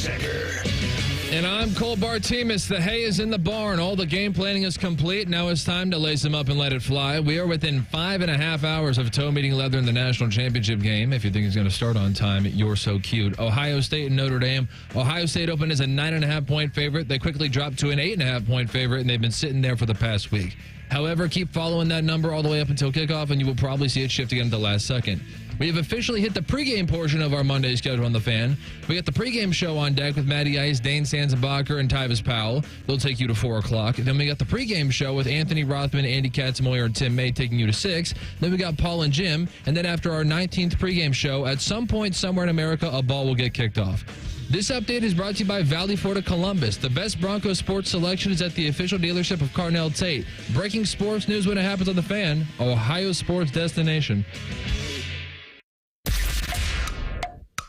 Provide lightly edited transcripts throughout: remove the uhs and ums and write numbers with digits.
Center. And I'm Cole Bartemus. The hay is in the barn. All the game planning is complete. Now it's time to lace them up and let it fly. We are within 5.5 hours of toe meeting leather in the national championship game. If you think it's going to start on time, you're so cute. Ohio State and Notre Dame. Ohio State opened as a 9.5-point favorite. They quickly dropped to an 8.5-point favorite, and they've been sitting there for the past week. However, keep following that number all the way up until kickoff, and you will probably see it shift again at the last second. We have officially hit the pregame portion of our Monday schedule on The Fan. We got the pregame show on deck with Matty Ice, Dane Sanzenbacher, and Tyvis Powell. They'll take you to 4 o'clock. Then we got the pregame show with Anthony Rothman, Andy Katzenmoyer, and Tim May taking you to 6. Then we got Paul and Jim. And then after our 19th pregame show, at some point somewhere in America, a ball will get kicked off. This update is brought to you by Valley Ford of Columbus. The best Broncos sports selection is at the official dealership of Carnell Tate. Breaking sports news when it happens on The Fan, Ohio sports destination.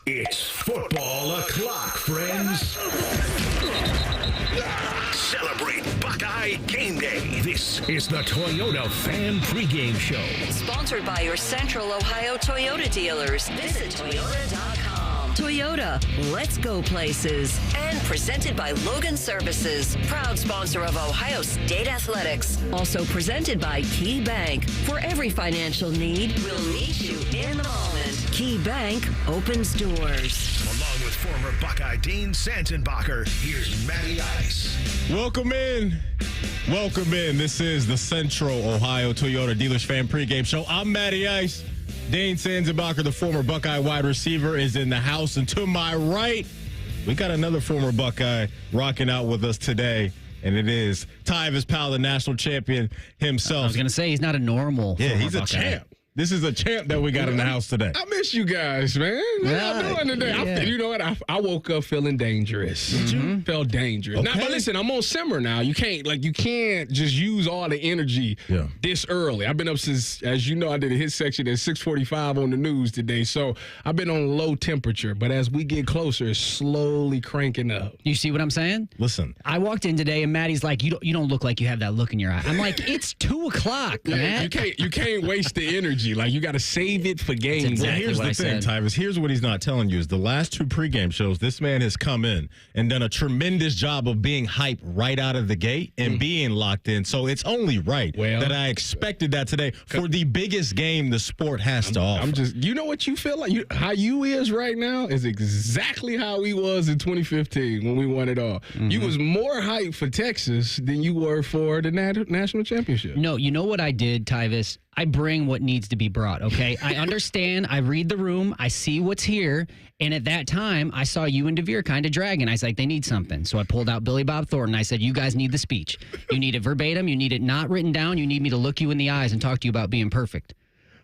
It's football o'clock, friends. Celebrate Buckeye Game Day. This is the Toyota Fan Pregame Show. Sponsored by your Central Ohio Toyota dealers. Visit Toyota.com. Toyota, let's go places. And presented by Logan Services, proud sponsor of Ohio State Athletics. Also presented by Key Bank. For every financial need, we'll meet you in the moment. Key Bank opens doors. Along with former Buckeye Dean Sanzenbacher, here's Matty Ice. Welcome in. Welcome in. This is the Central Ohio Toyota Dealers Fan Pregame Show. I'm Matty Ice. Dane Sanzenbacher, the former Buckeye wide receiver, is in the house. And to my right, we got another former Buckeye rocking out with us today. And it is Tyvis Powell, the national champion himself. I was going to say, he's not a normal former he's a Buckeye. champ. This is a champ that we got in the house today. I miss you guys, man. What y'all doing today? Yeah. You know what? I woke up feeling dangerous. Felt dangerous. Okay. Now, but listen, I'm on simmer now. You can't just use all the energy this early. I've been up since, as you know, I did a hit section at 6:45 on the news today. So I've been on low temperature. But as we get closer, it's slowly cranking up. You see what I'm saying? Listen. I walked in today, and Maddie's like, you don't look like you have that look in your eye. I'm like, it's 2 o'clock, man. You can't waste the energy. Like, you got to save it for games. Well, here's the thing, Tyvis. Here's what he's not telling you is the last 2 pregame shows, this man has come in and done a tremendous job of being hyped right out of the gate and being locked in. So it's only right that I expected that today for the biggest game the sport has to offer. I'm just, you know what you feel like? How you is right now is exactly how he was in 2015 when we won it all. You was more hyped for Texas than you were for the national championship. No, you know what I did, Tyvis? I bring what needs to be brought, okay? I understand. I read the room. I see what's here. And at that time, I saw you and DeVere kind of dragging. I was like, they need something. So I pulled out Billy Bob Thornton. I said, you guys need the speech. You need it verbatim. You need it not written down. You need me to look you in the eyes and talk to you about being perfect.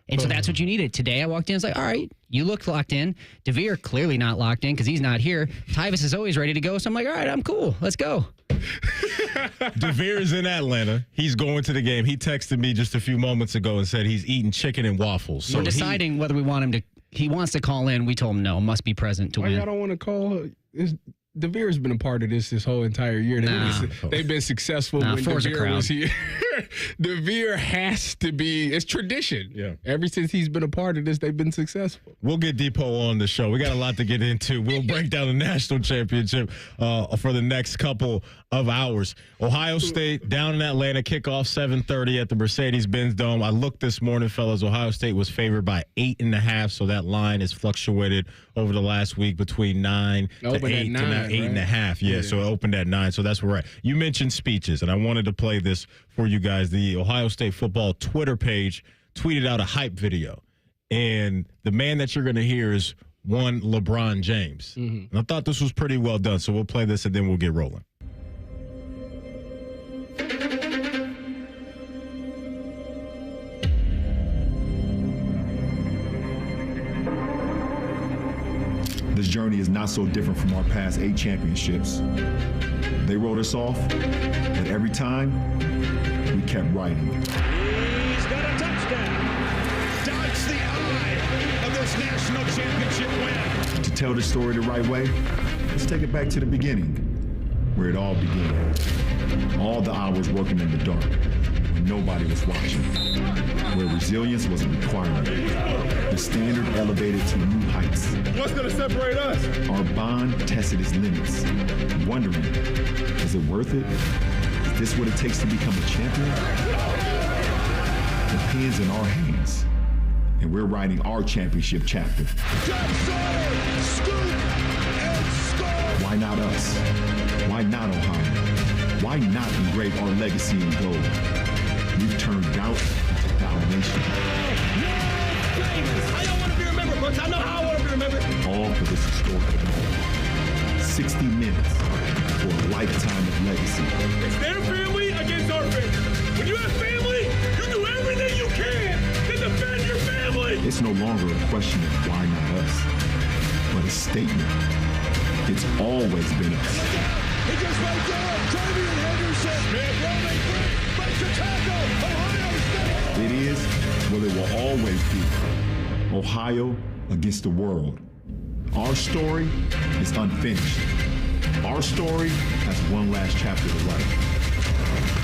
And so that's what you needed. Today I walked in. I was like, all right, you look locked in. DeVere clearly not locked in because he's not here. Tyvis is always ready to go. So I'm like, all right, I'm cool. Let's go. DeVere is in Atlanta. He's going to the game. He texted me just a few moments ago and said he's eating chicken and waffles. So we're deciding whether we want him to. He wants to call in. We told him no. Must be present to Why win. y'all don't want to call? DeVere's been a part of this whole entire year. They've been successful when DeVere was here. DeVere has to be. It's tradition. Yeah. Ever since he's been a part of this, they've been successful. We'll get Depot on the show. We got a lot to get into. We'll break down the national championship for the next couple of hours. Ohio State down in Atlanta, kickoff 7:30 at the Mercedes-Benz Dome. I looked this morning, fellas. Ohio State was favored by 8.5, so that line has fluctuated over the last week between 9 to 8 to 8.5. Yeah, so it opened at 9, so that's where we're at. You mentioned speeches, and I wanted to play this for you guys. The Ohio State football Twitter page tweeted out a hype video, and the man that you're going to hear is one LeBron James. And I thought this was pretty well done, so we'll play this and then we'll get rolling. This journey is not so different from our past 8 championships. They wrote us off, but every time, we kept writing. He's got a touchdown. Dodged the eye of this national championship win. To tell the story the right way, let's take it back to the beginning, where it all began. All the hours working in the dark, when nobody was watching, where resilience was a requirement, the standard elevated to new heights. What's going to separate us? Our bond tested its limits, wondering, is it worth it? Is this what it takes to become a champion? The pen's in our hands, and we're writing our championship chapter. Why not us? Why not Ohio? Why not engrave our legacy in gold? We've turned doubt into domination. I don't want to be remembered, but I know how I want to be remembered. All for this historic moment. 60 minutes for a lifetime of legacy. It's their family against our family. When you have family, you do everything you can to defend your family. It's no longer a question of why not us, but a statement. It's always been us. He just went down. Travian Henderson. Man, rolling free. Breaks a tackle. Ohio State. It is what it will always be. Ohio against the world. Our story is unfinished. Our story has one last chapter to write.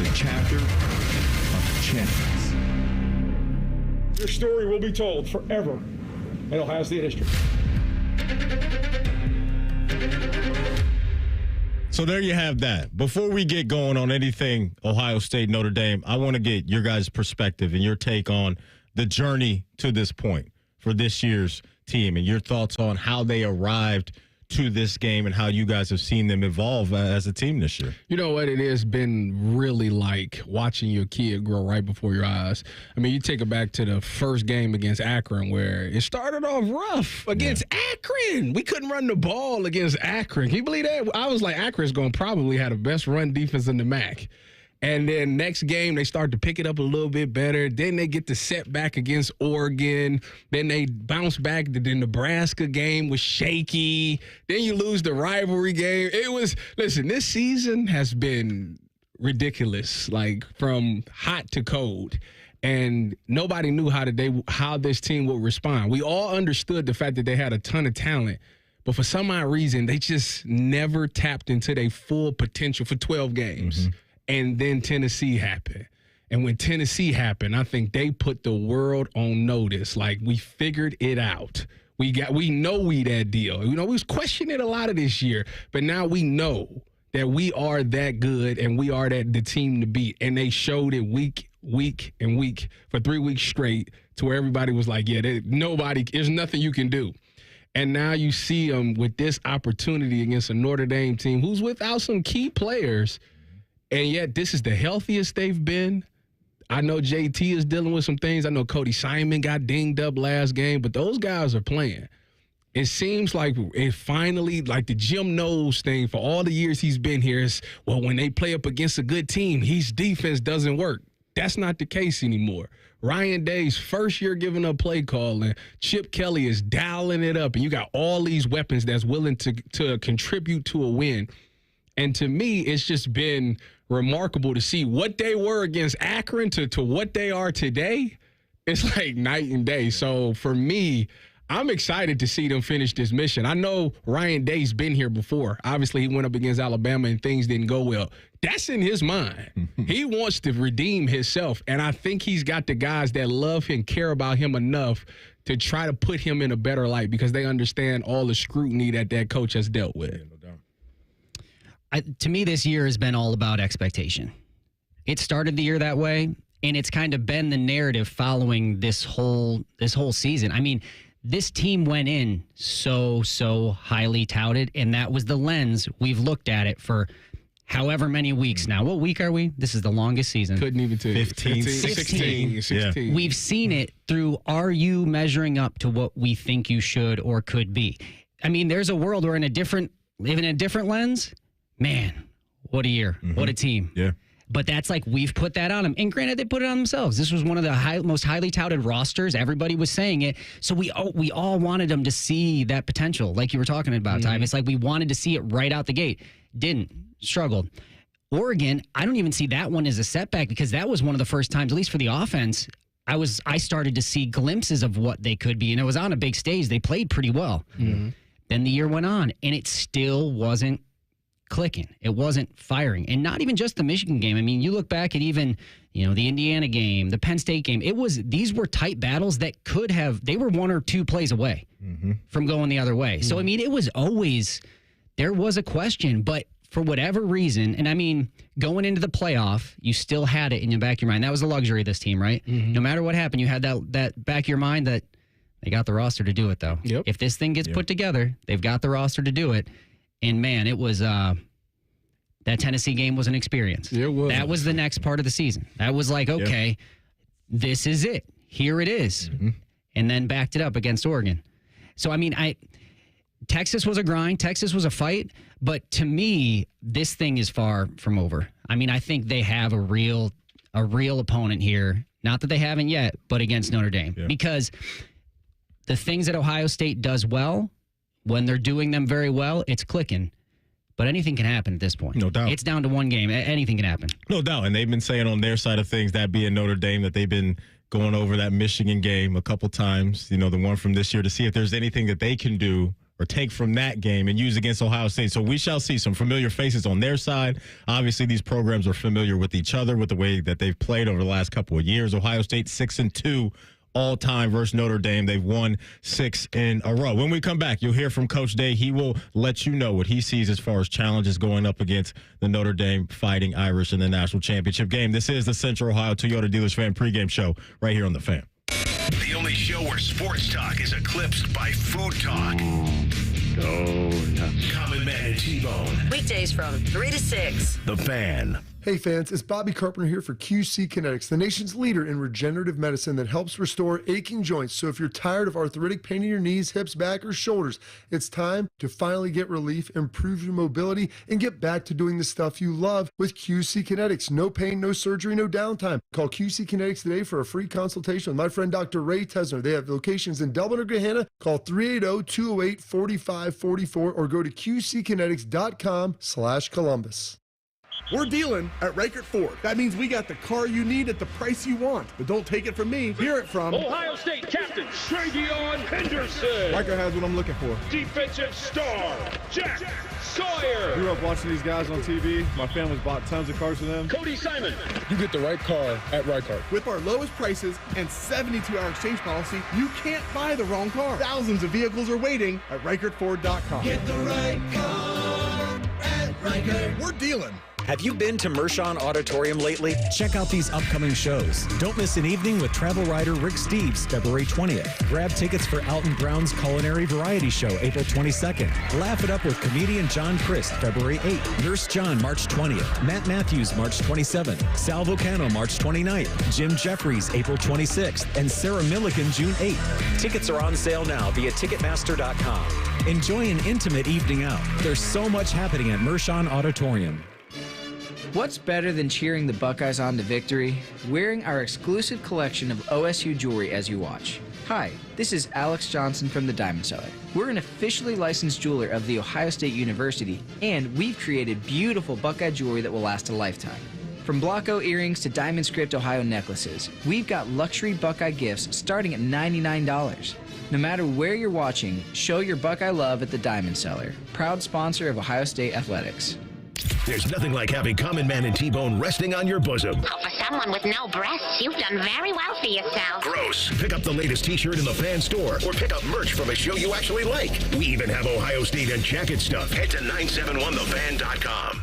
The chapter of champions. Your story will be told forever in Ohio State history. So there you have that. Before we get going on anything Ohio State, Notre Dame, I want to get your guys' perspective and your take on the journey to this point for this year's team and your thoughts on how they arrived to this game and how you guys have seen them evolve as a team this year. You know what? It has been really like watching your kid grow right before your eyes. I mean, you take it back to the first game against Akron where it started off rough against Akron. We couldn't run the ball against Akron. Can you believe that? I was like, Akron's going to probably have the best run defense in the MAC. And then next game, they start to pick it up a little bit better. Then they get the setback against Oregon. Then they bounce back. The Nebraska game was shaky. Then you lose the rivalry game. Listen, this season has been ridiculous, like from hot to cold. And nobody knew how this team would respond. We all understood the fact that they had a ton of talent. But for some odd reason, they just never tapped into their full potential for 12 games. Mm-hmm. And then Tennessee happened. And when Tennessee happened, I think they put the world on notice. Like, we figured it out. We know we that deal. You know, we was questioning it a lot of this year. But now we know that we are that good and we are the team to beat. And they showed it week for 3 weeks straight to where everybody was like, yeah, there's nothing you can do. And now you see them with this opportunity against a Notre Dame team who's without some key players. And yet this is the healthiest they've been. I know JT is dealing with some things. I know Cody Simon got dinged up last game, but those guys are playing. It seems like it finally, like the Jim Knowles thing for all the years he's been here is, well, when they play up against a good team, his defense doesn't work. That's not the case anymore. Ryan Day's first year giving up play calling. Chip Kelly is dialing it up, and you got all these weapons that's willing to contribute to a win. And to me, it's just been remarkable to see what they were against Akron to what they are today. It's like night and day. So for me, I'm excited to see them finish this mission. I know Ryan Day's been here before. Obviously, he went up against Alabama and things didn't go well. That's in his mind. He wants to redeem himself. And I think he's got the guys that love him, care about him enough to try to put him in a better light because they understand all the scrutiny that coach has dealt with. To me, this year has been all about expectation. It started the year that way, and it's kind of been the narrative following this whole season. I mean, this team went in so highly touted, and that was the lens we've looked at it for however many weeks now. What week are we? This is the longest season. Couldn't even tell you. 16. Yeah. We've seen it through, are you measuring up to what we think you should or could be? I mean, there's a world where living in a different lens. Man, what a year. Mm-hmm. What a team. Yeah. But that's like we've put that on them. And granted, they put it on themselves. This was one of the most highly touted rosters. Everybody was saying it. So we all wanted them to see that potential, like you were talking about, Ty. It's like we wanted to see it right out the gate. Didn't. Struggled. Oregon, I don't even see that one as a setback because that was one of the first times, at least for the offense, I started to see glimpses of what they could be. And it was on a big stage. They played pretty well. Mm-hmm. Then the year went on, and it still wasn't clicking. It wasn't firing. And not even just the Michigan game. I mean, you look back at even, the Indiana game, the Penn State game. These were tight battles that they were 1 or 2 plays away from going the other way. So, I mean, it was always, there was a question, but for whatever reason, and I mean, going into the playoff, you still had it in the back of your mind. That was the luxury of this team, right? No matter what happened, you had that back of your mind that they got the roster to do it, though. Yep. If this thing gets put together, they've got the roster to do it. And, man, it was that Tennessee game was an experience. It was. That was the next part of the season. That was like, okay, this is it. Here it is. And then backed it up against Oregon. So, I mean, Texas was a grind. Texas was a fight. But to me, this thing is far from over. I mean, I think they have a real opponent here. Not that they haven't yet, but against Notre Dame. Yeah. Because the things that Ohio State does well, when they're doing them very well, it's clicking. But anything can happen at this point. No doubt. It's down to one game. Anything can happen. No doubt. And they've been saying on their side of things, that being Notre Dame, that they've been going over that Michigan game a couple times, the one from this year, to see if there's anything that they can do or take from that game and use against Ohio State. So we shall see some familiar faces on their side. Obviously, these programs are familiar with each other, with the way that they've played over the last couple of years. Ohio State 6-2 all-time versus Notre Dame. They've won 6 in a row. When we come back, you'll hear from Coach Day. He will let you know what he sees as far as challenges going up against the Notre Dame Fighting Irish in the national championship game. This is the Central Ohio Toyota Dealers Fan pregame show right here on The Fan. The only show where sports talk is eclipsed by food talk. Common Man and T-Bone. Weekdays from 3 to 6. The Fan. Hey fans, it's Bobby Carpenter here for QC Kinetics, the nation's leader in regenerative medicine that helps restore aching joints. So if you're tired of arthritic pain in your knees, hips, back, or shoulders, it's time to finally get relief, improve your mobility, and get back to doing the stuff you love with QC Kinetics. No pain, no surgery, no downtime. Call QC Kinetics today for a free consultation with my friend Dr. Ray Tesner. They have locations in Dublin or Gahanna. Call 380-208-4544 or go to qckinetics.com/Columbus. We're dealing at Reichert Ford. That means we got the car you need at the price you want. But don't take it from me. Hear it from Ohio State captain Travion Henderson. Reichert has what I'm looking for. Defensive star Jack Sawyer. Grew up watching these guys on TV. My family's bought tons of cars for them. Cody Simon. You get the right car at Reichert. With our lowest prices and 72-hour exchange policy, you can't buy the wrong car. Thousands of vehicles are waiting at ReichertFord.com. Get the right car at Reichert. We're dealing. Have you been to Mershon Auditorium lately? Check out these upcoming shows. Don't miss an evening with travel writer Rick Steves, February 20th. Grab tickets for Alton Brown's Culinary Variety Show, April 22nd. Laugh it up with comedian John Crist, February 8th. Nurse John, March 20th. Matt Matthews, March 27th. Sal Volcano, March 29th. Jim Jeffries, April 26th. And Sarah Milliken, June 8th. Tickets are on sale now via Ticketmaster.com. Enjoy an intimate evening out. There's so much happening at Mershon Auditorium. What's better than cheering the Buckeyes on to victory? Wearing our exclusive collection of OSU jewelry as you watch. Hi, this is Alex Johnson from the Diamond Cellar. We're an officially licensed jeweler of The Ohio State University, and we've created beautiful Buckeye jewelry that will last a lifetime. From Blocko earrings to Diamond Script Ohio necklaces, we've got luxury Buckeye gifts starting at $99. No matter where you're watching, show your Buckeye love at the Diamond Cellar, proud sponsor of Ohio State Athletics. There's nothing like having Common Man and T-Bone resting on your bosom. Oh, for someone with no breasts, you've done very well for yourself. Gross. Pick up the latest T-shirt in the Fan store or pick up merch from a show you actually like. We even have Ohio State and jacket stuff. Head to 971thefan.com.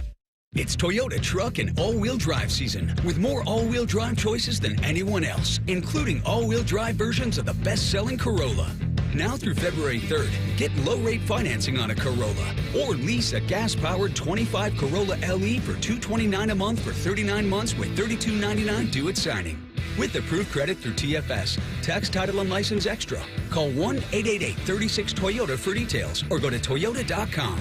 It's Toyota truck and all-wheel drive season with more all-wheel drive choices than anyone else, including all-wheel drive versions of the best-selling Corolla. Now through February 3rd, get low-rate financing on a Corolla or lease a gas-powered 25 Corolla LE for $229 a month for 39 months with $32.99 due at signing. With approved credit through TFS, tax, title, and license extra. Call 1-888-36-TOYOTA for details or go to Toyota.com.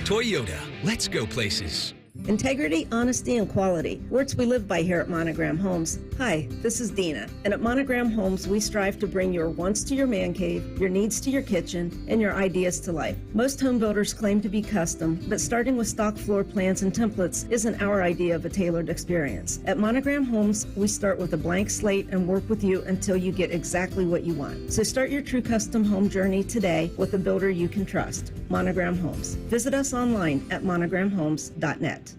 Toyota, let's go places. Integrity, honesty, and quality. Words we live by here at Monogram Homes. Hi, this is Dina, and at Monogram Homes, we strive to bring your wants to your man cave, your needs to your kitchen, and your ideas to life. Most home builders claim to be custom, but starting with stock floor plans and templates isn't our idea of a tailored experience. At Monogram Homes, we start with a blank slate and work with you until you get exactly what you want. So start your true custom home journey today with a builder you can trust. Monogram Homes. Visit us online at monogramhomes.net.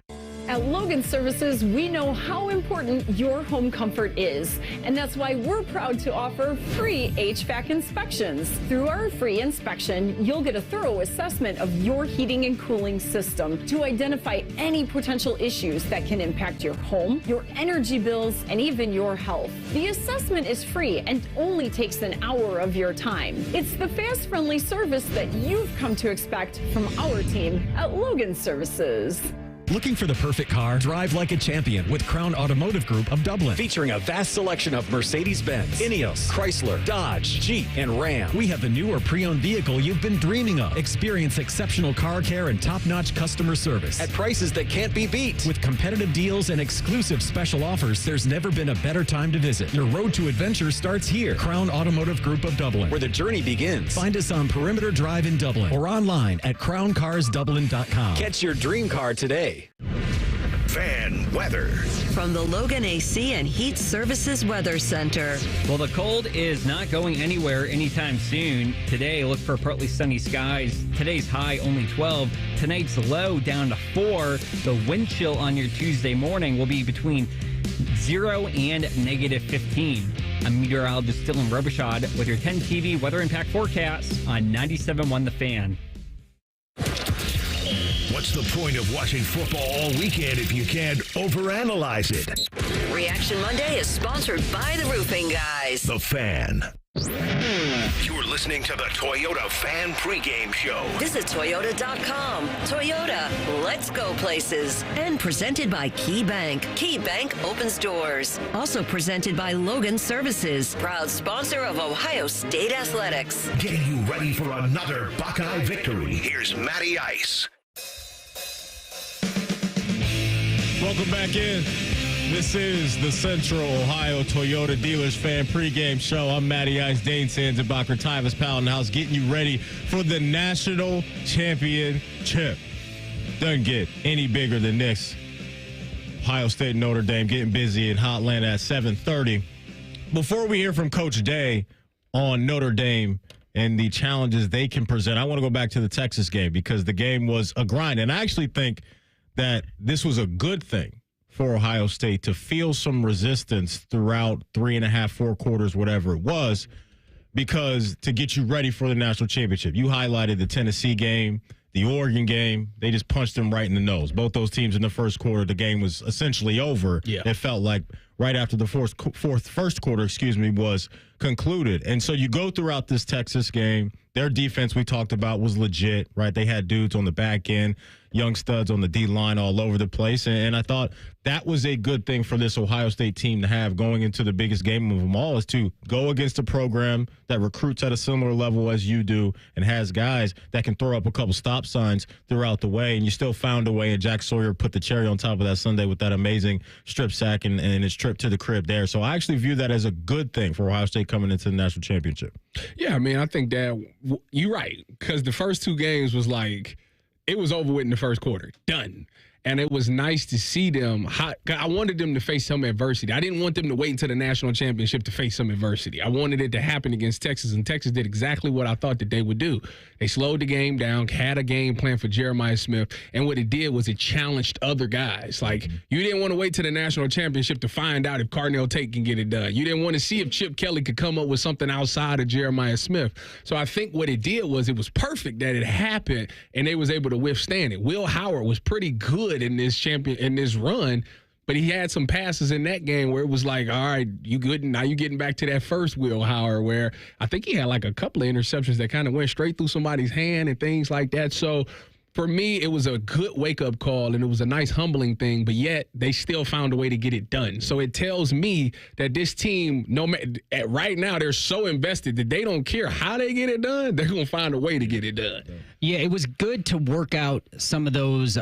At Logan Services, we know how important your home comfort is, and that's why we're proud to offer free HVAC inspections. Through our free inspection, you'll get a thorough assessment of your heating and cooling system to identify any potential issues that can impact your home, your energy bills, and even your health. The assessment is free and only takes an hour of your time. It's the fast, friendly service that you've come to expect from our team at Logan Services. Looking for the perfect car? Drive like a champion with Crown Automotive Group of Dublin. Featuring a vast selection of Mercedes-Benz, Ineos, Chrysler, Dodge, Jeep, and Ram. We have the new or pre-owned vehicle you've been dreaming of. Experience exceptional car care and top-notch customer service at prices that can't be beat. With competitive deals and exclusive special offers, there's never been a better time to visit. Your road to adventure starts here. Crown Automotive Group of Dublin, where the journey begins. Find us on Perimeter Drive in Dublin or online at crowncarsdublin.com. Catch your dream car today. Fan weather. From the Logan AC and Heat Services Weather Center. Well, the cold is not going anywhere anytime soon. Today, look for partly sunny skies. Today's high only 12. Tonight's low down to 4. The wind chill on your Tuesday morning will be between 0 and negative 15. I'm meteorologist Dylan Robichaud with your 10 TV weather impact forecast on 97.1 The Fan. What's the point of watching football all weekend if you can't overanalyze it? Reaction Monday is sponsored by the Roofing Guys. The Fan. You're listening to the Toyota Fan Pregame Show. Visit Toyota.com. Toyota, let's go places. And presented by Key Bank. Key Bank opens doors. Also presented by Logan Services, proud sponsor of Ohio State Athletics. Getting you ready for another Buckeye victory. Here's Matty Ice. Welcome back in. This is the Central Ohio Toyota Dealers Fan Pregame Show. I'm Matty Ice, Dane Sanzenbacher, Tyvis Powell in the house, getting you ready for the National Championship. Doesn't get any bigger than this. Ohio State, Notre Dame getting busy in Hotland at 7:30. Before we hear from Coach Day on Notre Dame and the challenges they can present, I want to go back to the Texas game because the game was a grind. And I actually think that this was a good thing for Ohio State to feel some resistance throughout 3.5, 4 quarters, whatever it was, because to get you ready for the national championship. You highlighted the Tennessee game, the Oregon game. They just punched them right in the nose. Both those teams in the first quarter, the game was essentially over. Yeah. It felt like right after the first quarter, was concluded. And so you go throughout this Texas game. Their defense we talked about was legit, right? They had dudes on the back end, young studs on the D-line all over the place. And I thought that was a good thing for this Ohio State team to have going into the biggest game of them all, is to go against a program that recruits at a similar level as you do and has guys that can throw up a couple stop signs throughout the way. And you still found a way, and Jack Sawyer put the cherry on top of that Sunday with that amazing strip sack and his trip to the crib there. So I actually view that as a good thing for Ohio State coming into the national championship. Yeah, I mean, I think that you're right, because the first 2 games was like, it was over with in the first quarter. Done. And it was nice to see them. I wanted them to face some adversity. I didn't want them to wait until the national championship to face some adversity. I wanted it to happen against Texas, and Texas did exactly what I thought that they would do. They slowed the game down, had a game plan for Jeremiah Smith, and what it did was it challenged other guys. Like, you didn't want to wait to the national championship to find out if Carnell Tate can get it done. You didn't want to see if Chip Kelly could come up with something outside of Jeremiah Smith. So I think what it did was it was perfect that it happened, and they was able to withstand it. Will Howard was pretty good in this run, but he had some passes in that game where it was like, all right, you good, now you getting back to that first Will Howard, where I think he had like a couple of interceptions that kind of went straight through somebody's hand and things like that. So for me, it was a good wake-up call, and it was a nice humbling thing, but yet they still found a way to get it done. So it tells me that this team, right now, they're so invested that they don't care how they get it done. They're going to find a way to get it done. Yeah, it was good to work out some of those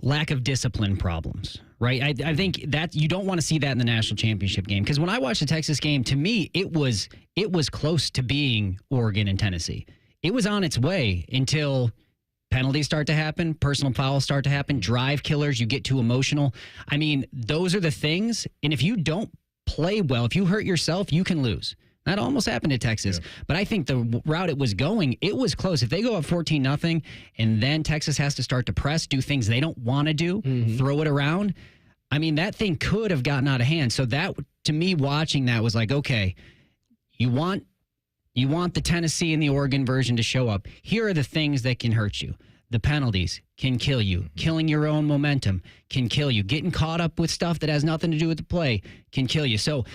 lack of discipline problems, right? I think that you don't want to see that in the national championship game, because when I watched the Texas game, to me, it was close to being Oregon and Tennessee. It was on its way until penalties start to happen, personal fouls start to happen, drive killers, you get too emotional. I mean, those are the things. And if you don't play well, if you hurt yourself, you can lose. That almost happened to Texas. Yeah. But I think the route it was going, it was close. If they go up 14-0, and then Texas has to start to press, do things they don't want to do, throw it around, I mean, that thing could have gotten out of hand. So that, to me, watching that was like, okay, you want the Tennessee and the Oregon version to show up. Here are the things that can hurt you. The penalties can kill you. Killing your own momentum can kill you. Getting caught up with stuff that has nothing to do with the play can kill you. So,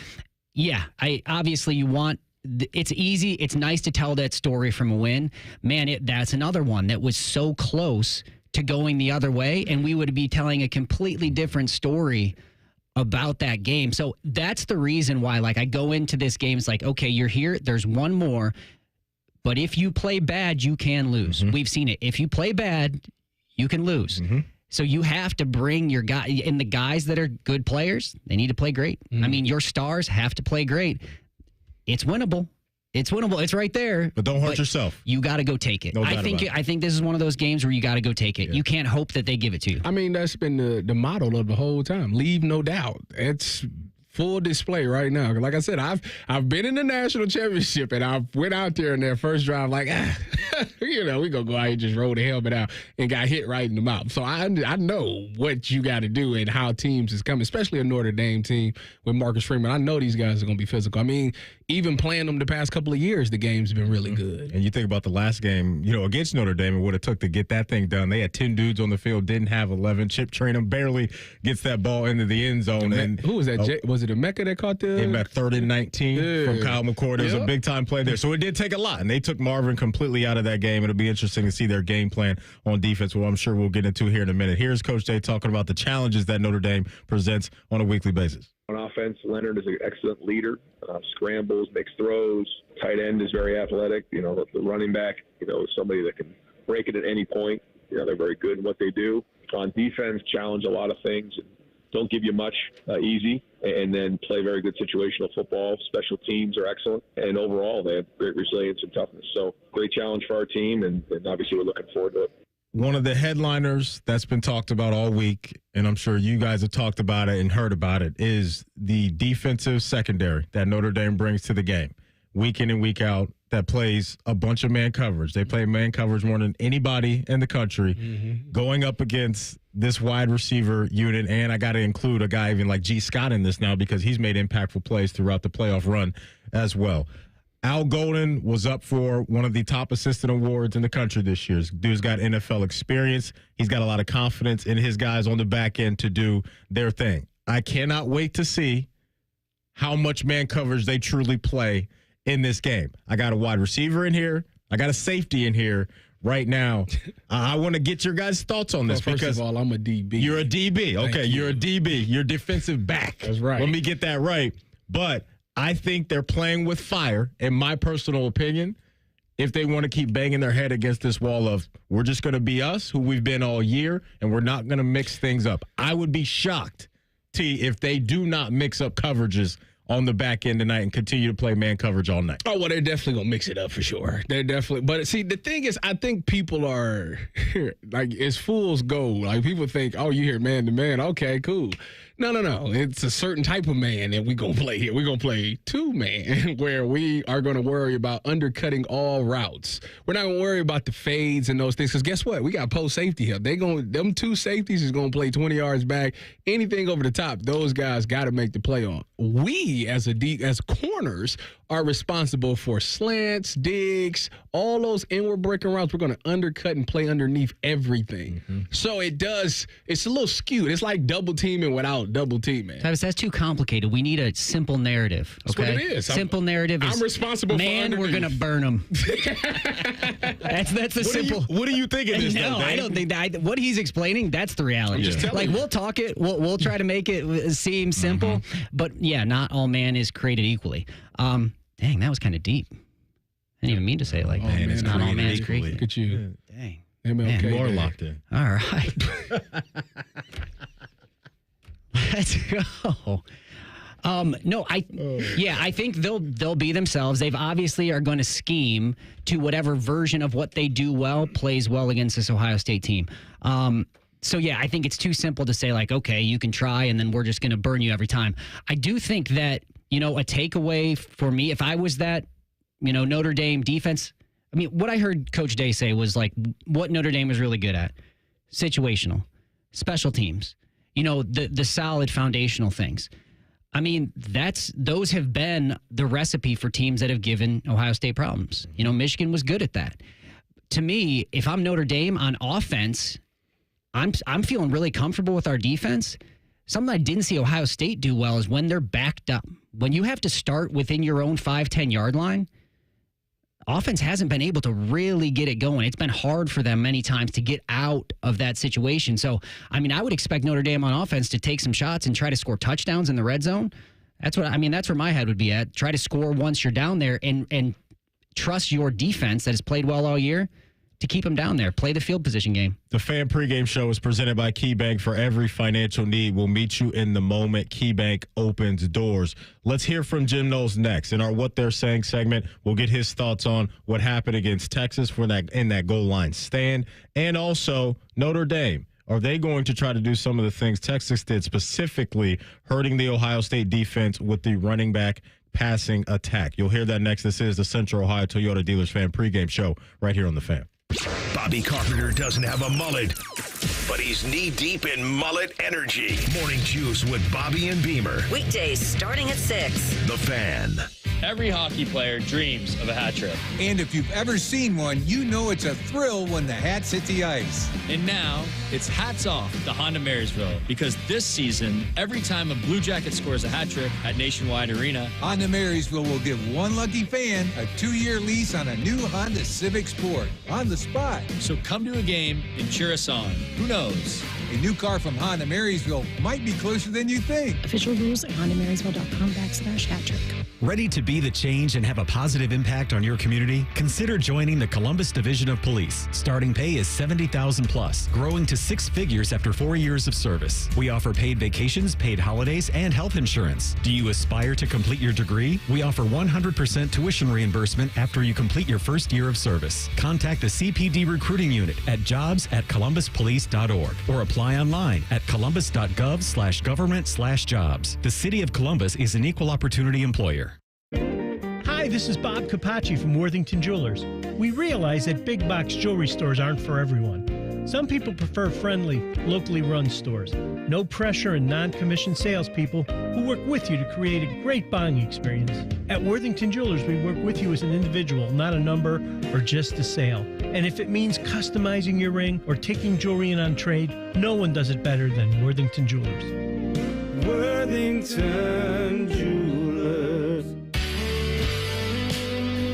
yeah, it's easy. It's nice to tell that story from a win. Man, that's another one that was so close to going the other way, and we would be telling a completely different story about that game. So that's the reason why, like, I go into this game, it's like, okay, you're here, there's one more, but if you play bad, you can lose. We've seen it. If you play bad, you can lose. So you have to bring your guy, and the guys that are good players, they need to play great. I mean, your stars have to play great. It's winnable. It's winnable. It's right there. But don't hurt yourself. You got to go take it. No I think this is one of those games where you got to go take it. Yeah. You can't hope that they give it to you. I mean, that's been the motto of the whole time. Leave no doubt. It's full display right now. Like I said, I've been in the national championship, and I went out there in their first drive like, we gonna go out here and just roll the helmet out, and got hit right in the mouth. So I know what you got to do and how teams is coming, especially a Notre Dame team with Marcus Freeman. I know these guys are gonna be physical. I mean, even playing them the past couple of years, the game's been really good. And you think about the last game, against Notre Dame, and what it took to get that thing done. They had 10 dudes on the field, didn't have 11. Chip Traynham barely gets that ball into the end zone. And who was that? Was it Emeka that caught the? In that 3rd and 19 from Kyle McCord. There was a big time play there. So it did take a lot, and they took Marvin completely out of that game. It'll be interesting to see their game plan on defense, well, I'm sure we'll get into here in a minute. Here's Coach Day talking about the challenges that Notre Dame presents on a weekly basis. On offense, Leonard is an excellent leader, scrambles, makes throws. Tight end is very athletic. The running back, is somebody that can break it at any point. They're very good in what they do. On defense, challenge a lot of things. Don't give you much easy, and then play very good situational football. Special teams are excellent, and overall they have great resilience and toughness. So great challenge for our team, and obviously we're looking forward to it. One of the headliners that's been talked about all week, and I'm sure you guys have talked about it and heard about it, is the defensive secondary that Notre Dame brings to the game. Week in and week out, that plays a bunch of man coverage. They play man coverage more than anybody in the country, going up against this wide receiver unit. And I got to include a guy even like G. Scott in this now, because he's made impactful plays throughout the playoff run as well. Al Golden was up for one of the top assistant awards in the country this year. Dude's got NFL experience. He's got a lot of confidence in his guys on the back end to do their thing. I cannot wait to see how much man coverage they truly play in this game. I got a wide receiver in here. I got a safety in here right now. I want to get your guys' thoughts on this. Well, first of all, I'm a DB. You're a DB. Okay, you're a DB. You're defensive back. That's right. Let me get that right. But I think they're playing with fire, in my personal opinion, if they want to keep banging their head against this wall of, we're just going to be us, who we've been all year, and we're not going to mix things up. I would be shocked, T, if they do not mix up coverages on the back end tonight and continue to play man coverage all night. Oh, well, they're definitely going to mix it up for sure. They're definitely. But see, the thing is, I think people are, like, as fools go. Like, people think, oh, you hear man to man. Okay, cool. No. It's a certain type of man that we're going to play here. We're going to play two-man, where we are going to worry about undercutting all routes. We're not going to worry about the fades and those things, because guess what? We got post safety here. Them two safeties is going to play 20 yards back. Anything over the top, those guys got to make the play on. We, as corners, are responsible for slants, digs, all those inward breaking routes. We're going to undercut and play underneath everything. So it's a little skewed. It's like double teaming without double teaming. Travis, that's too complicated. We need a simple narrative. Okay? That's what it is. Simple narrative is, I'm responsible for underneath. We're going to burn them. That's a simple. What do you think of this? No, I don't think that. What he's explaining, that's the reality. Like, we'll talk it. We'll try to make it seem simple. But, yeah, not all man is created equally. Dang, that was kind of deep. I didn't even mean to say it like that. Man, it's not all man's created. Look at you. Dang. MLK More Day. locked in. All right. Let's go. I think they'll be themselves. They've obviously are going to scheme to whatever version of what they do well plays well against this Ohio State team. I think it's too simple to say like, okay, you can try and then we're just going to burn you every time. I do think that, a takeaway for me, if I was that, Notre Dame defense, I mean, what I heard Coach Day say was like what Notre Dame is really good at: situational, special teams, the solid foundational things. I mean, those have been the recipe for teams that have given Ohio State problems. Michigan was good at that. To me, if I'm Notre Dame on offense, I'm feeling really comfortable with our defense. Something I didn't see Ohio State do well is when they're backed up. When you have to start within your own 5-10 yard line, offense hasn't been able to really get it going. It's been hard for them many times to get out of that situation. So, I would expect Notre Dame on offense to take some shots and try to score touchdowns in the red zone. That's where my head would be at. Try to score once you're down there and trust your defense that has played well all year to keep them down there. Play the field position game. The Fan Pregame Show is presented by KeyBank. For every financial need, we'll meet you in the moment. KeyBank opens doors. Let's hear from Jim Knowles next. In our What They're Saying segment, we'll get his thoughts on what happened against Texas in that goal line stand, and also Notre Dame. Are they going to try to do some of the things Texas did, specifically hurting the Ohio State defense with the running back passing attack? You'll hear that next. This is the Central Ohio Toyota Dealers Fan Pregame Show right here on The Fan. Bobby Carpenter doesn't have a mullet, but he's knee-deep in mullet energy. Morning Juice with Bobby and Beamer. Weekdays starting at 6. The Fan. Every hockey player dreams of a hat trick. And if you've ever seen one, you know it's a thrill when the hats hit the ice. And now, it's hats off to Honda Marysville, because this season, every time a Blue Jacket scores a hat trick at Nationwide Arena, Honda Marysville will give one lucky fan a 2-year lease on a new Honda Civic Sport on the spot. So come to a game and cheer us on. Who knows? A new car from Honda Marysville might be closer than you think. Official rules at HondaMarysville.com/hat trick. Ready to be the change and have a positive impact on your community? Consider joining the Columbus Division of Police. Starting pay is $70,000 plus, growing to 6 figures after 4 years of service. We offer paid vacations, paid holidays, and health insurance. Do you aspire to complete your degree? We offer 100% tuition reimbursement after you complete your first year of service. Contact the CPD recruiting unit at jobs@columbuspolice.org or apply online at columbus.gov/government/jobs. The City of Columbus is an equal opportunity employer. Hi, this is Bob Capacci from Worthington Jewelers. We realize that big box jewelry stores aren't for everyone. Some people prefer friendly, locally run stores. No pressure and non-commissioned salespeople who work with you to create a great buying experience. At Worthington Jewelers, we work with you as an individual, not a number or just a sale. And if it means customizing your ring or taking jewelry in on trade, no one does it better than Worthington Jewelers. Worthington Jewelers.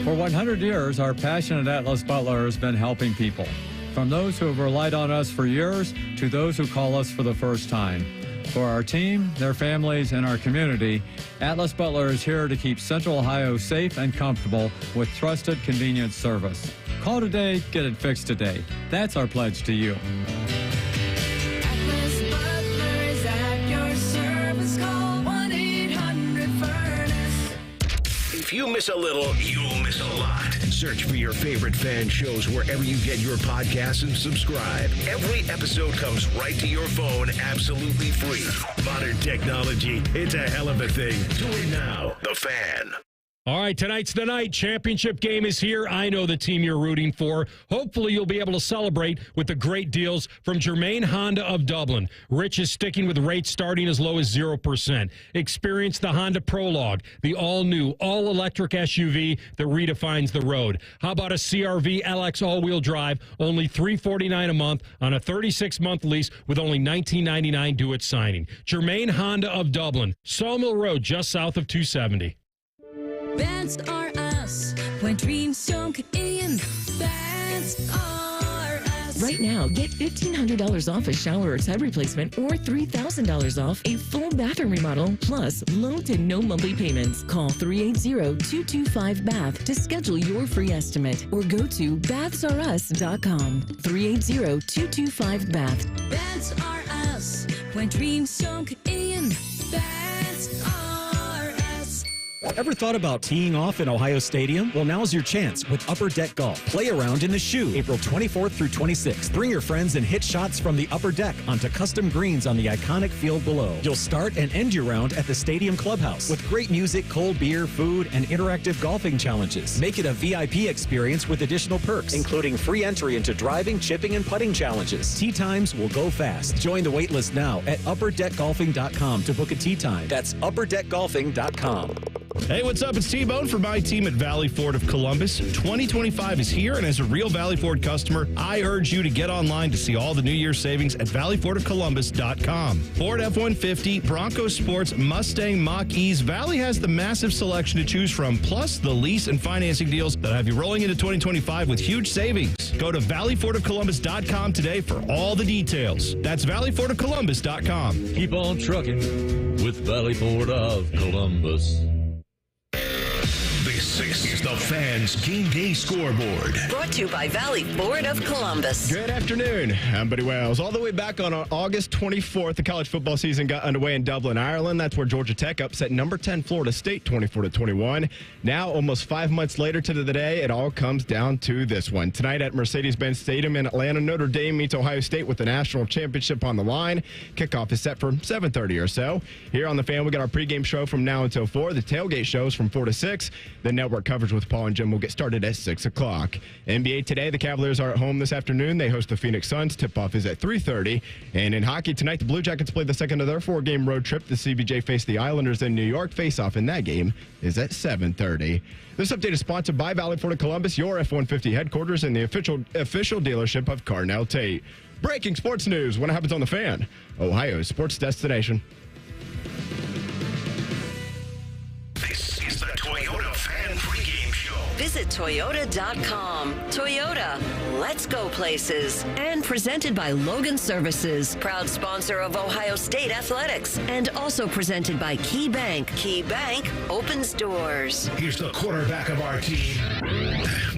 For 100 years, our passionate Atlas Butler has been helping people. From those who have relied on us for years to those who call us for the first time. For our team, their families, and our community, Atlas Butler is here to keep Central Ohio safe and comfortable with trusted, convenient service. Call today, get it fixed today. That's our pledge to you. Atlas Butler is at your service. Call 1-800-FURNACE. If you miss a little, you'll miss a lot. Search for your favorite fan shows wherever you get your podcasts and subscribe. Every episode comes right to your phone absolutely free. Modern technology, it's a hell of a thing. Do it now. The Fan. All right, tonight's the night. Championship game is here. I know the team you're rooting for. Hopefully, you'll be able to celebrate with the great deals from Germain Honda of Dublin. Rich is sticking with rates starting as low as 0%. Experience the Honda Prologue, the all-new, all-electric SUV that redefines the road. How about a CR-V LX all-wheel drive, only $349 a month on a 36-month lease with only $19.99 due at signing. Germain Honda of Dublin, Sawmill Road, just south of 270. That's are us. When dreams don't get in, that's are us. Right now, get $1,500 off a shower or tub replacement or $3,000 off a full bathroom remodel, plus low to no monthly payments. Call 380-225-BATH to schedule your free estimate or go to bathsareus.com. 380-225-BATH. Baths are us. When dreams sunk in, Baths are us. Ever thought about teeing off in Ohio Stadium? Well, now's your chance with Upper Deck Golf. Play around in the shoe, April 24th through 26th. Bring your friends and hit shots from the upper deck onto custom greens on the iconic field below. You'll start and end your round at the stadium clubhouse with great music, cold beer, food, and interactive golfing challenges. Make it a VIP experience with additional perks, including free entry into driving, chipping, and putting challenges. Tee times will go fast. Join the waitlist now at upperdeckgolfing.com to book a tee time. That's upperdeckgolfing.com. Hey, what's up? It's T-Bone for my team at Valley Ford of Columbus. 2025 is here, and as a real Valley Ford customer, I urge you to get online to see all the New Year savings at valleyfordofcolumbus.com. Ford F-150, Bronco Sports, Mustang, Mach-E's. Valley has the massive selection to choose from, plus the lease and financing deals that have you rolling into 2025 with huge savings. Go to valleyfordofcolumbus.com today for all the details. That's valleyfordofcolumbus.com. Keep on trucking with Valley Ford of Columbus. This is the Fans Game Day Scoreboard. Brought to you by Valley Ford of Columbus. Good afternoon. I'm Buddy Wells. All the way back on August 24th, the college football season got underway in Dublin, Ireland. That's where Georgia Tech upset number 10 Florida State 24-21. Now, almost 5 months later to the day, it all comes down to this one. Tonight at Mercedes-Benz Stadium in Atlanta, Notre Dame meets Ohio State with the national championship on the line. Kickoff is set for 7:30 or so. Here on The Fan, we got our pregame show from now until 4. The tailgate shows from 4 to 6. The network coverage with Paul and Jim will get started at 6 o'clock. NBA today, the Cavaliers are at home this afternoon. They host the Phoenix Suns. Tip-off is at 3:30. And in hockey tonight, the Blue Jackets play the second of their 4-game road trip. The CBJ face the Islanders in New York. Face-off in that game is at 7:30. This update is sponsored by Valley Ford of Columbus, your F-150 headquarters and the official dealership of Carnell Tate. Breaking sports news when it happens on The Fan, Ohio's sports destination. This is the Toyota Fan Pregame Show. Visit Toyota.com. Toyota, let's go places. And presented by Logan Services, proud sponsor of Ohio State Athletics. And also presented by Key Bank. Key Bank opens doors. Here's the quarterback of our team.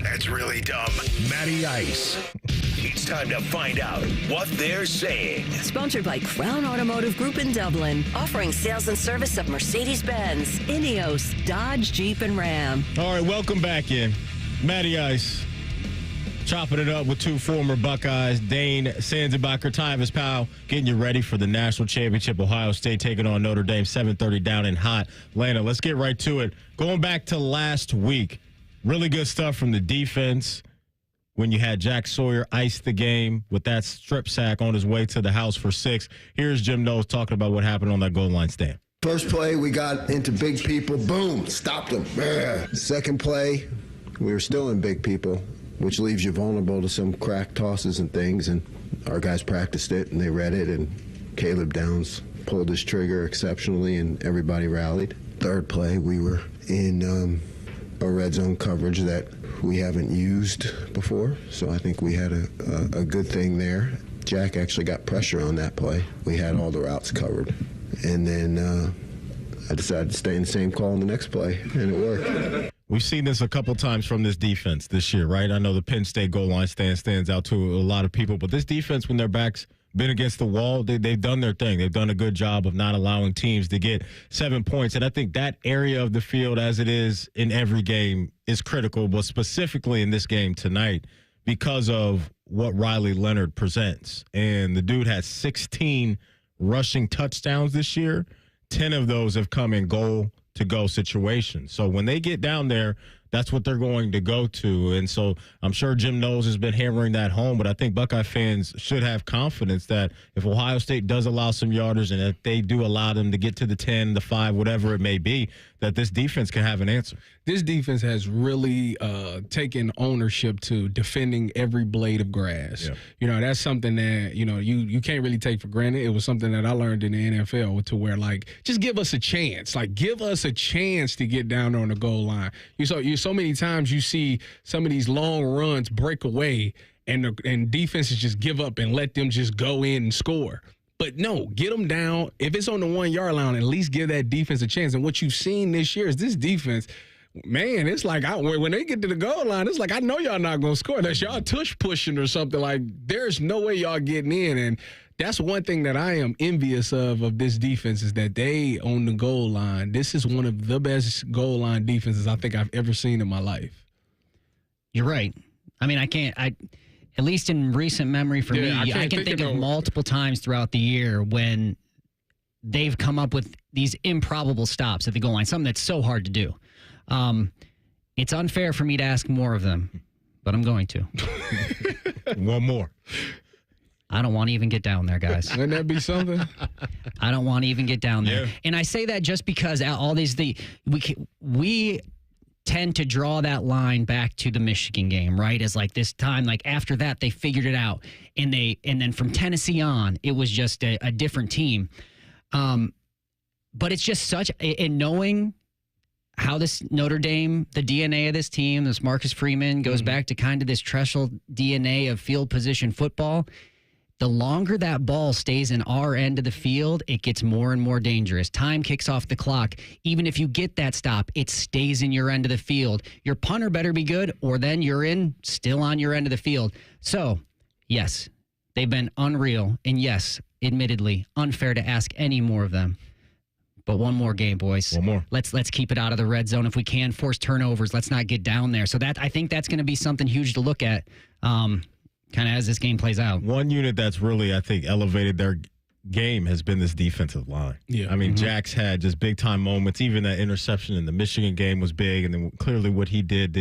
That's really dumb. Matty Ice. It's time to find out what they're saying. Sponsored by Crown Automotive Group in Dublin, offering sales and service of Mercedes-Benz, Ineos, Dodge, Jeep, and Ram. All right, welcome back in. Matty Ice chopping it up with two former Buckeyes, Dane Sanzenbacher, Tyvis Powell, getting you ready for the national championship. Ohio State taking on Notre Dame, 7:30 down in hot Atlanta. Let's get right to it. Going back to last week, really good stuff from the defense when you had Jack Sawyer ice the game with that strip sack on his way to the house for 6. Here's Jim Knowles talking about what happened on that goal line stand. First play, we got into big people. Boom, stopped them. Second play, we were still in big people, which leaves you vulnerable to some crack tosses and things. And our guys practiced it, and they read it, and Caleb Downs pulled his trigger exceptionally, and everybody rallied. Third play, we were in a red zone coverage that we haven't used before, so I think we had a good thing there. Jack actually got pressure on that play. We had all the routes covered. And then I decided to stay in the same call on the next play, and it worked. We've seen this a couple times from this defense this year, right? I know the Penn State goal line stands out to a lot of people, but this defense, when their backs been against the wall, they've done their thing. They've done a good job of not allowing teams to get 7 points. And I think that area of the field, as it is in every game, is critical, but specifically in this game tonight because of what Riley Leonard presents. And the dude has 16 rushing touchdowns this year. 10 of those have come in goal-to-go situations. So when they get down there, that's what they're going to go to. And so I'm sure Jim Knowles has been hammering that home, but I think Buckeye fans should have confidence that if Ohio State does allow some yardage and if they do allow them to get to the 10, the 5, whatever it may be, that this defense can have an answer. This defense has really taken ownership to defending every blade of grass. Yeah. You know, that's something that, you can't really take for granted. It was something that I learned in the NFL to where, just give us a chance. Give us a chance to get down on the goal line. So many times you see some of these long runs break away, and defenses just give up and let them just go in and score. But no, get them down. If it's on the 1 yard line, at least give that defense a chance. And what you've seen this year is this defense, man, it's like when they get to the goal line, it's like I know y'all not going to score. That's y'all tush pushing or something. Like there's no way y'all getting in. And that's one thing that I am envious of this defense is that they on the goal line. This is one of the best goal line defenses I think I've ever seen in my life. You're right. I mean, at least in recent memory for me, I can think of multiple times throughout the year when they've come up with these improbable stops at the goal line, something that's so hard to do. It's unfair for me to ask more of them, but I'm going to. One more. I don't want to even get down there, guys. Wouldn't that be something? I don't want to even get down there. Yeah. And I say that just because all these we tend to draw that line back to the Michigan game, right? As like this time, like after that, they figured it out. And then from Tennessee on, it was just a different team. But it's just in knowing how this Notre Dame, the DNA of this team, this Marcus Freeman goes back to kind of this Tressel DNA of field position football. The longer that ball stays in our end of the field, it gets more and more dangerous. Time kicks off the clock. Even if you get that stop, it stays in your end of the field. Your punter better be good, or then you're still on your end of the field. So, yes, they've been unreal. And yes, admittedly, unfair to ask any more of them. But one more game, boys. One more. Let's keep it out of the red zone if we can. Force turnovers. Let's not get down there. So I think that's going to be something huge to look at. Kind of as this game plays out. One unit that's really, I think, elevated their game has been this defensive line. Yeah. I mean, Jack's had just big-time moments. Even that interception in the Michigan game was big, and then clearly what he did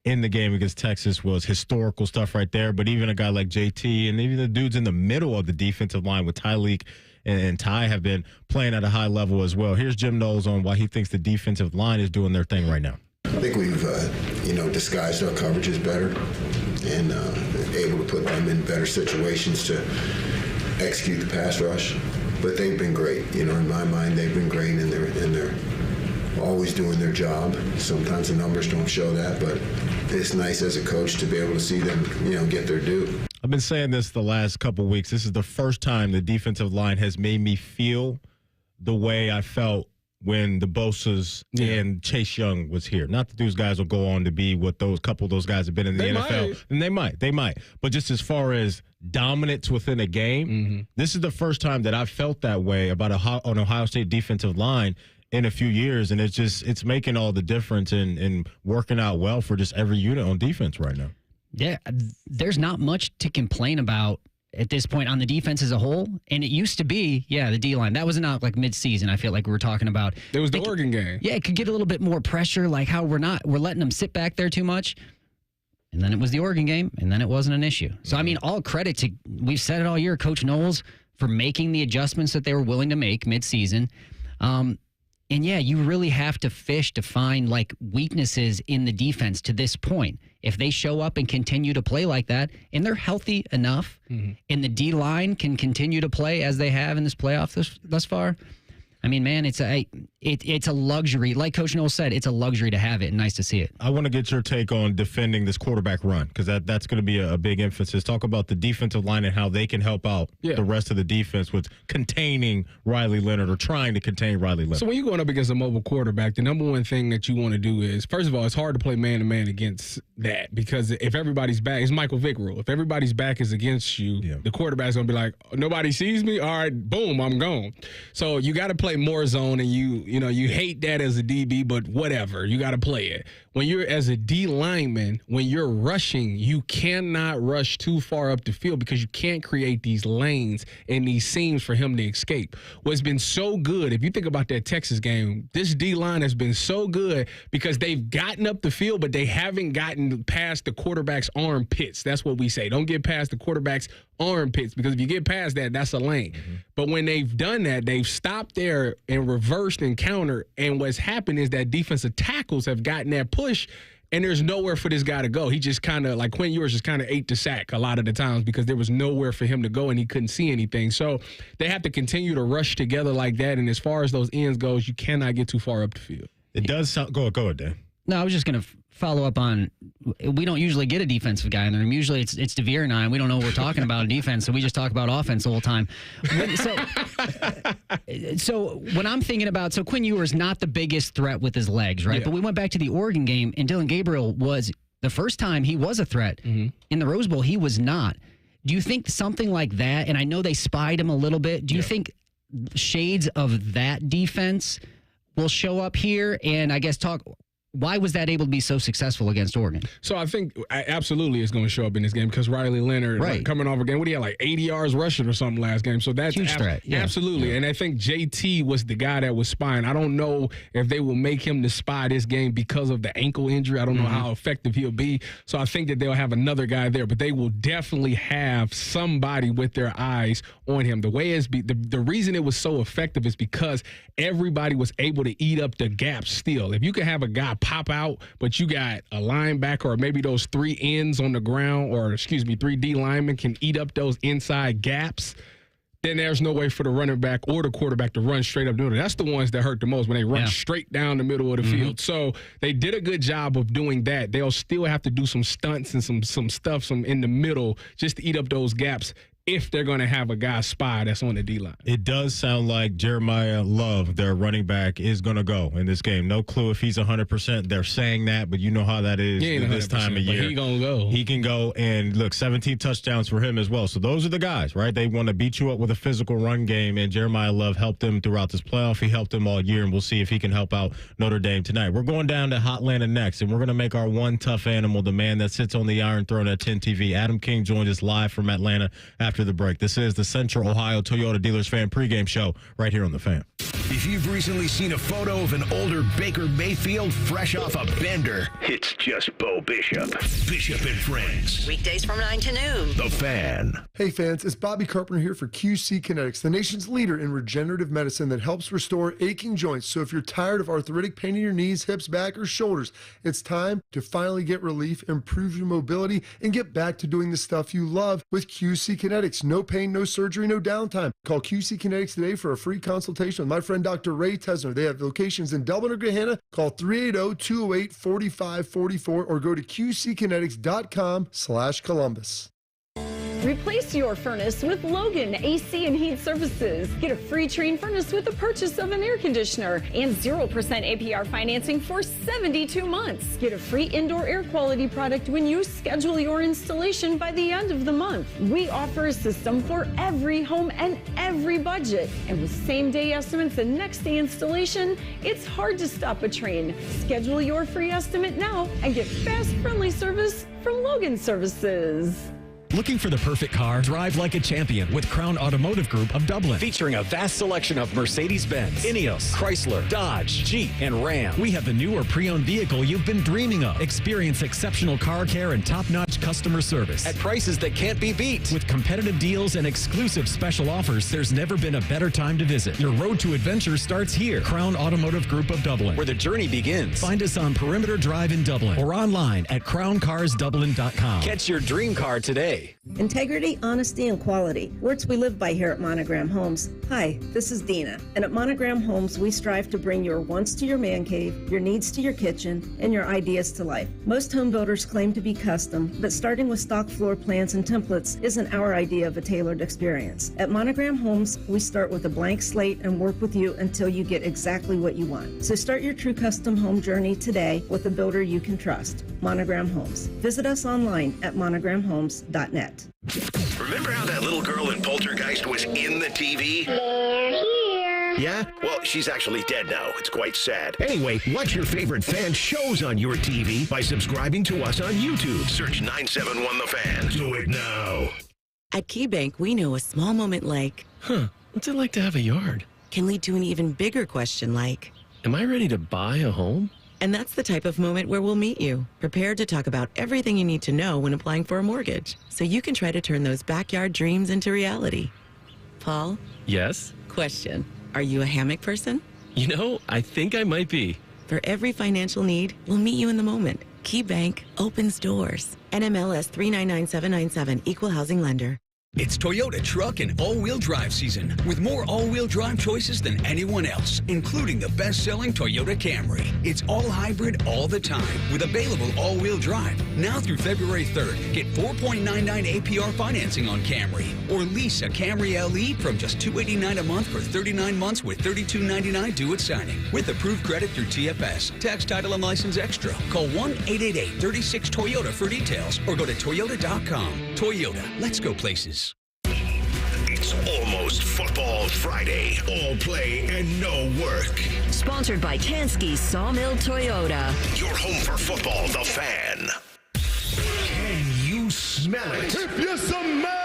in the game against Texas was historical stuff right there. But even a guy like JT and even the dudes in the middle of the defensive line with Tyleek and Ty have been playing at a high level as well. Here's Jim Knowles on why he thinks the defensive line is doing their thing right now. I think we've, disguised our coverages better and able to put them in better situations to execute the pass rush. But they've been great. In my mind, they've been great, and they're always doing their job. Sometimes the numbers don't show that, but it's nice as a coach to be able to see them, get their due. I've been saying this the last couple of weeks. This is the first time the defensive line has made me feel the way I felt when the Bosa's and Chase Young was here. Not that those guys will go on to be what those couple of those guys have been in the NFL. And they might. But just as far as dominance within a game, this is the first time that I've felt that way about an Ohio State defensive line in a few years. And it's making all the difference in working out well for just every unit on defense right now. Yeah, there's not much to complain about at this point on the defense as a whole. And it used to be, the D-line. That was not like mid-season, I feel like we were talking about. It was the Oregon game. Yeah, it could get a little bit more pressure, like how we're letting them sit back there too much. And then it was the Oregon game, and then it wasn't an issue. So, I mean, all credit to, we've said it all year, Coach Knowles, for making the adjustments that they were willing to make mid-season. And you really have to fish to find like weaknesses in the defense to this point. If they show up and continue to play like that, and they're healthy enough, and the D-line can continue to play as they have in this playoff thus far, I mean, man, it's a luxury. Like Coach Knowles said, it's a luxury to have it, and nice to see it. I want to get your take on defending this quarterback run, because that's going to be a big emphasis. Talk about the defensive line and how they can help out the rest of the defense with containing Riley Leonard or trying to contain Riley Leonard. So when you're going up against a mobile quarterback, the number one thing that you want to do is, first of all, it's hard to play man-to-man against that, because if everybody's back, it's Michael Vick rule. If everybody's back is against you, the quarterback's going to be like, nobody sees me? All right, boom, I'm gone. So you got to play more zone, and you hate that as a DB, but whatever, you got to play it. When you're as a D lineman, when you're rushing, you cannot rush too far up the field because you can't create these lanes and these seams for him to escape. What's been so good, if you think about that Texas game, this D line has been so good because they've gotten up the field, but they haven't gotten past the quarterback's armpits. That's what we say. Don't get past the quarterback's armpits, because if you get past that, that's a lane. But when they've done that, they've stopped there and reversed and countered. And what's happened is that defensive tackles have gotten that push, and there's nowhere for this guy to go. He just kind of, like Quinn Ewers, just kind of ate the sack a lot of the times because there was nowhere for him to go and he couldn't see anything. So they have to continue to rush together like that. And as far as those ends goes, you cannot get too far up the field. It does sound – go ahead, Dan. No, I was just going to follow up on, we don't usually get a defensive guy in the room. Usually it's DeVere and I, and we don't know what we're talking about in defense, so we just talk about offense the whole time. So when I'm thinking about, so Quinn Ewers not the biggest threat with his legs, right? Yeah. But we went back to the Oregon game, and Dylan Gabriel was, the first time he was a threat. In the Rose Bowl, he was not. Do you think something like that, and I know they spied him a little bit, do you think shades of that defense will show up here? And I guess why was that able to be so successful against Oregon? So I think absolutely it's going to show up in this game because Riley Leonard, coming off a game, what he had, like 80 yards rushing or something last game. So that's huge threat. Yeah. Absolutely. Yeah. And I think JT was the guy that was spying. I don't know if they will make him to spy this game because of the ankle injury. I don't know how effective he'll be. So I think that they'll have another guy there, but they will definitely have somebody with their eyes on him. The way the reason it was so effective is because everybody was able to eat up the gaps still. If you can have a guy pop out, but you got a linebacker or maybe those 3 ends on the ground, or 3 D linemen can eat up those inside gaps, then there's no way for the running back or the quarterback to run straight up the middle. That's the ones that hurt the most when they run straight down the middle of the field. So they did a good job of doing that. They'll still have to do some stunts and some stuff in the middle just to eat up those gaps if they're going to have a guy spy that's on the D-line. It does sound like Jeremiah Love, their running back, is going to go in this game. No clue if he's 100%. They're saying that, but you know how that is this time of year. He going to go. He can go, and look, 17 touchdowns for him as well. So those are the guys, right? They want to beat you up with a physical run game, and Jeremiah Love helped them throughout this playoff. He helped them all year, and we'll see if he can help out Notre Dame tonight. We're going down to Hotlanta next, and we're going to make our one tough animal, the man that sits on the Iron Throne at 10 TV. Adam King joins us live from Atlanta after the break. This is the Central Ohio Toyota Dealers Fan Pregame Show right here on The Fan. If you've recently seen a photo of an older Baker Mayfield fresh off a bender, it's just Bo Bishop. Bishop and Friends. Weekdays from 9 to noon. The Fan. Hey fans, it's Bobby Carpenter here for QC Kinetics, the nation's leader in regenerative medicine that helps restore aching joints. So if you're tired of arthritic pain in your knees, hips, back, or shoulders, it's time to finally get relief, improve your mobility, and get back to doing the stuff you love with QC Kinetics. No pain, no surgery, no downtime. Call QC Kinetics today for a free consultation with my friend Dr. Ray Tesner. They have locations in Dublin or Gahanna. Call 380-208-4544 or go to qckinetics.com/Columbus. Replace your furnace with Logan AC and Heat Services. Get a free Trane furnace with the purchase of an air conditioner and 0% APR financing for 72 months. Get a free indoor air quality product when you schedule your installation by the end of the month. We offer a system for every home and every budget. And with same-day estimates and next-day installation, it's hard to stop a Trane. Schedule your free estimate now and get fast, friendly service from Logan Services. Looking for the perfect car? Drive like a champion with Crown Automotive Group of Dublin. Featuring a vast selection of Mercedes-Benz, Ineos, Chrysler, Dodge, Jeep, and Ram. We have the new or pre-owned vehicle you've been dreaming of. Experience exceptional car care and top-notch customer service at prices that can't be beat. With competitive deals and exclusive special offers, there's never been a better time to visit. Your road to adventure starts here. Crown Automotive Group of Dublin, where the journey begins. Find us on Perimeter Drive in Dublin or online at crowncarsdublin.com. Catch your dream car today. Integrity, honesty, and quality. Words we live by here at Monogram Homes. Hi, this is Dina. And at Monogram Homes, we strive to bring your wants to your man cave, your needs to your kitchen, and your ideas to life. Most home builders claim to be custom, but starting with stock floor plans and templates isn't our idea of a tailored experience. At Monogram Homes, we start with a blank slate and work with you until you get exactly what you want. So start your true custom home journey today with a builder you can trust. Monogram Homes. Visit us online at monogramhomes.net. Remember how that little girl in Poltergeist was in the TV? They're here. Yeah? Well, she's actually dead now. It's quite sad. Anyway, watch your favorite fan shows on your TV by subscribing to us on YouTube. Search 971 The Fan. Do it now. At KeyBank, we know a small moment like, what's it like to have a yard? Can lead to an even bigger question like, am I ready to buy a home? And that's the type of moment where we'll meet you, prepared to talk about everything you need to know when applying for a mortgage, so you can try to turn those backyard dreams into reality. Paul? Yes? Question. Are you a hammock person? You know, I think I might be. For every financial need, we'll meet you in the moment. KeyBank opens doors. NMLS 399797, Equal Housing Lender. It's Toyota truck and all-wheel drive season with more all-wheel drive choices than anyone else, including the best-selling Toyota Camry. It's all hybrid all the time with available all-wheel drive. Now through February 3rd, get 4.99 APR financing on Camry or lease a Camry LE from just $289 a month for 39 months with $32.99 due at signing. With approved credit through TFS. Tax, title, and license extra. Call 1-888-36-TOYOTA for details or go to Toyota.com. Toyota, let's go places. It's almost Football Friday. All play and no work. Sponsored by Tansky Sawmill Toyota. Your home for football, The Fan. Can you smell it? If you smell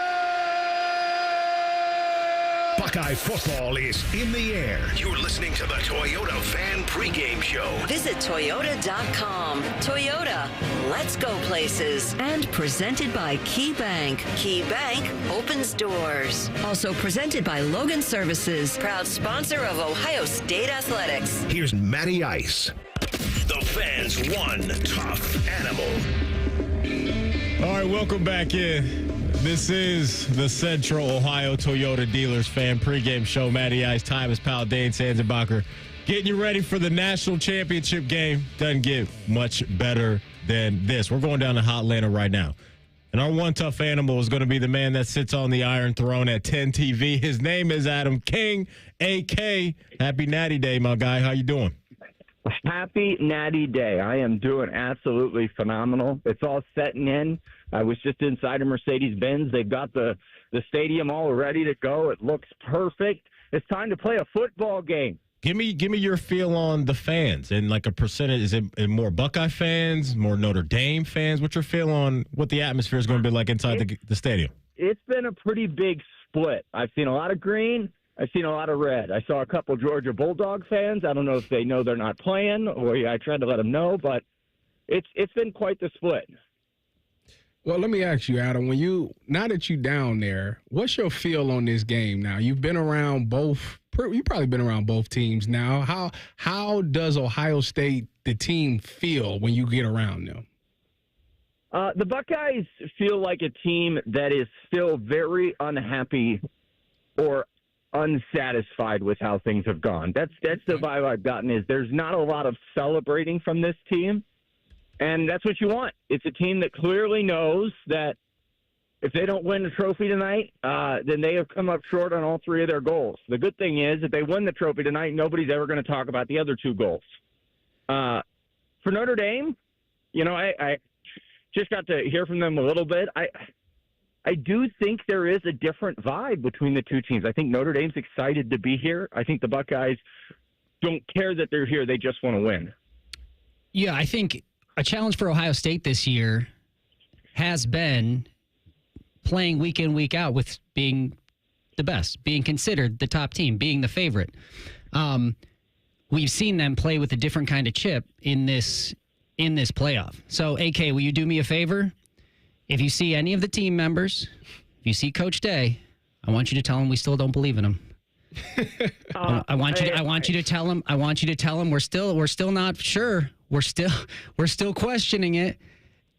Buckeye football is in the air. You're listening to the Toyota Fan Pregame Show. Visit Toyota.com. Toyota, let's go places. And presented by Key Bank. Key Bank opens doors. Also presented by Logan Services, proud sponsor of Ohio State Athletics. Here's Matty Ice. The Fan's one tough animal. All right, welcome back in. This is the Central Ohio Toyota Dealers Fan Pregame Show. Matty Ice, Tyvus Powell, Dane Sanzenbacher, getting you ready for the national championship game. Doesn't get much better than this. We're going down to Hotlanta right now. And our one tough animal is going to be the man that sits on the Iron Throne at 10 TV. His name is Adam King, A.K. Happy Natty Day, my guy. How you doing? Happy Natty Day. I am doing absolutely phenomenal. It's all setting in. I was just inside a Mercedes-Benz. They've got the stadium all ready to go. It looks perfect. It's time to play a football game. Give me your feel on the fans and like a percentage. Is it more Buckeye fans, more Notre Dame fans? What's your feel on what the atmosphere is going to be like inside the stadium? It's been a pretty big split. I've seen a lot of green. I've seen a lot of red. I saw a couple Georgia Bulldog fans. I don't know if they know they're not playing or I tried to let them know, but it's been quite the split. Well, let me ask you, Adam, now that you're down there, what's your feel on this game now? You've been around you've probably been around both teams now. How does Ohio State, the team, feel when you get around them? The Buckeyes feel like a team that is still very unhappy or unsatisfied with how things have gone. That's the vibe I've gotten is there's not a lot of celebrating from this team. And that's what you want. It's a team that clearly knows that if they don't win the trophy tonight, then they have come up short on all three of their goals. The good thing is, if they win the trophy tonight, nobody's ever going to talk about the other two goals. For Notre Dame, I just got to hear from them a little bit. I do think there is a different vibe between the two teams. I think Notre Dame's excited to be here. I think the Buckeyes don't care that they're here. They just want to win. Yeah, I think a challenge for Ohio State this year has been playing week in, week out with being the best, being considered the top team, being the favorite. We've seen them play with a different kind of chip in this playoff. So, AK, will you do me a favor? If you see any of the team members, if you see Coach Day, I want you to tell him we still don't believe in him. I want you to tell him we're still not sure. We're still questioning it.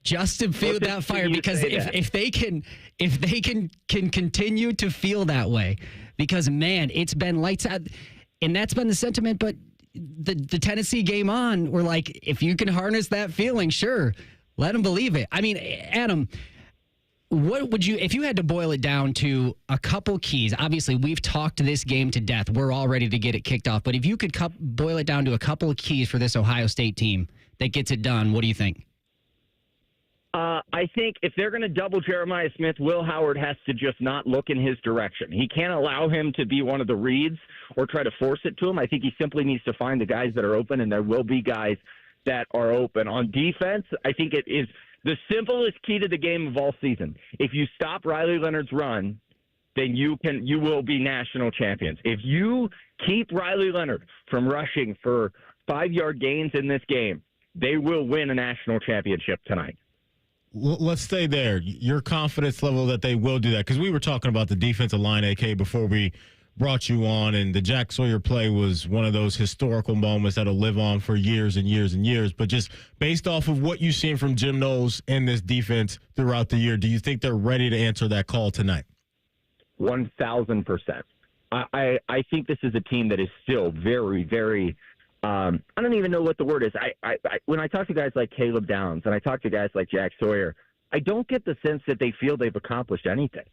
Just to feel that fire, because if they can continue to feel that way, because man, it's been lights out, and that's been the sentiment. But the Tennessee game on, we're like, if you can harness that feeling, sure, let them believe it. I mean, Adam, what would you, if you had to boil it down to a couple keys? Obviously, we've talked this game to death. We're all ready to get it kicked off. But if you could boil it down to a couple of keys for this Ohio State team that gets it done, what do you think? I think if they're going to double Jeremiah Smith, Will Howard has to just not look in his direction. He can't allow him to be one of the reads or try to force it to him. I think he simply needs to find the guys that are open, and there will be guys that are open. On defense, I think it is the simplest key to the game of all season. If you stop Riley Leonard's run, then you will be national champions. If you keep Riley Leonard from rushing for 5-yard gains in this game, they will win a national championship tonight. Let's stay there. Your confidence level that they will do that, because we were talking about the defensive line, AK, before we brought you on, and the Jack Sawyer play was one of those historical moments that'll live on for years and years and years. But just based off of what you've seen from Jim Knowles in this defense throughout the year, do you think they're ready to answer that call tonight? 1,000%. I think this is a team that is still very, very I don't even know what the word is. I when I talk to guys like Caleb Downs and I talk to guys like Jack Sawyer, I don't get the sense that they feel they've accomplished anything.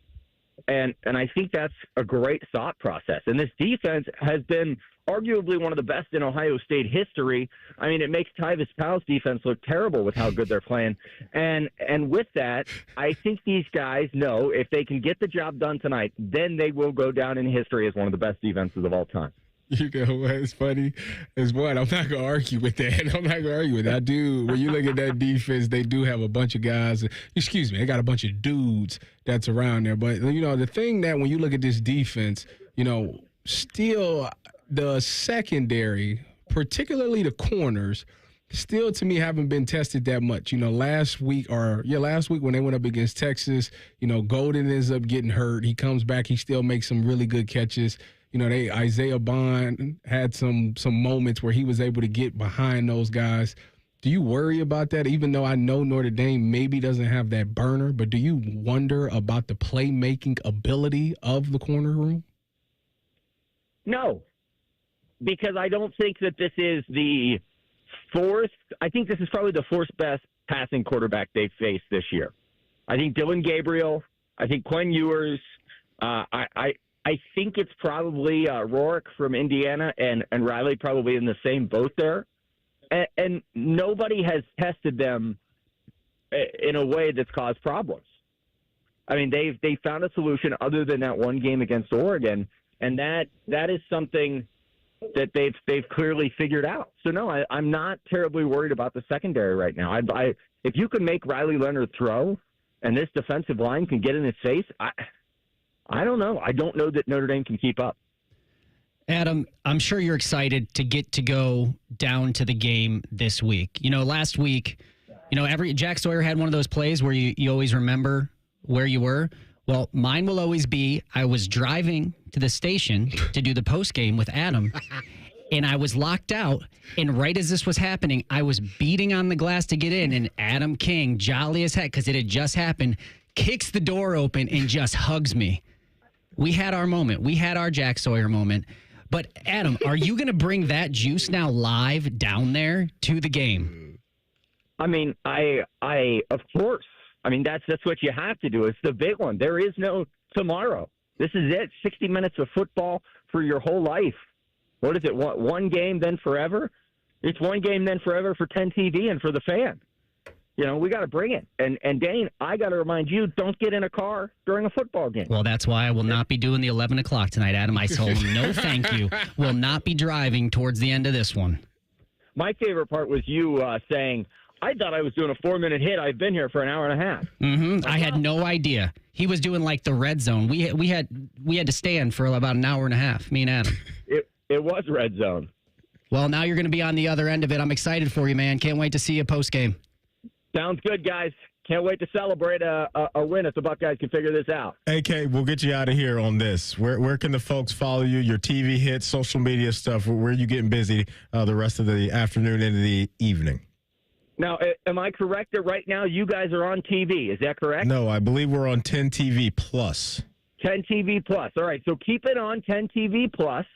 And I think that's a great thought process. And this defense has been arguably one of the best in Ohio State history. I mean, it makes Tyvis Powell's defense look terrible with how good they're playing. And with that, I think these guys know if they can get the job done tonight, then they will go down in history as one of the best defenses of all time. You know what's funny is what I'm not gonna argue with that. I'm not gonna argue with that. I do. When you look at that defense, they do have a bunch of guys. Excuse me, they got a bunch of dudes that's around there. But you know, the thing that when you look at this defense, you know, still the secondary, particularly the corners, still to me haven't been tested that much. You know, last week when they went up against Texas, you know, Golden ends up getting hurt. He comes back, he still makes some really good catches. You know, Isaiah Bond had some moments where he was able to get behind those guys. Do you worry about that? Even though I know Notre Dame maybe doesn't have that burner, but do you wonder about the playmaking ability of the corner room? No, because I don't think that this is the fourth. I think this is probably the fourth best passing quarterback they've faced this year. I think Dylan Gabriel. I think Quinn Ewers. I think it's probably Rourke from Indiana and Riley probably in the same boat there. And nobody has tested them in a way that's caused problems. I mean, they found a solution other than that one game against Oregon, and that is something that they've clearly figured out. So, no, I'm not terribly worried about the secondary right now. If you can make Riley Leonard throw and this defensive line can get in his face, I don't know. I don't know that Notre Dame can keep up. Adam, I'm sure you're excited to get to go down to the game this week. You know, last week, you know, Jack Sawyer had one of those plays where you always remember where you were. Well, mine will always be I was driving to the station to do the post game with Adam, and I was locked out. And right as this was happening, I was beating on the glass to get in, and Adam King, jolly as heck, because it had just happened, kicks the door open and just hugs me. We had our moment. We had our Jack Sawyer moment. But, Adam, are you going to bring that juice now live down there to the game? I mean, I of course. I mean, that's what you have to do. It's the big one. There is no tomorrow. This is it. 60 minutes of football for your whole life. What is it? One game, then forever? It's one game, then forever for 10 TV and for the fan. You know, we got to bring it. And Dane, I got to remind you, don't get in a car during a football game. Well, that's why I will not be doing the 11 o'clock tonight, Adam. I told him, no thank you. Will not be driving towards the end of this one. My favorite part was you saying, I thought I was doing a 4-minute hit. I've been here for an hour and a half. Mm-hmm. I had no idea. He was doing like the red zone. We had to stand for about an hour and a half, me and Adam. It was red zone. Well, now you're going to be on the other end of it. I'm excited for you, man. Can't wait to see you post game. Sounds good, guys. Can't wait to celebrate a win if the Buckeyes can figure this out. AK, we'll get you out of here on this. Where can the folks follow you? Your TV hits, social media stuff. Where are you getting busy the rest of the afternoon into the evening? Now, am I correct that right now you guys are on TV? Is that correct? No, I believe we're on 10 TV Plus. 10 TV Plus. All right, so keep it on 10 TV Plus.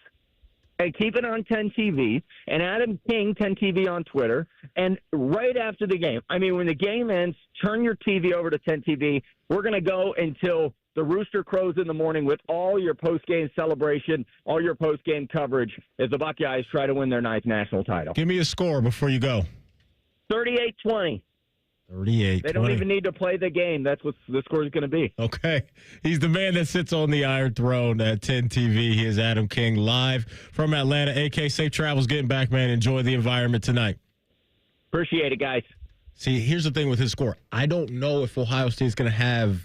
And keep it on 10 TV, and Adam King, 10 TV on Twitter. And right after the game, I mean, when the game ends, turn your TV over to 10 TV. We're going to go until the rooster crows in the morning with all your post-game celebration, all your post-game coverage as the Buckeyes try to win their ninth national title. Give me a score before you go. 38-20. 38-20. They don't even need to play the game. That's what the score is going to be. Okay. He's the man that sits on the Iron Throne at 10 TV. He is Adam King live from Atlanta. AK, safe travels getting back, man. Enjoy the environment tonight. Appreciate it, guys. See, here's the thing with his score. I don't know if Ohio State's going to have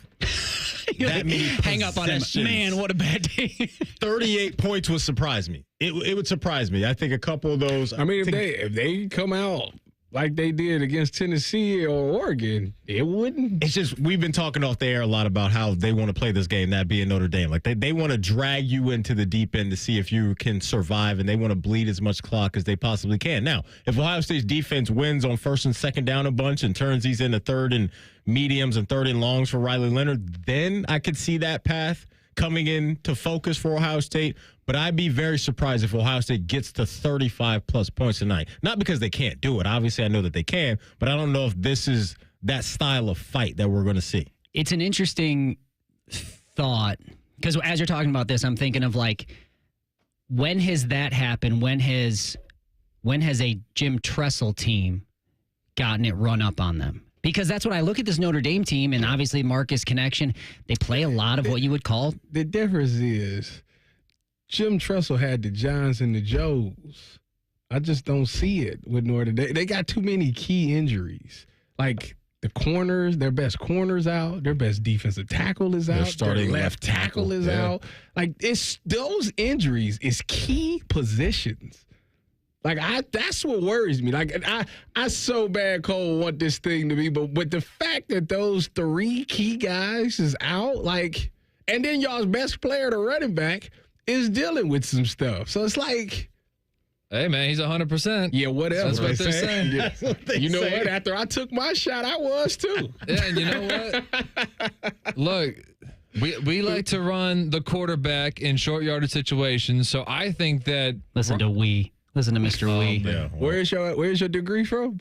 that many hang up on him. Man, what a bad day. 38 points would surprise me. It would surprise me. I think a couple of those. I mean, if they come out like they did against Tennessee or Oregon, it wouldn't. It's just we've been talking off the air a lot about how they want to play this game, that being Notre Dame. Like they want to drag you into the deep end to see if you can survive, and they want to bleed as much clock as they possibly can. Now, if Ohio State's defense wins on first and second down a bunch and turns these into third and mediums and third and longs for Riley Leonard, then I could see that path coming in to focus for Ohio State, but I'd be very surprised if Ohio State gets to 35-plus points tonight. Not because they can't do it. Obviously, I know that they can, but I don't know if this is that style of fight that we're going to see. It's an interesting thought because as you're talking about this, I'm thinking of like, when has that happened? When has a Jim Tressel team gotten it run up on them? Because that's what I look at this Notre Dame team, and obviously Marcus connection. They play a lot of what you would call. The difference is Jim Tressel had the Johns and the Joes. I just don't see it with Notre Dame. They got too many key injuries. Like the corners, their best corners out, their best defensive tackle is out, starting their left tackle is out. Like it's those injuries is key positions. Like that's what worries me. Like I so bad, Cole, want this thing to be, but with the fact that those three key guys is out, like, and then y'all's best player, the running back, is dealing with some stuff. So it's like, hey man, he's 100%. Yeah, whatever. That's what they're saying. Yeah. You know what? After I took my shot, I was too. Yeah, and you know what? Look. We like to run the quarterback in short yardage situations, so I think that Listen to Mr. Wee. Yeah. Where's your degree from?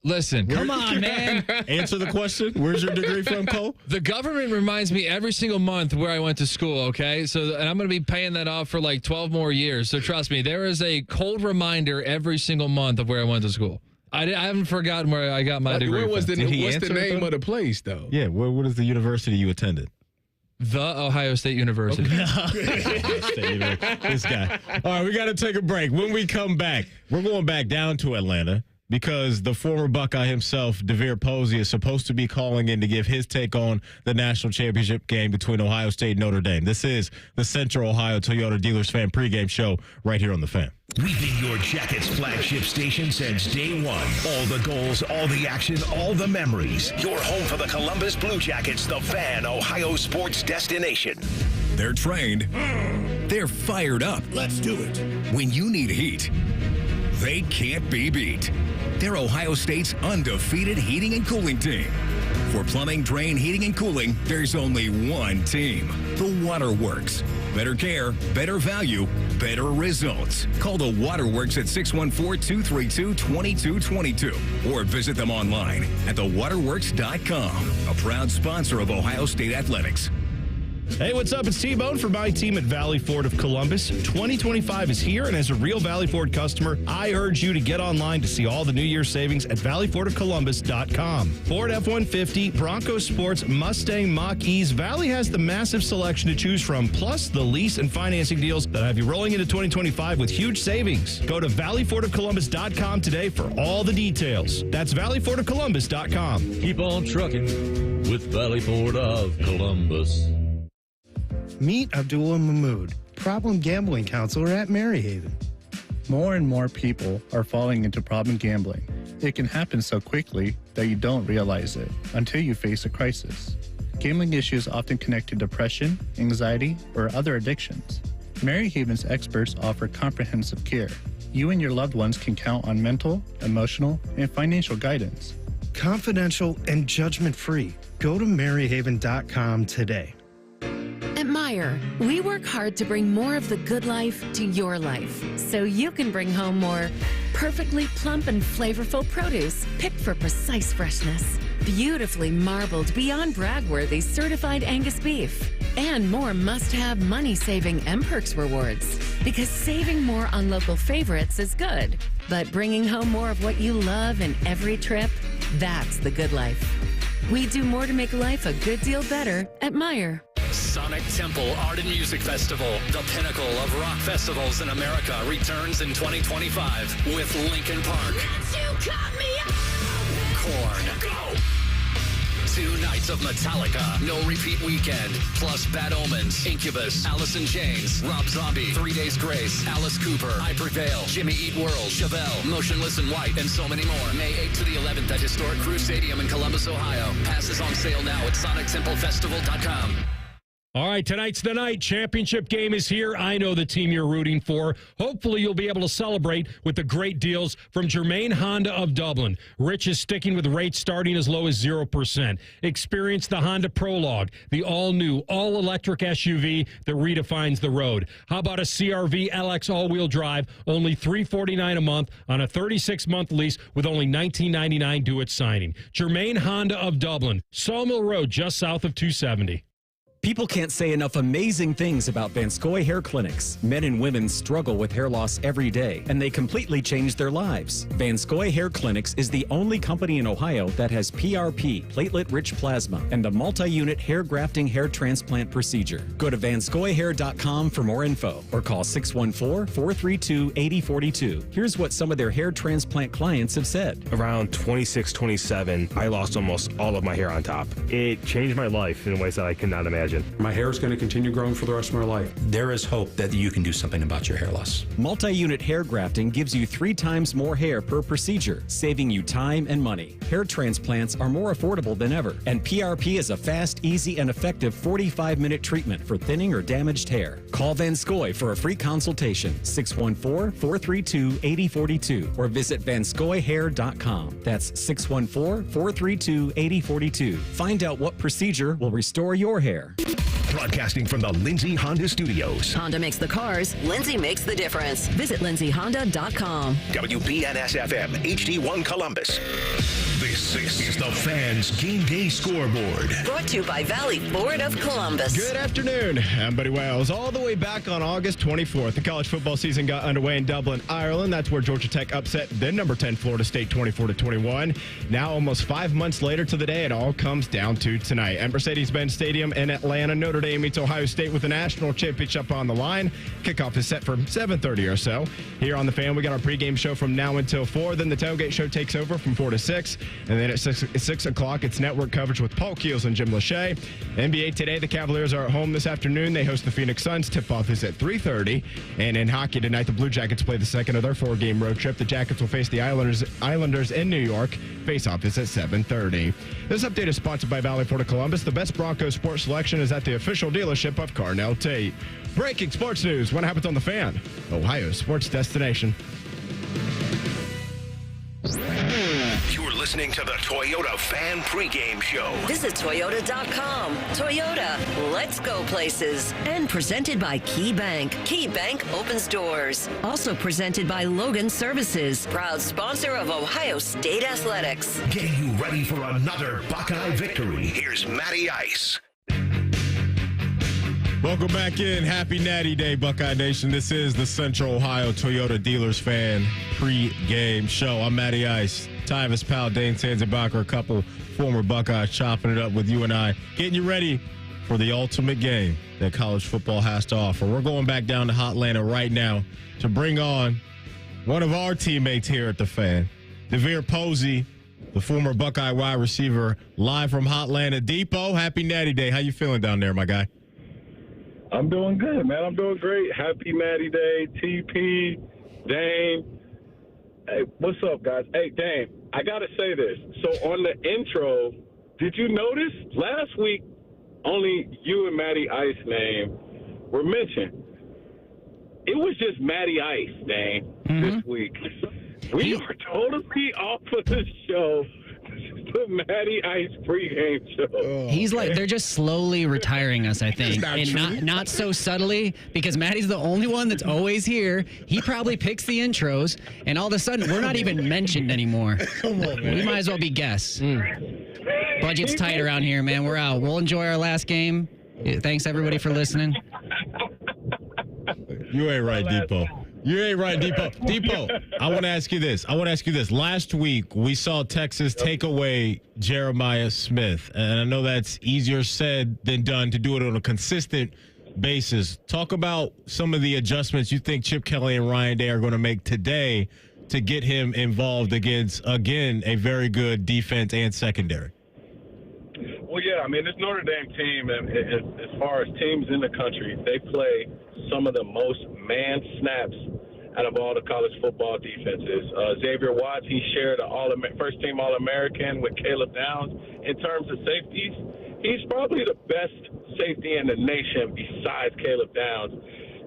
Listen. Come on, man. Answer the question. Where's your degree from, Cole? The government reminds me every single month where I went to school, okay? And I'm going to be paying that off for like 12 more years. So trust me, there is a cold reminder every single month of where I went to school. I haven't forgotten where I got my degree. What's the Did he name answer of the place, though? Yeah, what is the university you attended? The Ohio State University. This guy. All right, we got to take a break. When we come back, we're going back down to Atlanta because the former Buckeye himself, Posy, is supposed to be calling in to give his take on the national championship game between Ohio State and Notre Dame. This is the Central Ohio Toyota Dealers Fan pregame show right here on The Fan. We've been your Jackets flagship station since day one. All the goals, all the action, all the memories. Your home for the Columbus Blue Jackets, the Fan, Ohio sports destination. They're trained. They're fired up. Let's do it. When you need heat, they can't be beat. They're Ohio State's undefeated heating and cooling team. For plumbing, drain, heating, and cooling, there's only one team. The Waterworks. Better care, better value, better results. Call the Waterworks at 614-232-2222 or visit them online at thewaterworks.com. A proud sponsor of Ohio State Athletics. Hey, what's up? It's T-Bone for my team at Valley Ford of Columbus. 2025 is here, and as a real Valley Ford customer, I urge you to get online to see all the New Year savings at valleyfordofcolumbus.com. Ford F-150, Bronco Sports, Mustang, Mach-E's. Valley has the massive selection to choose from, plus the lease and financing deals that have you rolling into 2025 with huge savings. Go to valleyfordofcolumbus.com today for all the details. That's valleyfordofcolumbus.com. Keep on trucking with Valley Ford of Columbus. Meet Abdullah Mahmood, problem gambling counselor at Maryhaven. More and more people are falling into problem gambling. It can happen so quickly that you don't realize it until you face a crisis. Gambling issues often connect to depression, anxiety, or other addictions. Maryhaven's experts offer comprehensive care. You and your loved ones can count on mental, emotional, and financial guidance. Confidential and judgment-free. Go to maryhaven.com today. At Meijer, we work hard to bring more of the good life to your life so you can bring home more perfectly plump and flavorful produce picked for precise freshness, beautifully marbled beyond brag-worthy certified Angus beef, and more must-have money-saving M-Perks rewards. Because saving more on local favorites is good, but bringing home more of what you love in every trip, that's the good life. We do more to make life a good deal better at Meijer. Sonic Temple Art and Music Festival, the pinnacle of rock festivals in America, returns in 2025 with Linkin Park, Korn, 2 nights of Metallica, No Repeat Weekend, plus Bad Omens, Incubus, Alice in Chains, Rob Zombie, 3 Days Grace, Alice Cooper, I Prevail, Jimmy Eat World, Chevelle, Motionless in White, and so many more. May 8th to the 11th at historic Crew Stadium in Columbus, Ohio. Passes on sale now at SonicTempleFestival.com. All right, tonight's the night. Championship game is here. I know the team you're rooting for. Hopefully, you'll be able to celebrate with the great deals from Germain Honda of Dublin. Rich is sticking with rates starting as low as 0%. Experience the Honda Prologue, the all-new, all-electric SUV that redefines the road. How about a CR-V LX all-wheel drive, only $349 a month on a 36-month lease with only $19.99 due at signing. Germain Honda of Dublin, Sawmill Road, just south of 270. People can't say enough amazing things about Vanscoy Hair Clinics. Men and women struggle with hair loss every day, and they completely change their lives. Vanscoy Hair Clinics is the only company in Ohio that has PRP, platelet-rich plasma, and a multi-unit hair grafting hair transplant procedure. Go to vanscoyhair.com for more info, or call 614-432-8042. Here's what some of their hair transplant clients have said. Around 26, 27, I lost almost all of my hair on top. It changed my life in ways that I could not imagine. My hair is going to continue growing for the rest of my life. There is hope that you can do something about your hair loss. Multi-unit hair grafting gives you 3 times more hair per procedure, saving you time and money. Hair transplants are more affordable than ever, and PRP is a fast, easy, and effective 45-minute treatment for thinning or damaged hair. Call Vanscoy for a free consultation, 614-432-8042, or visit vanscoyhair.com. That's 614-432-8042. Find out what procedure will restore your hair. Broadcasting from the Lindsay Honda Studios. Honda makes the cars. Lindsay makes the difference. Visit lindsayhonda.com. WBNS-FM, HD1 Columbus. This is the Fans Game Day Scoreboard. Brought to you by Valley Ford of Columbus. Good afternoon. I'm Buddy Wells. All the way back on August 24th, the college football season got underway in Dublin, Ireland. That's where Georgia Tech upset then number 10 Florida State 24-21. Now, almost 5 months later to the day, it all comes down to tonight. At Mercedes-Benz Stadium in Atlanta, Notre Dame meets Ohio State with the national championship on the line. Kickoff is set for 7:30 or so. Here on The Fan, we got our pregame show from now until 4. Then the tailgate show takes over from 4 to 6. And then at 6 o'clock, it's network coverage with Paul Keels and Jim Lachey. NBA today, the Cavaliers are at home this afternoon. They host the Phoenix Suns. Tip-off is at 3:30. And in hockey tonight, the Blue Jackets play the second of their 4-game road trip. The Jackets will face the Islanders in New York. Face-off is at 7:30. This update is sponsored by Valley Ford of Columbus. The best Broncos sports selection is at the official dealership of Carnell Tate. Breaking sports news. What happens on The Fan? Ohio's sports destination. You're listening to the Toyota Fan Pregame Show. Visit Toyota.com. Toyota, let's go places. And presented by Key Bank. Key Bank opens doors. Also presented by Logan Services, proud sponsor of Ohio State Athletics. Getting you ready for another Buckeye victory. Here's Matty Ice. Welcome back in. Happy Natty Day, Buckeye Nation. This is the Central Ohio Toyota Dealers Fan Pre-Game Show. I'm Matty Ice. Tyvis Powell, Dane Sanzenbacher, a couple former Buckeyes chopping it up with you and I, getting you ready for the ultimate game that college football has to offer. We're going back down to Hotlanta right now to bring on one of our teammates here at the Fan, DeVere Posy, the former Buckeye wide receiver, live from Hotlanta. Depot, happy Natty Day. How you feeling down there, my guy? I'm doing good, man. I'm doing great. Happy Natty Day, TP, Dame. Hey, what's up, guys? Hey, Dame, I got to say this. So on the intro, did you notice last week only you and Matty Ice name were mentioned? It was just Matty Ice, Dame, this week. We are totally off of the show. The Matty Ice pregame show. He's like, they're just slowly retiring us, I think. And not so subtly, because Matty's the only one that's always here. He probably picks the intros, and all of a sudden, we're not even mentioned anymore. Come on, man. We might as well be guests. Budget's tight around here, man. We're out. We'll enjoy our last game. Thanks, everybody, for listening. You ain't right, Depot. You ain't right, Depot. Depot, I want to ask you this. Last week, we saw Texas take away Jeremiah Smith. And I know that's easier said than done to do it on a consistent basis. Talk about some of the adjustments you think Chip Kelly and Ryan Day are going to make today to get him involved against, again, a very good defense and secondary. Well, yeah, I mean, this Notre Dame team, and as far as teams in the country, they play some of the most man snaps out of all the college football defenses. Xavier Watts, he shared an first-team All-American with Caleb Downs in terms of safeties. He's probably the best safety in the nation besides Caleb Downs.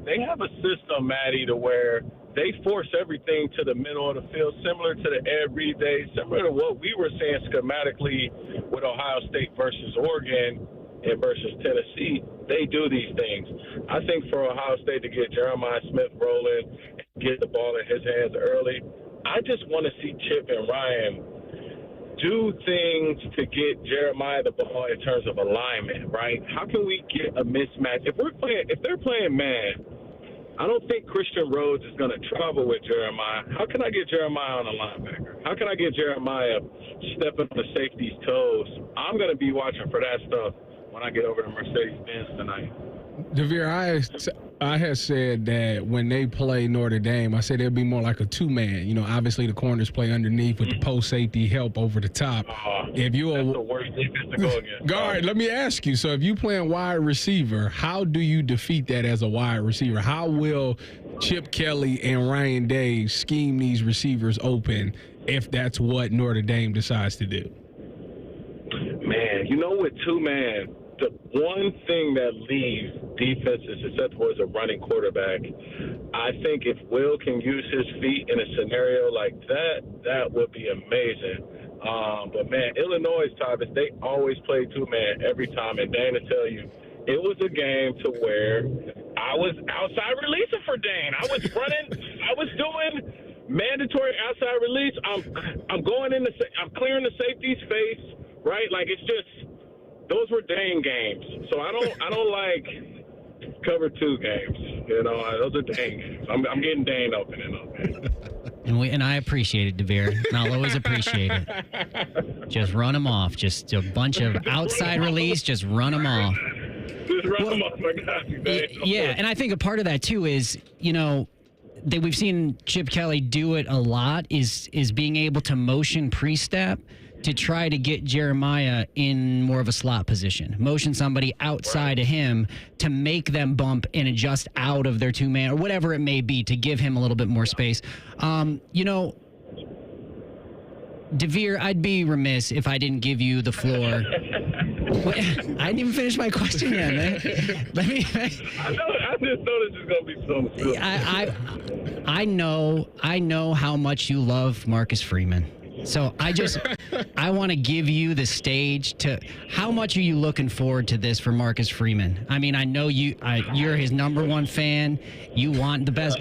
They have a system, Maddie, to where they force everything to the middle of the field, similar to the Ed Reed days, similar to what we were saying schematically with Ohio State versus Oregon and versus Tennessee. They do these things. I think for Ohio State to get Jeremiah Smith rolling and get the ball in his hands early, I just want to see Chip and Ryan do things to get Jeremiah the ball in terms of alignment, right? How can we get a mismatch? If they're playing man, I don't think Christian Rhodes is going to travel with Jeremiah. How can I get Jeremiah on a linebacker? How can I get Jeremiah stepping on the safety's toes? I'm going to be watching for that stuff when I get over to Mercedes-Benz tonight. DeVere, I had said that when they play Notre Dame, I said it'll be more like a two-man. You know, obviously the corners play underneath with the post safety help over the top. That's the worst defense to go against. Guard, let me ask you. So if you playing wide receiver, how do you defeat that as a wide receiver? How will Chip Kelly and Ryan Day scheme these receivers open if that's what Notre Dame decides to do? Man, you know, with two-man, the one thing that leaves defenses susceptible is a running quarterback. I think if Will can use his feet in a scenario like that, that would be amazing. But, man, Illinois, Thomas, they always play two-man every time. And Dane will tell you, it was a game to where I was outside releasing for Dane. I was running. I was doing mandatory outside release. I'm going in I'm clearing the safety's face, right? Like, it's just – those were Dane games. So I don't like cover two games. You know, those are Dane games. I'm getting Dane open in those games. And I appreciate it, DeVere. And I'll always appreciate it. Just run them off. Just a bunch of outside release. Just run them off. Just run them off, my God. Yeah, and I think a part of that, too, is, you know, that we've seen Chip Kelly do it a lot is being able to motion pre-step to try to get Jeremiah in more of a slot position. Motion somebody outside of him to make them bump and adjust out of their two-man or whatever it may be to give him a little bit more space. You know, DeVere, I'd be remiss if I didn't give you the floor. I didn't even finish my question yet, man. I just know this is going to be so good. I know how much you love Marcus Freeman. So I want to give you the stage to how much are you looking forward to this for Marcus Freeman? I mean, I know you're his number one fan. You want the best.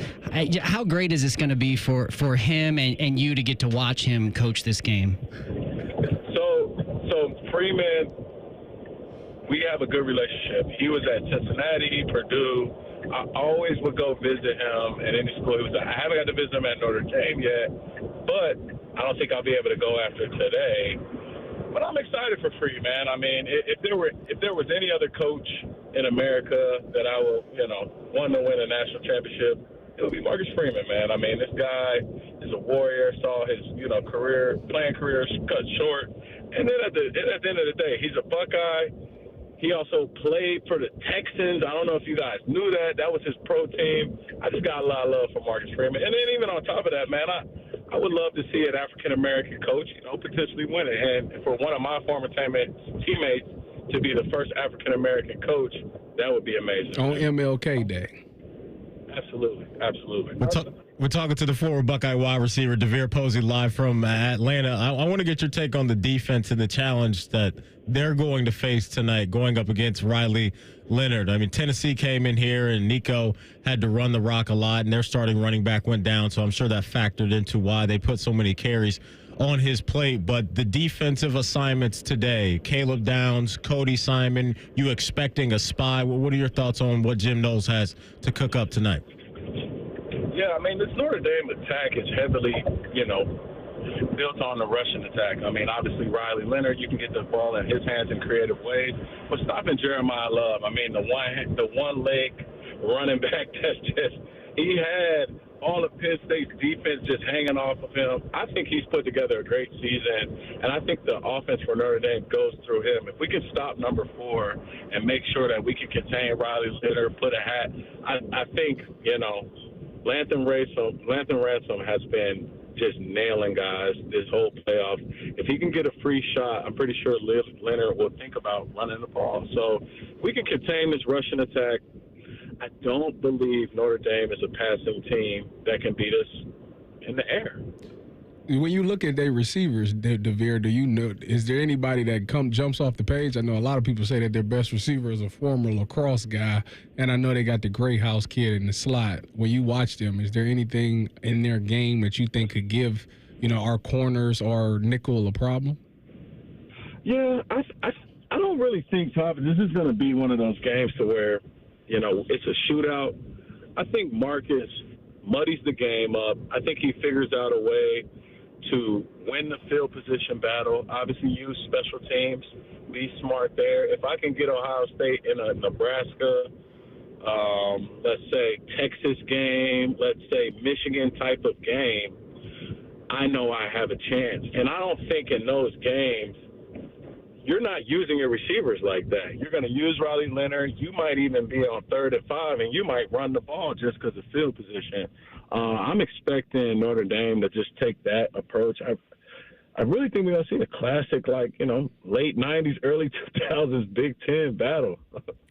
How great is this going to be for him and you to get to watch him coach this game? So Freeman, we have a good relationship. He was at Cincinnati, Purdue. I always would go visit him at any school. I haven't got to visit him at Notre Dame yet, but I don't think I'll be able to go after today. But I'm excited for Freeman, man. I mean, if there was any other coach in America that I would, want to win a national championship, it would be Marcus Freeman, man. I mean, this guy is a warrior. Saw his, playing career cut short, and then at the end of the day, he's a Buckeye. He also played for the Texans. I don't know if you guys knew that. That was his pro team. I just got a lot of love for Marcus Freeman. And then even on top of that, man, I would love to see an African-American coach, potentially win it. And for one of my former teammates to be the first African-American coach, that would be amazing. On MLK Day. Absolutely. We're talking to the former Buckeye wide receiver, DeVere Posy, live from Atlanta. I want to get your take on the defense and the challenge that they're going to face tonight going up against Riley Leonard. I mean, Tennessee came in here and Nico had to run the rock a lot, and their starting running back went down, so I'm sure that factored into why they put so many carries on his plate. But the defensive assignments today, Caleb Downs, Cody Simon, you expecting a spy? What are your thoughts on what Jim Knowles has to cook up tonight? Yeah, I mean, this Notre Dame attack is heavily, built on the rushing attack. I mean, obviously, Riley Leonard, you can get the ball in his hands in creative ways. But stopping Jeremiah Love, I mean, the one leg running back that's just – he had all of Penn State's defense just hanging off of him. I think he's put together a great season, and I think the offense for Notre Dame goes through him. If we can stop number 4 and make sure that we can contain Riley Leonard, put a hat, I think, Lathan Ransom has been just nailing guys this whole playoff. If he can get a free shot, I'm pretty sure Leonard will think about running the ball. So if we can contain this Russian attack, I don't believe Notre Dame is a passing team that can beat us in the air. When you look at their receivers, DeVere, do you know, is there anybody that jumps off the page? I know a lot of people say that their best receiver is a former lacrosse guy, and I know they got the Gray House kid in the slot. When you watch them, is there anything in their game that you think could give, our corners or nickel a problem? Yeah, I don't really think, Todd, this is going to be one of those games to where, it's a shootout. I think Marcus muddies the game up. I think he figures out a way to win the field position battle, obviously use special teams, be smart there. If I can get Ohio State in a Nebraska, let's say Texas game, let's say Michigan type of game, I know I have a chance. And I don't think in those games, you're not using your receivers like that. You're going to use Riley Leonard. You might even be on 3rd and 5, and you might run the ball just because of field position. I'm expecting Notre Dame to just take that approach. I really think we're going to see a classic, late 90s, early 2000s Big Ten battle.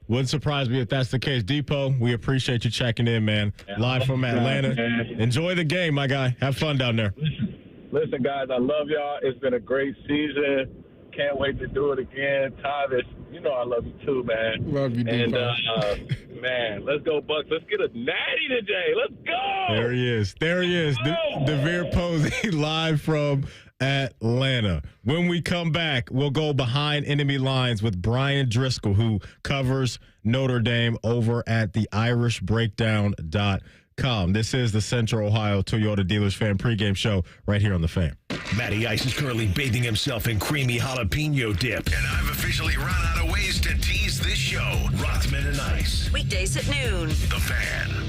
Wouldn't surprise me if that's the case. Depot, we appreciate you checking in, man. Live from Atlanta. Enjoy the game, my guy. Have fun down there. Listen, guys, I love y'all. It's been a great season. Can't wait to do it again. Tyvis, I love you too, man. Love you, Depot. And, man, let's go, Bucks. Let's get a natty today. Let's go. There he is. DeVere Posey live from Atlanta. When we come back, we'll go behind enemy lines with Brian Driscoll, who covers Notre Dame over at the irishbreakdown.com. This is the Central Ohio Toyota Dealers Fan Pregame Show right here on The Fan. Matty Ice is currently bathing himself in creamy jalapeno dip. And I've officially run out of ways to tease this show. Rothman and Ice. Weekdays at noon. The Fan.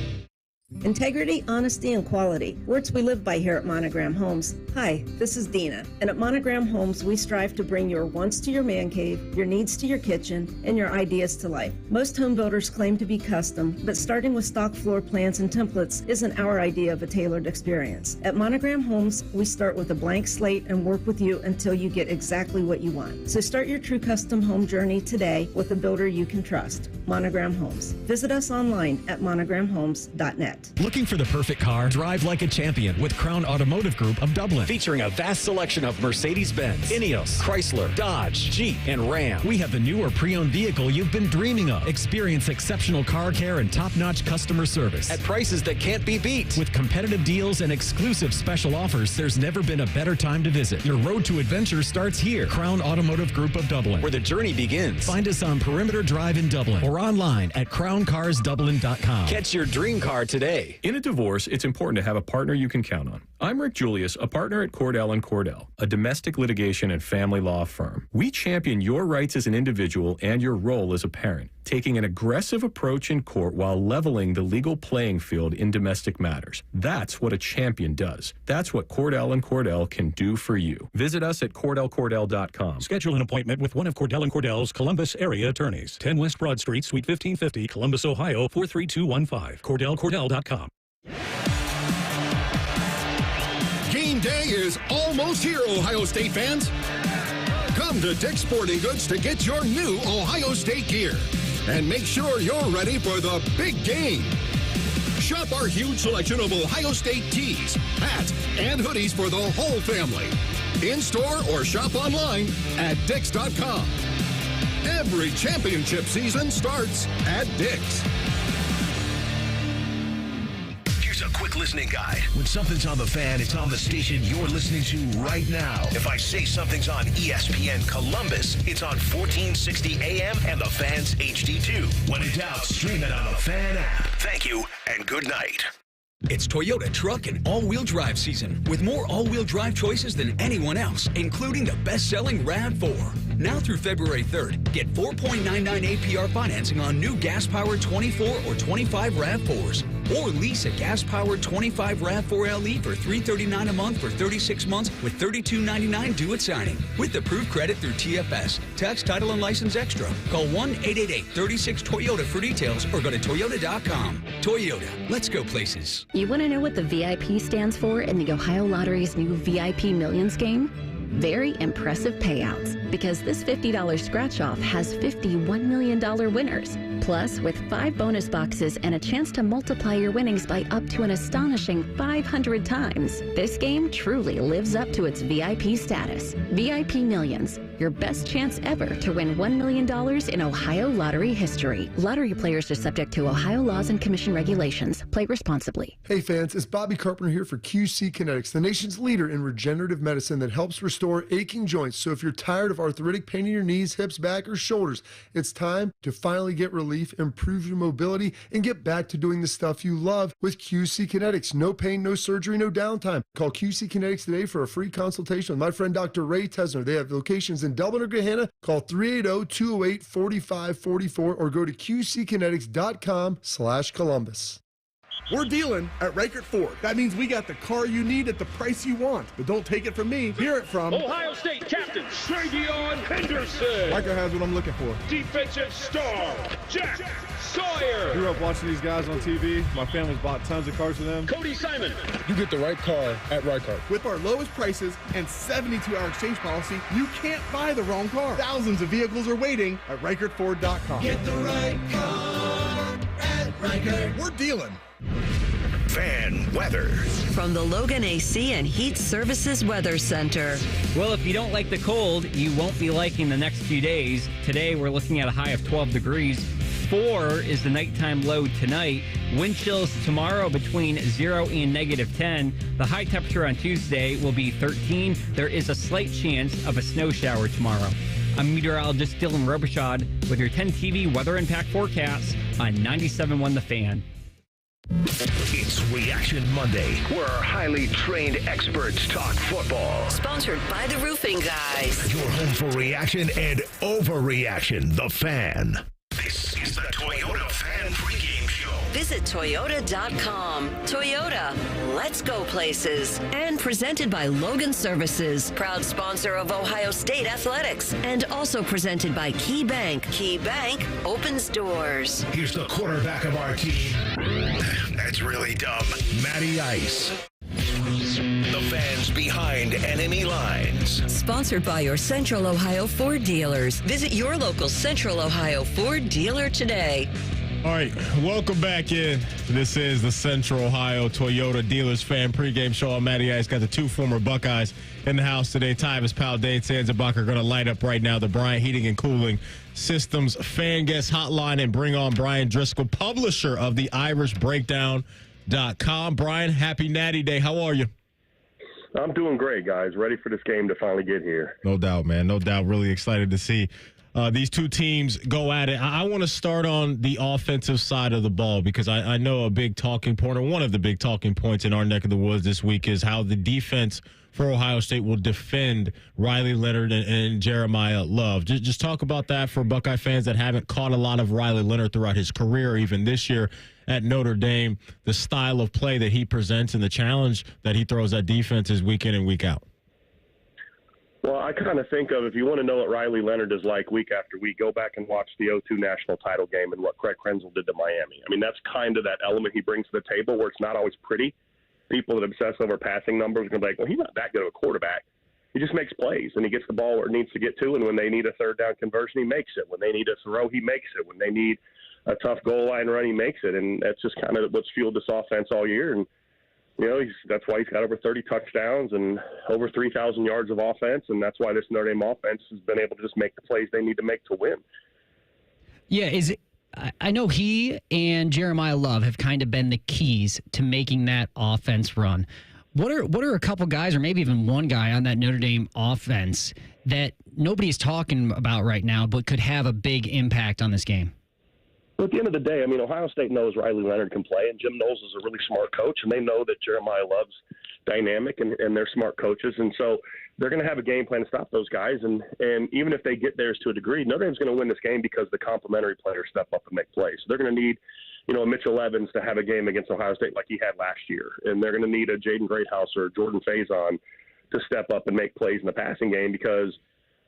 Integrity, honesty, and quality. Words we live by here at Monogram Homes. Hi, this is Dina. And at Monogram Homes, we strive to bring your wants to your man cave, your needs to your kitchen, and your ideas to life. Most home builders claim to be custom, but starting with stock floor plans and templates isn't our idea of a tailored experience. At Monogram Homes, we start with a blank slate and work with you until you get exactly what you want. So start your true custom home journey today with a builder you can trust. Monogram Homes. Visit us online at monogramhomes.net. Looking for the perfect car? Drive like a champion with Crown Automotive Group of Dublin. Featuring a vast selection of Mercedes-Benz, Ineos, Chrysler, Dodge, Jeep, and Ram. We have the new or pre-owned vehicle you've been dreaming of. Experience exceptional car care and top-notch customer service at prices that can't be beat. With competitive deals and exclusive special offers, there's never been a better time to visit. Your road to adventure starts here. Crown Automotive Group of Dublin, where the journey begins. Find us on Perimeter Drive in Dublin or online at crowncarsdublin.com. Catch your dream car today. In a divorce, it's important to have a partner you can count on. I'm Rick Julius, a partner at Cordell & Cordell, a domestic litigation and family law firm. We champion your rights as an individual and your role as a parent, taking an aggressive approach in court while leveling the legal playing field in domestic matters. That's what a champion does. That's what Cordell & Cordell can do for you. Visit us at CordellCordell.com. Schedule an appointment with one of Cordell & Cordell's Columbus area attorneys. 10 West Broad Street, Suite 1550, Columbus, Ohio, 43215. CordellCordell.com. Game day is almost here, Ohio State fans. Come to Dick's Sporting Goods to get your new Ohio State gear. And make sure you're ready for the big game. Shop our huge selection of Ohio State tees, hats, and hoodies for the whole family. In-store or shop online at Dicks.com. Every championship season starts at Dick's. Here's a quick listening guide. When something's on the fan, it's on the station you're listening to right now. If I say something's on ESPN Columbus, it's on 1460 AM and the Fan's HD2. When in doubt, stream it on the Fan app. Thank you and good night. It's Toyota truck and all-wheel drive season with more all-wheel drive choices than anyone else, including the best-selling RAV4. Now through February 3rd, get 4.99 APR financing on new gas-powered 24 or 25 RAV4s. Or lease a gas-powered 25 RAV4 LE for $339 a month for 36 months with $32.99 due at signing. With approved credit through TFS. Tax, title, and license extra. Call 1-888-36-TOYOTA for details or go to Toyota.com. Toyota. Let's go places. You want to know what the VIP stands for in the Ohio Lottery's new VIP Millions game? Very impressive payouts, because this $50 scratch-off has 50 $1 million winners. Plus, with 5 bonus boxes and a chance to multiply your winnings by up to an astonishing 500 times, this game truly lives up to its VIP status. VIP Millions, your best chance ever to win $1 million in Ohio lottery history. Lottery players are subject to Ohio laws and commission regulations. Play responsibly. Hey fans, it's Bobby Carpenter here for QC Kinetics, the nation's leader in regenerative medicine that helps restore aching joints. So if you're tired of arthritic pain in your knees, hips, back, or shoulders, it's time to finally get relief, improve your mobility, and get back to doing the stuff you love with QC Kinetics. No pain, no surgery, no downtime. Call QC Kinetics today for a free consultation with my friend Dr. Ray Tesner. They have locations in Dublin or Gahanna. Call 380-208-4544 or go to qckinetics.com/Columbus. We're dealing at Reichert Ford. That means we got the car you need at the price you want. But don't take it from me. Hear it from Ohio State captain Travion Henderson. Reichert has what I'm looking for. Defensive star Jack Sawyer. Grew up watching these guys on TV. My family's bought tons of cars for them. Cody Simon. You get the right car at Reichert. With our lowest prices and 72-hour exchange policy, you can't buy the wrong car. Thousands of vehicles are waiting at ReichertFord.com. Get the right car at Reichert. We're dealing. Fan weather. From the Logan AC and Heat Services Weather Center. Well, if you don't like the cold, you won't be liking the next few days. Today, we're looking at a high of 12 degrees. 4 is the nighttime low tonight. Wind chills tomorrow between 0 and -10. The high temperature on Tuesday will be 13. There is a slight chance of a snow shower tomorrow. I'm meteorologist Dylan Robichaud with your 10 TV weather impact forecast on 97.1 The Fan. It's Reaction Monday, where our highly trained experts talk football. Sponsored by the Roofing Guys. Your home for reaction and overreaction, The Fan. This is the Toyota Fan Pregame Show. Visit Toyota.com. Toyota, let's go places. And presented by Logan Services, proud sponsor of Ohio State Athletics. And also presented by Key Bank. Key Bank opens doors. Here's the quarterback of our team. That's really dumb. Matty Ice. The fans behind enemy lines. Sponsored by your Central Ohio Ford dealers. Visit your local Central Ohio Ford dealer today. All right, welcome back in. This is the Central Ohio Toyota Dealers Fan Pregame Show. I'm Matty Ice. Got the 2 former Buckeyes in the house today. Tyvis Powell, Dane Sanzabach are going to light up right now the Bryant Heating and Cooling Systems Fan Guest Hotline and bring on Brian Driscoll, publisher of the IrishBreakdown.com. Brian, happy Natty Day. How are you? I'm doing great, guys. Ready for this game to finally get here. No doubt, man. No doubt. Really excited to see these two teams go at it. I want to start on the offensive side of the ball because I know a big talking point, or one of the big talking points in our neck of the woods this week, is how the defense for Ohio State will defend Riley Leonard and Jeremiah Love. Just talk about that for Buckeye fans that haven't caught a lot of Riley Leonard throughout his career, even this year at Notre Dame, the style of play that he presents and the challenge that he throws at defenses week in and week out. Well, I kind of think of, if you want to know what Riley Leonard is like week after week, go back and watch the 2002 national title game and what Craig Krenzel did to Miami. I mean, that's kind of that element he brings to the table where it's not always pretty. People that obsess over passing numbers are going to be like, well, he's not that good of a quarterback. He just makes plays, and he gets the ball where it needs to get to, and when they need a third down conversion, he makes it. When they need a throw, he makes it. When they need a tough goal line run, he makes it, and that's just kind of what's fueled this offense all year. And you know, that's why he's got over 30 touchdowns and over 3,000 yards of offense, and that's why this Notre Dame offense has been able to just make the plays they need to make to win. Yeah, I know he and Jeremiah Love have kind of been the keys to making that offense run. What are a couple guys, or maybe even one guy on that Notre Dame offense that nobody's talking about right now but could have a big impact on this game? Well, at the end of the day, I mean, Ohio State knows Riley Leonard can play, and Jim Knowles is a really smart coach, and they know that Jeremiah Love's dynamic, and they're smart coaches. And so they're going to have a game plan to stop those guys. And even if they get theirs to a degree, Notre Dame's going to win this game because the complementary players step up and make plays. So they're going to need, you know, a Mitchell Evans to have a game against Ohio State like he had last year. And they're going to need a Jaden Greathouse or Jordan Faison to step up and make plays in the passing game because,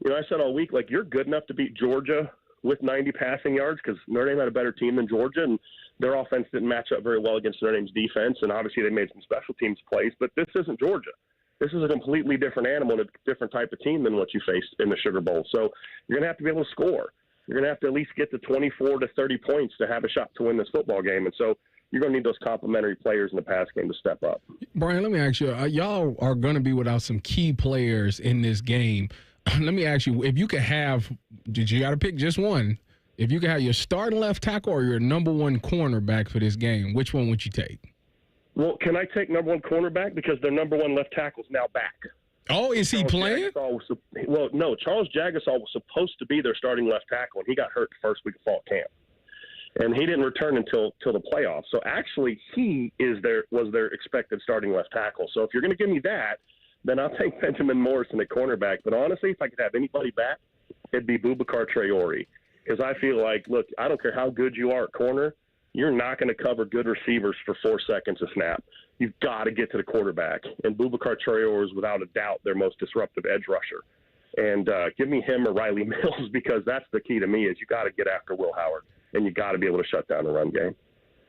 you know, I said all week, like, you're good enough to beat Georgia with 90 passing yards because Notre Dame had a better team than Georgia, and their offense didn't match up very well against Notre Dame's defense, and obviously they made some special teams plays, but this isn't Georgia. This is a completely different animal and a different type of team than what you faced in the Sugar Bowl. So you're going to have to be able to score. You're going to have to at least get to 24 to 30 points to have a shot to win this football game. And so you're going to need those complementary players in the pass game to step up. Brian, let me ask you, y'all are going to be without some key players in this game. Let me ask you, if you could have, you got to pick just one. If you could have your starting left tackle or your number one cornerback for this game, which one would you take? Well, can I take number one cornerback? Because their number one left tackle is now back. Oh, is he playing? Well, no. Charles Jagasaw was supposed to be their starting left tackle, and he got hurt the first week of fall camp. And he didn't return until the playoffs. So actually, he was their expected starting left tackle. So if you're going to give me that, then I'll take Benjamin Morrison at cornerback. But honestly, if I could have anybody back, it'd be Boubacar Traore. Because I feel like, look, I don't care how good you are at corner, you're not going to cover good receivers for 4 seconds a snap. You've got to get to the quarterback. And Boubacar Traore is without a doubt their most disruptive edge rusher. And give me him or Riley Mills, because that's the key to me is you got to get after Will Howard, and you got to be able to shut down the run game.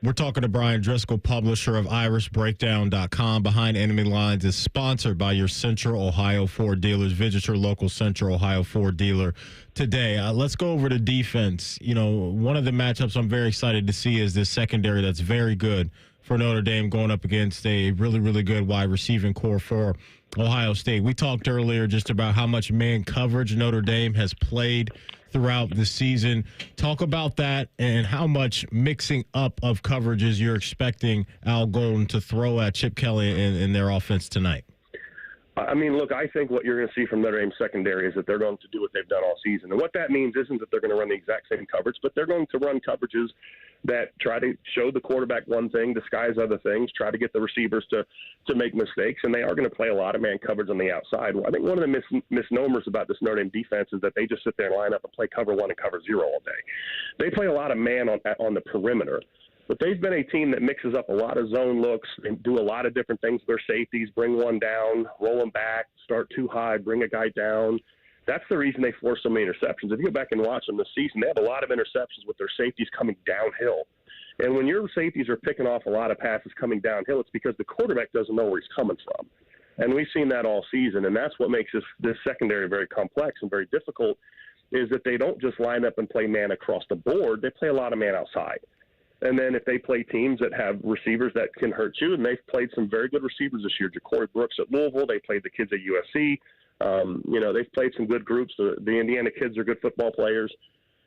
We're talking to Brian Driscoll, publisher of IrishBreakdown.com. Behind Enemy Lines is sponsored by your Central Ohio Ford dealers. Visit your local Central Ohio Ford dealer today. Let's go over to defense. You know, one of the matchups I'm very excited to see is this secondary that's very good for Notre Dame going up against a really, really good wide receiving core for Ohio State. We talked earlier just about how much man coverage Notre Dame has played throughout the season. Talk about that and how much mixing up of coverages you're expecting Al Golden to throw at Chip Kelly in their offense tonight. I mean, look, I think what you're going to see from Notre Dame's secondary is that they're going to do what they've done all season. And what that means isn't that they're going to run the exact same coverage, but they're going to run coverages that try to show the quarterback one thing, disguise other things, try to get the receivers to make mistakes, and they are going to play a lot of man coverage on the outside. Well, I think one of the misnomers about this Notre Dame defense is that they just sit there and line up and play cover one and cover zero all day. They play a lot of man on the perimeter. But they've been a team that mixes up a lot of zone looks and do a lot of different things with their safeties, bring one down, roll them back, start too high, bring a guy down. That's the reason they force so many interceptions. If you go back and watch them this season, they have a lot of interceptions with their safeties coming downhill. And when your safeties are picking off a lot of passes coming downhill, it's because the quarterback doesn't know where he's coming from. And we've seen that all season, and that's what makes this secondary very complex and very difficult, is that they don't just line up and play man across the board. They play a lot of man outside. And then if they play teams that have receivers that can hurt you, and they've played some very good receivers this year. Ja'Cory Brooks at Louisville. They played the kids at USC. They've played some good groups. The Indiana kids are good football players.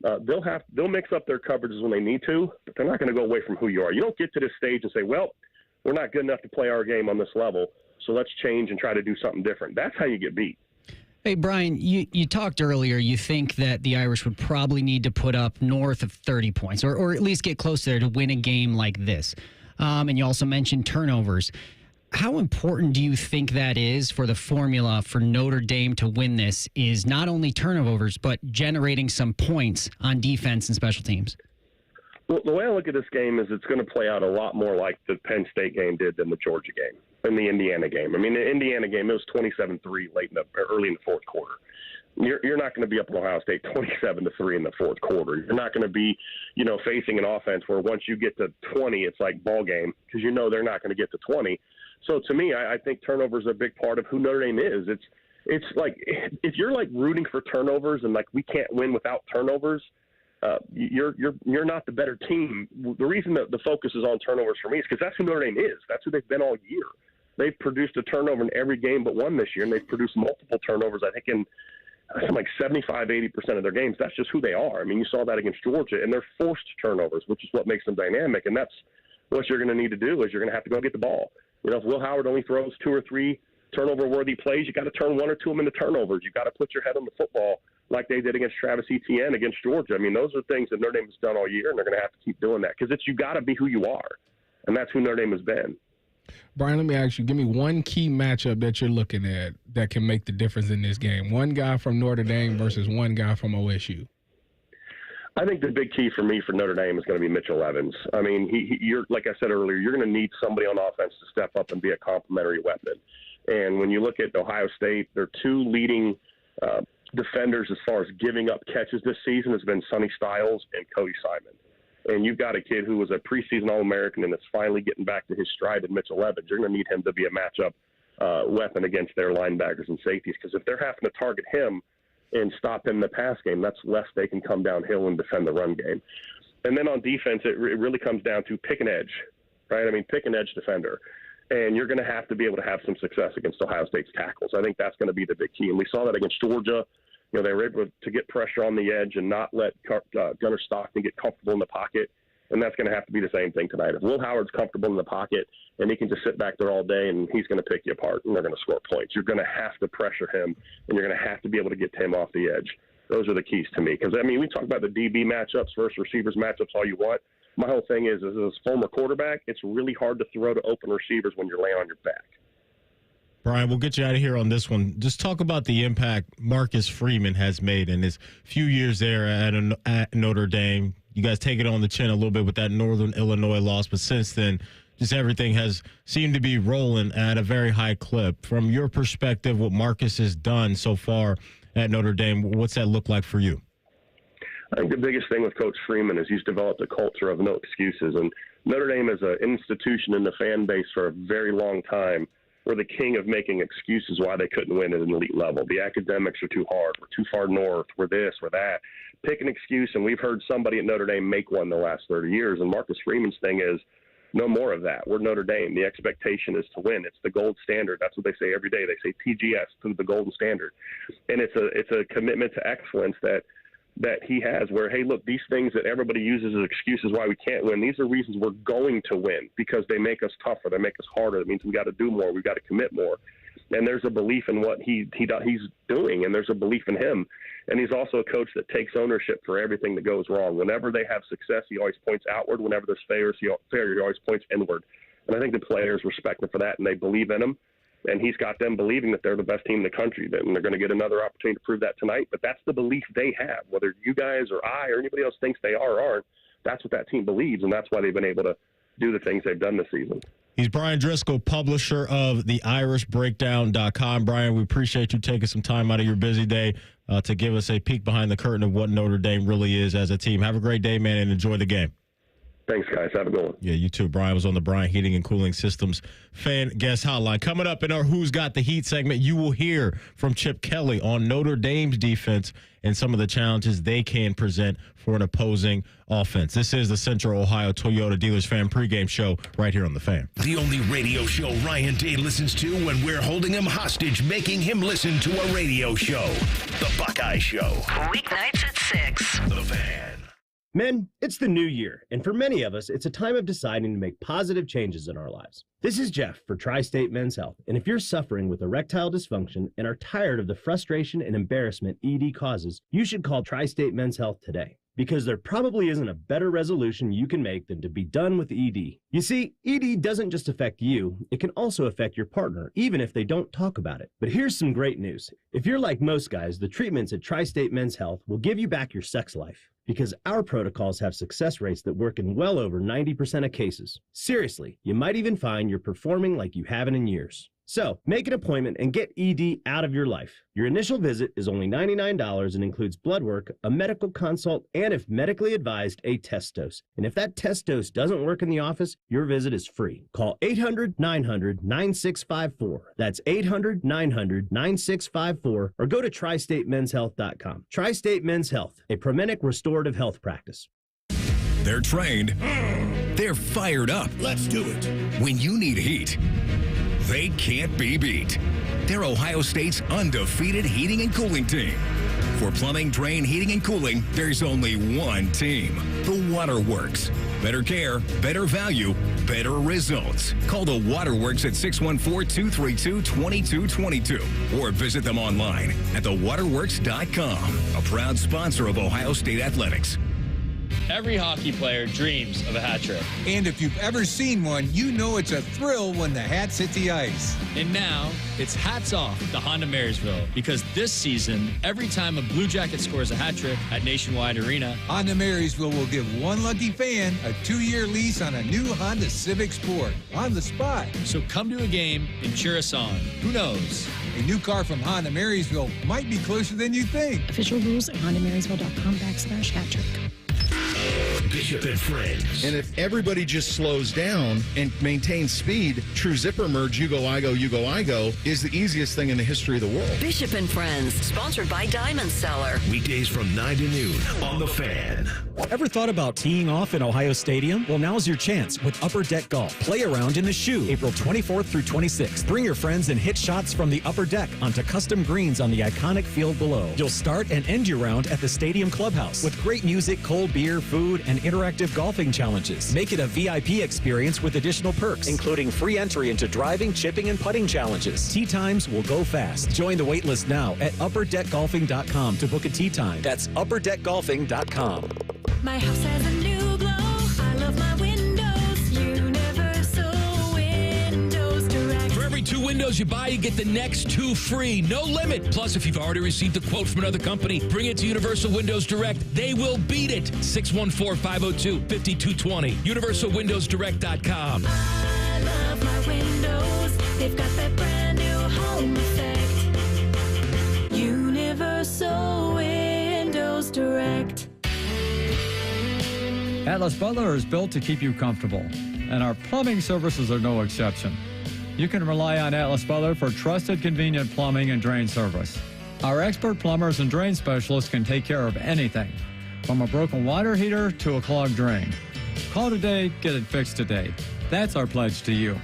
They'll mix up their coverages when they need to, but they're not going to go away from who you are. You don't get to this stage and say, well, we're not good enough to play our game on this level, so let's change and try to do something different. That's how you get beat. Hey, Brian, you talked earlier. You think that the Irish would probably need to put up north of 30 points or at least get close there to win a game like this. And you also mentioned turnovers. How important do you think that is for the formula for Notre Dame to win this is not only turnovers, but generating some points on defense and special teams? Well, the way I look at this game is it's going to play out a lot more like the Penn State game did than the Georgia game and the Indiana game. I mean, the Indiana game, it was 27-3 early in the fourth quarter. You're not going to be up in Ohio State 27-3 in the fourth quarter. You're not going to be, facing an offense where once you get to 20, it's like ball game because they're not going to get to 20. So to me, I think turnovers are a big part of who Notre Dame is. It's like if you're like rooting for turnovers and like we can't win without turnovers, you're not the better team. The reason that the focus is on turnovers for me is because that's who Notre Dame is. That's who they've been all year. They've produced a turnover in every game but one this year, and they've produced multiple turnovers, I think, in like 75-80% of their games. That's just who they are. I mean, you saw that against Georgia, and they're forced turnovers, which is what makes them dynamic, and that's what you're going to need to do is you're going to have to go get the ball. If Will Howard only throws 2 or 3 turnover-worthy plays, you got to turn 1 or 2 of them into turnovers. You got to put your head on the football like they did against Travis Etienne against Georgia. I mean, those are things that Notre Dame has done all year, and they're going to have to keep doing that because you got to be who you are, and that's who Notre Dame has been. Brian, let me ask you, give me one key matchup that you're looking at that can make the difference in this game. One guy from Notre Dame versus one guy from OSU. I think the big key for me for Notre Dame is going to be Mitchell Evans. I mean, you're like I said earlier, you're going to need somebody on offense to step up and be a complementary weapon. And when you look at Ohio State, their 2 leading defenders as far as giving up catches this season has been Sonny Styles and Cody Simon. and you've got a kid who was a preseason All-American and is finally getting back to his stride in Mitchell Evans, you're going to need him to be a matchup weapon against their linebackers and safeties, because if they're having to target him and stop him in the pass game, that's less they can come downhill and defend the run game. And then on defense, it really comes down to pick an edge, right? I mean, pick an edge defender. And you're going to have to be able to have some success against Ohio State's tackles. I think that's going to be the big key. And we saw that against Georgia. You know, they were able to get pressure on the edge and not let Gunnar Stockton get comfortable in the pocket. And that's going to have to be the same thing tonight. If Will Howard's comfortable in the pocket and he can just sit back there all day and he's going to pick you apart and they're going to score points, you're going to have to pressure him and you're going to have to be able to get him off the edge. Those are the keys to me. Because, I mean, we talk about the DB matchups versus receivers matchups all you want. My whole thing is, as a former quarterback, it's really hard to throw to open receivers when you're laying on your back. Brian, we'll get you out of here on this one. Just talk about the impact Marcus Freeman has made in his few years there at Notre Dame. You guys take it on the chin a little bit with that Northern Illinois loss, but since then, just everything has seemed to be rolling at a very high clip. From your perspective, what Marcus has done so far at Notre Dame, what's that look like for you? I think the biggest thing with Coach Freeman is he's developed a culture of no excuses. And Notre Dame as an institution in the fan base for a very long time were the king of making excuses why they couldn't win at an elite level. The academics are too hard. We're too far north. We're this, we're that. Pick an excuse, and we've heard somebody at Notre Dame make one the last 30 years. And Marcus Freeman's thing is no more of that. We're Notre Dame. The expectation is to win. It's the gold standard. That's what they say every day. They say TGS, to the golden standard. And it's a commitment to excellence that he has where, hey, look, these things that everybody uses as excuses why we can't win, these are reasons we're going to win because they make us tougher. They make us harder. It means we got to do more. We've got to commit more. And there's a belief in what he's doing, and there's a belief in him. And he's also a coach that takes ownership for everything that goes wrong. Whenever they have success, he always points outward. Whenever there's failure, he always points inward. And I think the players respect him for that, and they believe in him. And he's got them believing that they're the best team in the country, and they're going to get another opportunity to prove that tonight. But that's the belief they have. Whether you guys or I or anybody else thinks they are or aren't, that's what that team believes, and that's why they've been able to do the things they've done this season. He's Brian Driscoll, publisher of theirishbreakdown.com. Brian, we appreciate you taking some time out of your busy day to give us a peek behind the curtain of what Notre Dame really is as a team. Have a great day, man, and enjoy the game. Thanks, guys. Have a good one. Yeah, you too. Brian was on the Brian Heating and Cooling Systems fan guest hotline. Coming up in our Who's Got the Heat segment, you will hear from Chip Kelly on Notre Dame's defense and some of the challenges they can present for an opposing offense. This is the Central Ohio Toyota Dealers Fan Pregame Show right here on The Fan. The only radio show Ryan Day listens to when we're holding him hostage, making him listen to a radio show. The Buckeye Show. Weeknights at 6. The Fan. Men, it's the new year, and for many of us, it's a time of deciding to make positive changes in our lives. This is Jeff for Tri-State Men's Health, and if you're suffering with erectile dysfunction and are tired of the frustration and embarrassment ED causes, you should call Tri-State Men's Health today, because there probably isn't a better resolution you can make than to be done with ED. You see, ED doesn't just affect you, it can also affect your partner, even if they don't talk about it. But here's some great news. If you're like most guys, the treatments at Tri-State Men's Health will give you back your sex life, because our protocols have success rates that work in well over 90% of cases. Seriously, you might even find you're performing like you haven't in years. So, make an appointment and get ED out of your life. Your initial visit is only $99 and includes blood work, a medical consult, and if medically advised, a test dose. And if that test dose doesn't work in the office, your visit is free. Call 800-900-9654. That's 800-900-9654, or go to tristatemenshealth.com. Tri-State Men's Health, a Promenic restorative health practice. They're trained. They're fired up. Let's do it. When you need heat, they can't be beat. They're Ohio State's undefeated heating and cooling team. For plumbing, drain, heating, and cooling, there's only one team. The Waterworks. Better care, better value, better results. Call the Waterworks at 614-232-2222 or visit them online at thewaterworks.com. A proud sponsor of Ohio State Athletics. Every hockey player dreams of a hat trick. And if you've ever seen one, you know it's a thrill when the hats hit the ice. And now, it's hats off to Honda Marysville, because this season, every time a Blue Jacket scores a hat trick at Nationwide Arena, Honda Marysville will give one lucky fan a 2-year lease on a new Honda Civic Sport on the spot. So come to a game and cheer us on. Who knows? A new car from Honda Marysville might be closer than you think. Official rules at HondaMarysville.com/hat trick. Bishop and Friends. And if everybody just slows down and maintains speed, true zipper merge, you go, I go, is the easiest thing in the history of the world. Bishop and Friends, sponsored by Diamond Seller. Weekdays from 9 to noon on The Fan. Ever thought about teeing off in Ohio Stadium? Well, now's your chance with Upper Deck Golf. Play around in the Shoe, April 24th through 26th. Bring your friends and hit shots from the upper deck onto custom greens on the iconic field below. You'll start and end your round at the Stadium Clubhouse with great music, cold beer, food, and interactive golfing challenges. Make it a VIP experience with additional perks, including free entry into driving, chipping, and putting challenges. Tee times will go fast. Join the waitlist now at upperdeckgolfing.com to book a tee time. That's upperdeckgolfing.com. My house has a new glow. I love my windows. Universal Windows Direct. For every 2 windows you buy, you get the next 2 free. No limit. Plus, if you've already received a quote from another company, bring it to Universal Windows Direct. They will beat it. 614-502-5220. UniversalWindowsDirect.com. I love my windows. They've got that brand new home effect. Universal Windows Direct. Atlas Butler is built to keep you comfortable, and our plumbing services are no exception. You can rely on Atlas Butler for trusted, convenient plumbing and drain service. Our expert plumbers and drain specialists can take care of anything, from a broken water heater to a clogged drain. Call today, get it fixed today. That's our pledge to you.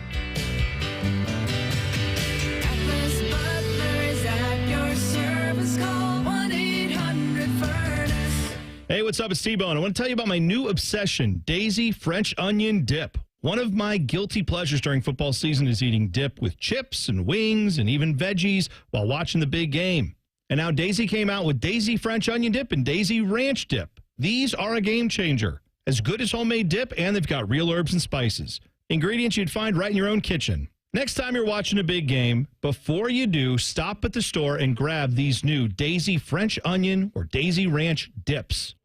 Atlas Butler is at your service. Call 1-800-FURNACE. Hey, what's up? It's T-Bone. I want to tell you about my new obsession, Daisy French Onion Dip. One of my guilty pleasures during football season is eating dip with chips and wings and even veggies while watching the big game. And now Daisy came out with Daisy French Onion Dip and Daisy Ranch Dip. These are a game changer. As good as homemade dip, and they've got real herbs and spices. Ingredients you'd find right in your own kitchen. Next time you're watching a big game, before you do, stop at the store and grab these new Daisy French Onion or Daisy Ranch Dips.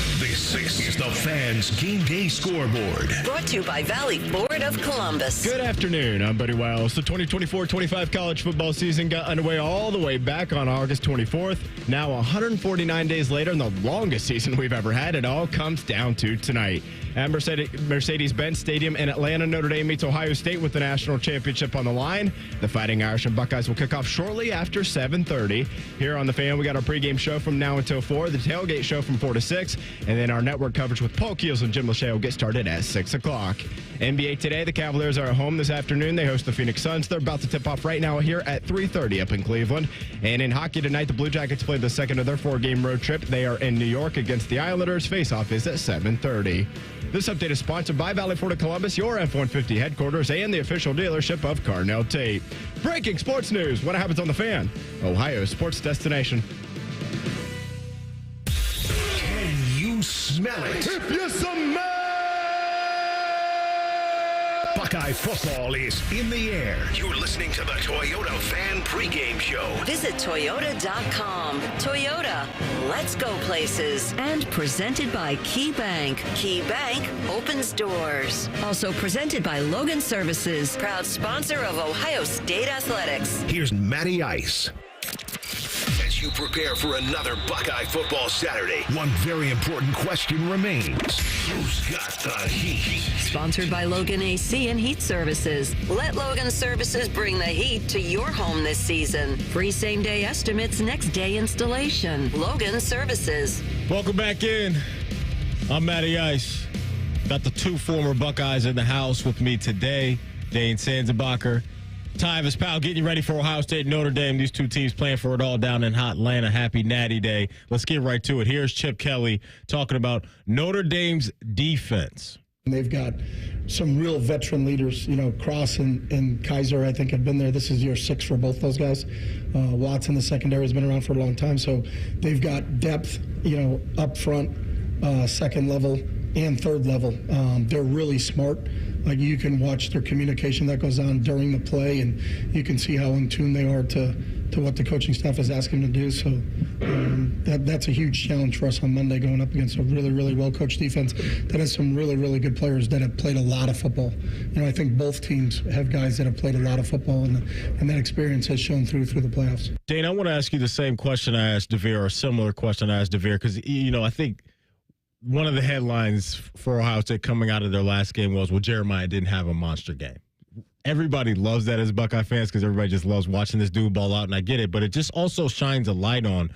This is the Fans Game Day Scoreboard. Brought to you by Valley Ford of Columbus. Good afternoon. I'm Buddy Wiles. The 2024-25 college football season got underway all the way back on August 24th. Now 149 days later, and the longest season we've ever had, it all comes down to tonight. At Mercedes-Benz Stadium in Atlanta, Notre Dame meets Ohio State with the national championship on the line. The Fighting Irish and Buckeyes will kick off shortly after 7:30. Here on The Fan, we got our pregame show from now until 4, the tailgate show from 4 to 6, and then our network coverage with Paul Keels and Jim Lachey will get started at 6 o'clock. NBA today, the Cavaliers are at home this afternoon. They host the Phoenix Suns. They're about to tip off right now here at 3:30 up in Cleveland. And in hockey tonight, the Blue Jackets play the second of their 4-game road trip. They are in New York against the Islanders. Face-off is at 7:30. This update is sponsored by Valley Ford of Columbus, your F-150 headquarters, and the official dealership of Carnell Tate. Breaking sports news. What happens on The Fan? Ohio's sports destination. Can you smell it? If you smell Buckeye football is in the air. You're listening to the Toyota Fan Pregame Show. Visit Toyota.com. Toyota, let's go places. And presented by Key Bank. Key Bank opens doors. Also presented by Logan Services, proud sponsor of Ohio State Athletics. Here's Matty Ice. As you prepare for another Buckeye football Saturday, one very important question remains. Who's got the heat? Sponsored by Logan AC and Heat Services. Let Logan Services bring the heat to your home this season. Free same-day estimates, next day installation. Logan Services. Welcome back in. I'm Matty Ice. Got the 2 former Buckeyes in the house with me today. Dane Sanzenbacher. Tyvis Powell getting you ready for Ohio State and Notre Dame. These two teams playing for it all down in hot Atlanta. Happy Natty Day. Let's get right to it. Here's Chip Kelly talking about Notre Dame's defense. They've got some real veteran leaders. You know, Cross and Kaiser, I think, have been there. This is year 6 for both those guys. Watson, the secondary, has been around for a long time. So they've got depth, you know, up front, second level, and third level. They're really smart. Like, you can watch their communication that goes on during the play, and you can see how in tune they are to what the coaching staff is asking them to do. So that's a huge challenge for us on Monday, going up against a really, really well-coached defense that has some really, really good players that have played a lot of football. You know, I think both teams have guys that have played a lot of football, and that experience has shown through the playoffs. Dane, I want to ask you the same question I asked DeVere, or a similar question I asked DeVere, because, you know, I think one of the headlines for Ohio State coming out of their last game was, well, Jeremiah didn't have a monster game. Everybody loves that as Buckeye fans because everybody just loves watching this dude ball out, and I get it. But it just also shines a light on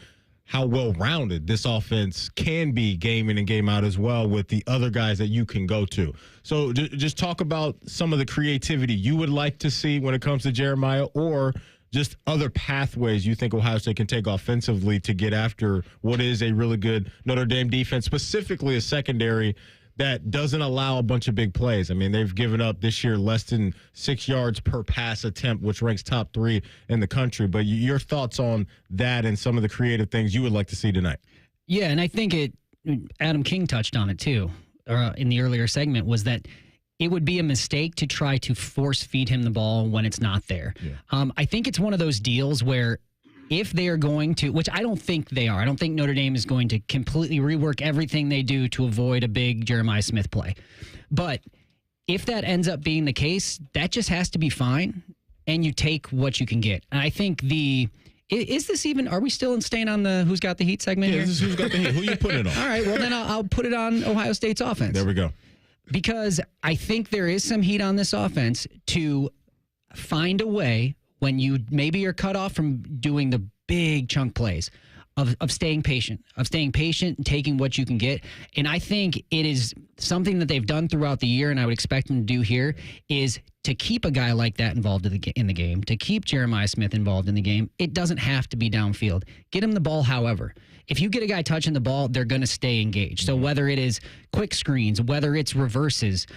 how well-rounded this offense can be game in and game out as well with the other guys that you can go to. So just talk about some of the creativity you would like to see when it comes to Jeremiah, or just other pathways you think Ohio State can take offensively to get after what is a really good Notre Dame defense, specifically a secondary that doesn't allow a bunch of big plays. I mean, they've given up this year less than 6 yards per pass attempt, which ranks top 3 in the country. But your thoughts on that and some of the creative things you would like to see tonight? Yeah, and I think Adam King touched on it too in the earlier segment, was that it would be a mistake to try to force feed him the ball when it's not there. Yeah. I think it's one of those deals where if they are going to, which I don't think they are, I don't think Notre Dame is going to completely rework everything they do to avoid a big Jeremiah Smith play. But if that ends up being the case, that just has to be fine, and you take what you can get. And I think is this even, are we still staying on the Who's Got the Heat segment here? This is Who's Got the Heat. Who you putting it on? All right, well then I'll put it on Ohio State's offense. There we go. Because I think there is some heat on this offense to find a way when you maybe are cut off from doing the big chunk plays of staying patient and taking what you can get. And I think it is something that they've done throughout the year, and I would expect them to do here, is to keep a guy like that involved in the game, to keep Jeremiah Smith involved in the game. It doesn't have to be downfield. Get him the ball, however. If you get a guy touching the ball, they're going to stay engaged. So whether it is quick screens, whether it's reverses,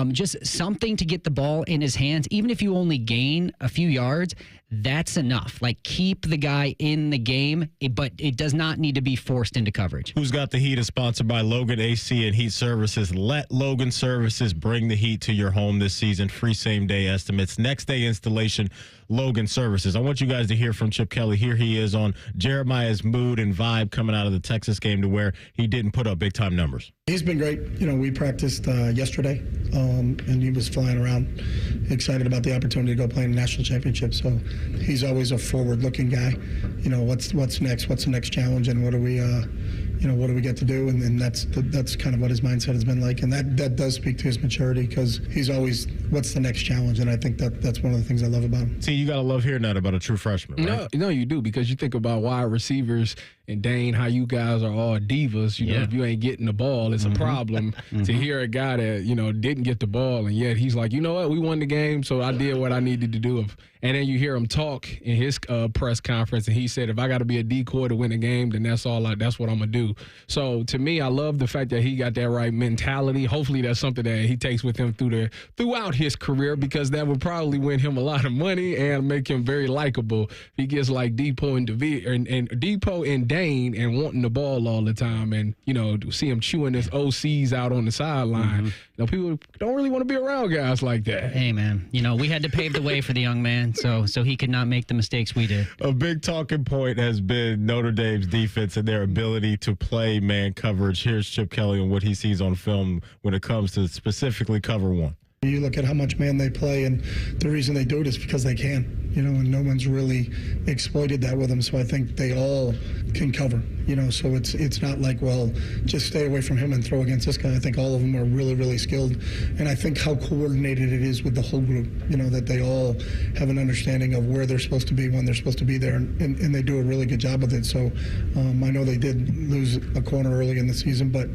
just something to get the ball in his hands, even if you only gain a few yards, that's enough. Like, keep the guy in the game, but it does not need to be forced into coverage. Who's Got the Heat is sponsored by Logan AC and Heat Services. Let Logan Services bring the heat to your home this season. Free same-day estimates. Next day installation, Logan Services. I want you guys to hear from Chip Kelly. Here he is on Jeremiah's mood and vibe coming out of the Texas game to where he didn't put up big-time numbers. He's been great. You know, we practiced yesterday, and he was flying around, excited about the opportunity to go play in the national championship. So he's always a forward-looking guy. You know, what's next? What's the next challenge? And what do we get to do? And that's kind of what his mindset has been like. And that does speak to his maturity, because he's always, what's the next challenge? And I think that's one of the things I love about him. See, you got to love hearing that about a true freshman, right? No, you do, because you think about wide receivers and Dane, how you guys are all divas. You know, if you ain't getting the ball, it's a problem. To hear a guy that, you know, didn't get the ball, and yet he's like, you know what, we won the game, so I did what I needed to do. And then you hear him talk in his press conference, and he said, if I got to be a decoy to win a game, then that's what I'm going to do. So to me, I love the fact that he got that right mentality. Hopefully that's something that he takes with him throughout his career, because that would probably win him a lot of money and make him very likable. He gets like Depot and Depot and Dane and wanting the ball all the time, and, you know, see him chewing his OCs out on the sideline. You know, people don't really want to be around guys like that. Hey, man, you know, we had to pave the way for the young man so he could not make the mistakes we did. A big talking point has been Notre Dame's defense and their ability to play man coverage. Here's Chip Kelly on what he sees on film when it comes to specifically cover one. You look at how much man they play, and the reason they do it is because they can, you know, and no one's really exploited that with them. So I think they all can cover, you know, so it's not like, well, just stay away from him and throw against this guy. I think all of them are really, really skilled. And I think how coordinated it is with the whole group, you know, that they all have an understanding of where they're supposed to be, when they're supposed to be there, and they do a really good job with it. So I know they did lose a corner early in the season, but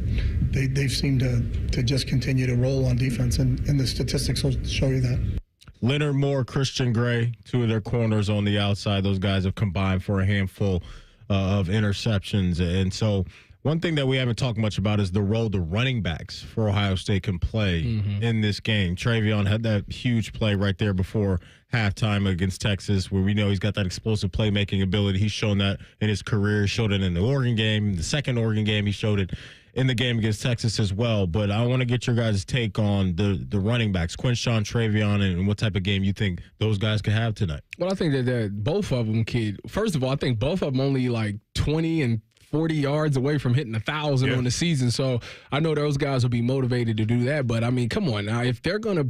they've seemed to just continue to roll on defense, and the statistics will show you that. Leonard Moore, Christian Gray, two of their corners on the outside. Those guys have combined for a handful of interceptions. And so one thing that we haven't talked much about is the role the running backs for Ohio State can play in this game. Travion had that huge play right there before halftime against Texas, where we know he's got that explosive playmaking ability. He's shown that in his career. He showed it in the Oregon game, the second Oregon game. He showed it in the game against Texas as well. But I want to get your guys' take on the running backs, Quinshawn, Travion, and what type of game you think those guys could have tonight. Well, I think that both of them could. First of all, I think both of them only like 20 and 40 yards away from hitting 1,000 on the season. So I know those guys will be motivated to do that. But, I mean, come on now. If they're going to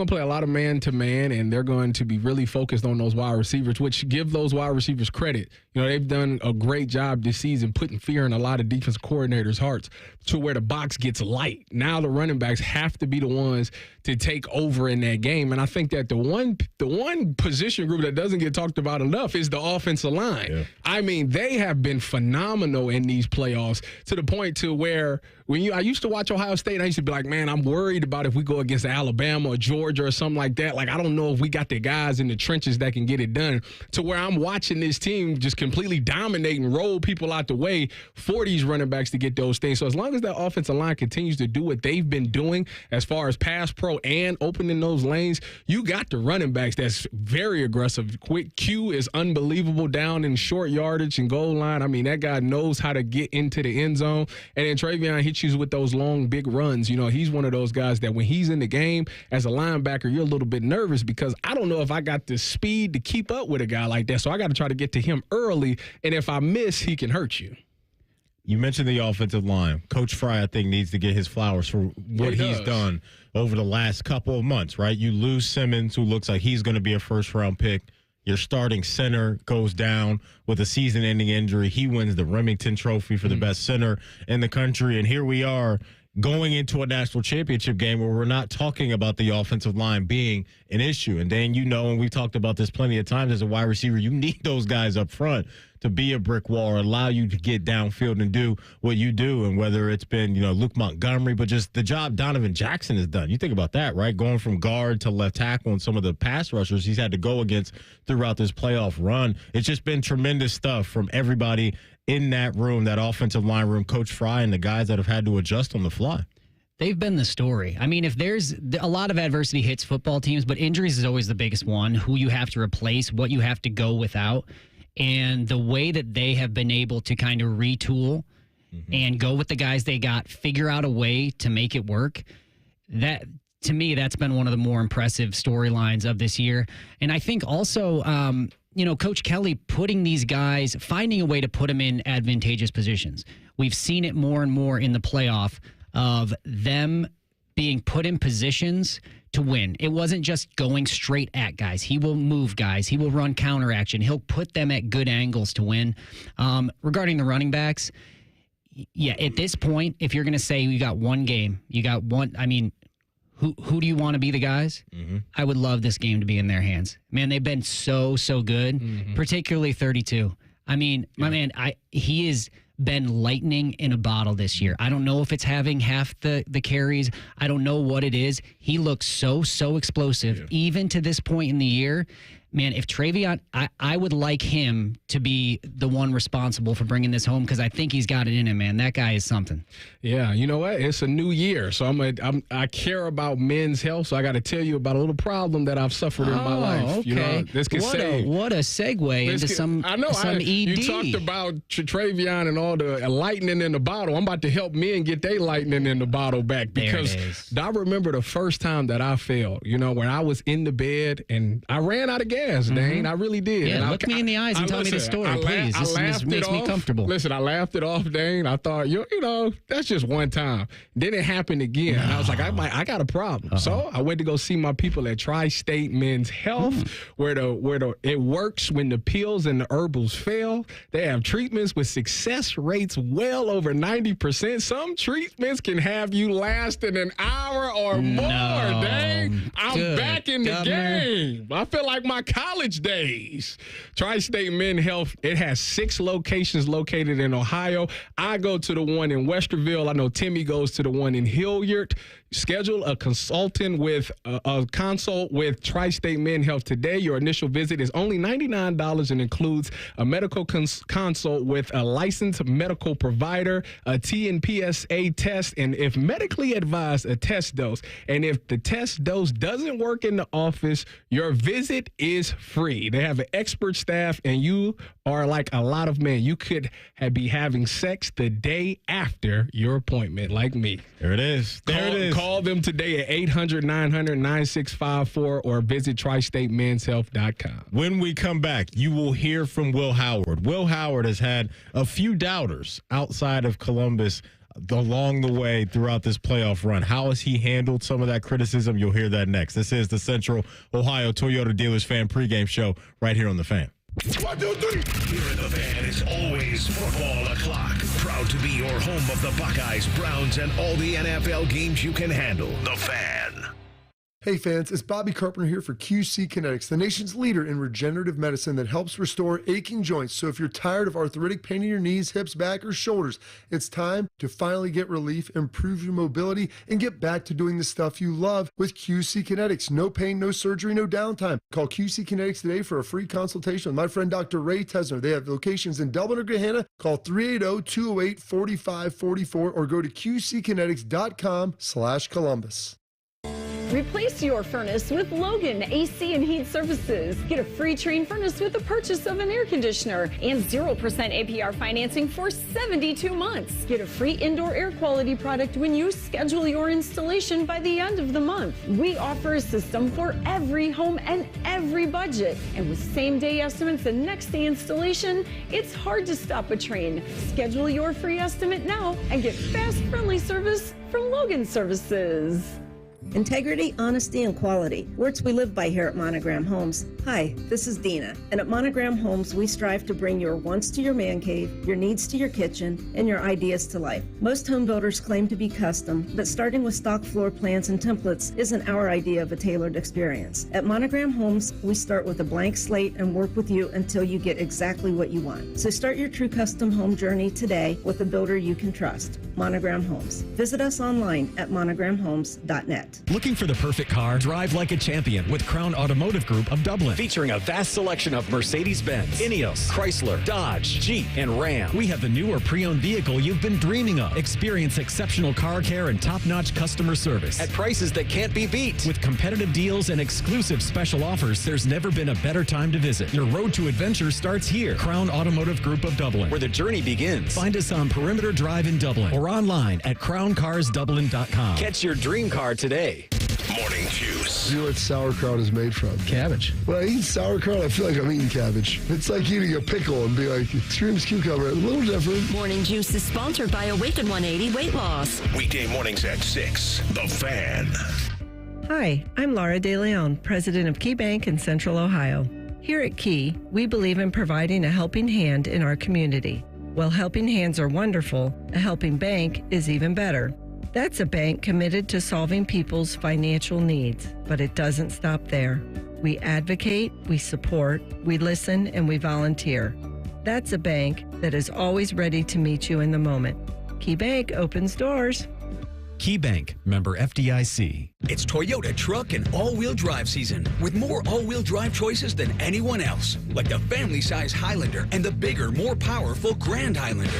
play a lot of man-to-man, and they're going to be really focused on those wide receivers, which give those wide receivers credit. You know, they've done a great job this season putting fear in a lot of defense coordinators' hearts to where the box gets light. Now the running backs have to be the ones to take over in that game. And I think that the one position group that doesn't get talked about enough is the offensive line. Yeah. I mean, they have been phenomenal in these playoffs to the point to where I used to watch Ohio State, and I used to be like, man, I'm worried about if we go against Alabama or Georgia or something like that. Like, I don't know if we got the guys in the trenches that can get it done, to where I'm watching this team just completely dominate and roll people out the way for these running backs to get those things. So as long as that offensive line continues to do what they've been doing as far as pass pro and opening those lanes, you got the running backs that's very aggressive. Quick Q is unbelievable down in short yardage and goal line. I mean, that guy knows how to get into the end zone. And then Travion hits you with those long, big runs. You know, he's one of those guys that when he's in the game as a linebacker, you're a little bit nervous because I don't know if I got the speed to keep up with a guy like that. So I got to try to get to him early. And if I miss, he can hurt you. You mentioned the offensive line. Coach Fry, I think, needs to get his flowers for what he's done over the last couple of months, right? You lose Simmons, who looks like he's going to be a first-round pick. Your starting center goes down with a season-ending injury. He wins the Remington Trophy for the best center in the country. And here we are going into a national championship game where we're not talking about the offensive line being an issue. And Dan, you know, and we've talked about this plenty of times as a wide receiver, you need those guys up front to be a brick wall or allow you to get downfield and do what you do. And whether it's been, you know, Luke Montgomery, but just the job Donovan Jackson has done. You think about that, right? Going from guard to left tackle and some of the pass rushers he's had to go against throughout this playoff run. It's just been tremendous stuff from everybody in that room, that offensive line room, Coach Fry and the guys that have had to adjust on the fly. They've been the story. I mean, if there's a lot of adversity hits football teams, but injuries is always the biggest one, who you have to replace, what you have to go without. And the way that they have been able to kind of retool and go with the guys they got, figure out a way to make it work, that to me, that's been one of the more impressive storylines of this year. And I think also, you know, Coach Kelly putting these guys, finding a way to put them in advantageous positions. We've seen it more and more in the playoff of them being put in positions to win. It wasn't just going straight at guys. He will move guys. He will run counter action. He'll put them at good angles to win. Regarding the running backs, yeah, at this point, if you're going to say you got one game, you got one, I mean, who do you want to be the guys? I would love this game to be in their hands. Man, they've been so good, particularly 32. I mean, my man, he has been lightning in a bottle this year. I don't know if it's having half the carries. I don't know what it is. He looks so explosive, even to this point in the year. Man, if Travion, I would like him to be the one responsible for bringing this home because I think he's got it in him, man. That guy is something. Yeah, you know what? It's a new year, so I care about men's health, so I got to tell you about a little problem that I've suffered in my life. Okay. You know, what a segue into some ED. You talked about Travion and all the lightning in the bottle. I'm about to help men get their lightning in the bottle back because I remember the first time that I fell, you know, when I was in the bed and I ran out of gas. Dane. I really did. Yeah, and look me in the eyes and tell me the story, please. This makes me comfortable. Listen, I laughed it off, Dane. I thought, you know, that's just one time. Then it happened again. And I was like, I got a problem. So I went to go see my people at Tri-State Men's Health, where it works when the pills and the herbals fail. They have treatments with success rates well over 90%. Some treatments can have you lasting an hour or more, Dane. I'm back in the game. I feel like my college days. Tri-State Men's Health, it has 6 locations located in Ohio. I go to the one in Westerville. I know Timmy goes to the one in Hilliard. Schedule a consult with Tri-State Men's Health today. Your initial visit is only $99 and includes a medical consult with a licensed medical provider, a TNPSA test, and if medically advised, a test dose. And if the test dose doesn't work in the office, your visit is free. They have an expert staff, and you are like a lot of men. You could be having sex the day after your appointment, like me. There it is. Call them today at 800-900-9654 or visit tristatemenshealth.com. When we come back, you will hear from Will Howard. Will Howard has had a few doubters outside of Columbus along the way throughout this playoff run. How has he handled some of that criticism? You'll hear that next. This is the Central Ohio Toyota Dealers Fan Pregame Show right here on The Fan. 1, 2, 3. Here in The Fan is always football o'clock. Proud to be your home of the Buckeyes, Browns, and all the NFL games you can handle. The Fan. Hey fans, it's Bobby Carpenter here for QC Kinetics, the nation's leader in regenerative medicine that helps restore aching joints. So if you're tired of arthritic pain in your knees, hips, back, or shoulders, it's time to finally get relief, improve your mobility, and get back to doing the stuff you love with QC Kinetics. No pain, no surgery, no downtime. Call QC Kinetics today for a free consultation with my friend Dr. Ray Tesner. They have locations in Dublin or Gahanna. Call 380-208-4544 or go to qckinetics.com/Columbus. Replace your furnace with Logan AC and Heat Services. Get a free Trane furnace with the purchase of an air conditioner and 0% APR financing for 72 months. Get a free indoor air quality product when you schedule your installation by the end of the month. We offer a system for every home and every budget. And with same-day estimates and next-day installation, it's hard to stop a Trane. Schedule your free estimate now and get fast, friendly service from Logan Services. Integrity, honesty, and quality. Words we live by here at Monogram Homes. Hi, this is Dina, and at Monogram Homes, we strive to bring your wants to your man cave, your needs to your kitchen, and your ideas to life. Most home builders claim to be custom, but starting with stock floor plans and templates isn't our idea of a tailored experience. At Monogram Homes, we start with a blank slate and work with you until you get exactly what you want. So start your true custom home journey today with a builder you can trust. Monogram Homes. Visit us online at monogramhomes.net. Looking for the perfect car? Drive like a champion with Crown Automotive Group of Dublin. Featuring a vast selection of Mercedes-Benz, Ineos, Chrysler, Dodge, Jeep, and Ram. We have the new or pre-owned vehicle you've been dreaming of. Experience exceptional car care and top-notch customer service at prices that can't be beat. With competitive deals and exclusive special offers, there's never been a better time to visit. Your road to adventure starts here. Crown Automotive Group of Dublin, where the journey begins. Find us on Perimeter Drive in Dublin or online at crowncarsdublin.com. Catch your dream car today. Morning Juice. You know what sauerkraut is made from? Cabbage. When I eat sauerkraut, I feel like I'm eating cabbage. It's like eating a pickle and be like, extreme cucumber. A little different. Morning Juice is sponsored by Awaken 180 Weight Loss. Weekday mornings at 6. The Fan. Hi, I'm Laura De Leon, president of Key Bank in Central Ohio. Here at Key, we believe in providing a helping hand in our community. While helping hands are wonderful, a helping bank is even better. That's a bank committed to solving people's financial needs, but it doesn't stop there. We advocate, we support, we listen, and we volunteer. That's a bank that is always ready to meet you in the moment. Key Bank opens doors. Key Bank, member FDIC. It's Toyota truck and all-wheel drive season with more all-wheel drive choices than anyone else, like the family-size Highlander and the bigger, more powerful Grand Highlander.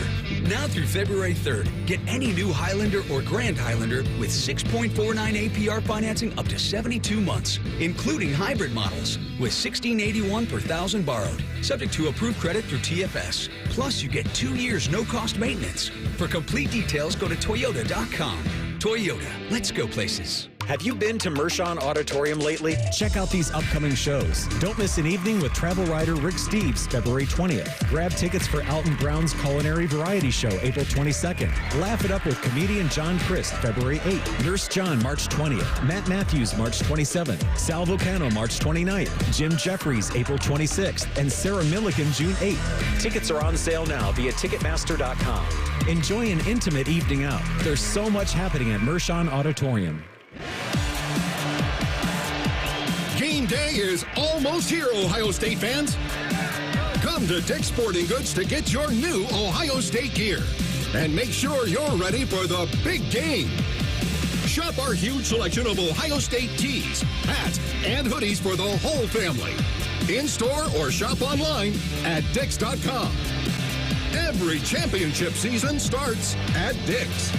Now through February 3rd, get any new Highlander or Grand Highlander with 6.49 APR financing up to 72 months, including hybrid models with $1,681 per thousand borrowed, subject to approved credit through TFS. Plus, you get 2 years no-cost maintenance. For complete details, go to Toyota.com. Toyota, let's go places. Have you been to Mershon Auditorium lately? Check out these upcoming shows. Don't miss an evening with travel writer Rick Steves, February 20th. Grab tickets for Alton Brown's Culinary Variety Show, April 22nd. Laugh it up with comedian John Crist, February 8th. Nurse John, March 20th. Matt Matthews, March 27th. Sal Volcano, March 29th. Jim Jeffries, April 26th. And Sarah Milliken, June 8th. Tickets are on sale now via Ticketmaster.com. Enjoy an intimate evening out. There's so much happening at Mershon Auditorium. Game day is almost here, Ohio State fans. Come to Dick's Sporting Goods to get your new Ohio State gear. And make sure you're ready for the big game. Shop our huge selection of Ohio State tees, hats, and hoodies for the whole family. In-store or shop online at Dicks.com. Every championship season starts at Dick's.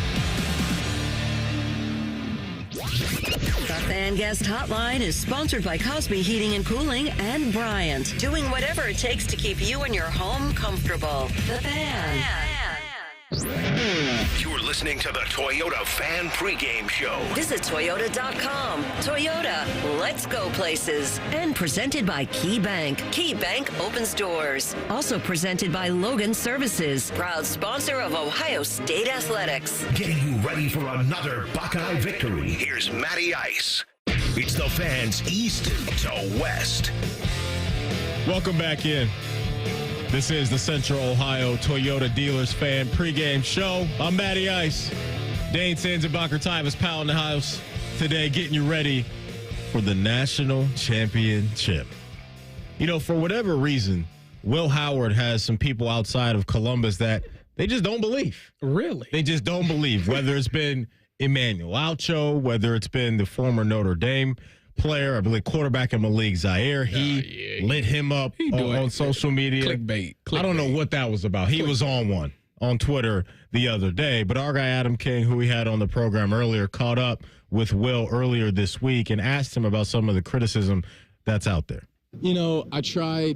The Fan Guest Hotline is sponsored by Cosby Heating and Cooling and Bryant, doing whatever it takes to keep you and your home comfortable. The Fan. You're listening to the Toyota Fan Pregame Show. Visit Toyota.com. Toyota, let's go places. And presented by Key Bank. Key Bank opens doors. Also presented by Logan Services, proud sponsor of Ohio State Athletics. Getting you ready for another Buckeye victory. Here's Matty Ice. It's the Fans East to West. Welcome back in. This is the Central Ohio Toyota Dealers Fan Pregame Show. I'm Matty Ice. Dane Sands and Bacher Tyvus Powell in the house today, getting you ready for the national championship. You know, for whatever reason, Will Howard has some people outside of Columbus that they just don't believe. Really? They just don't believe, whether it's been Emmanuel Alcho, whether it's been the former Notre Dame player, I believe quarterback in Malik Zaire. He lit him up on social media. Clickbait. I don't know what that was about. He was on one on Twitter the other day. But our guy Adam King, who we had on the program earlier, caught up with Will earlier this week and asked him about some of the criticism that's out there. You know, I try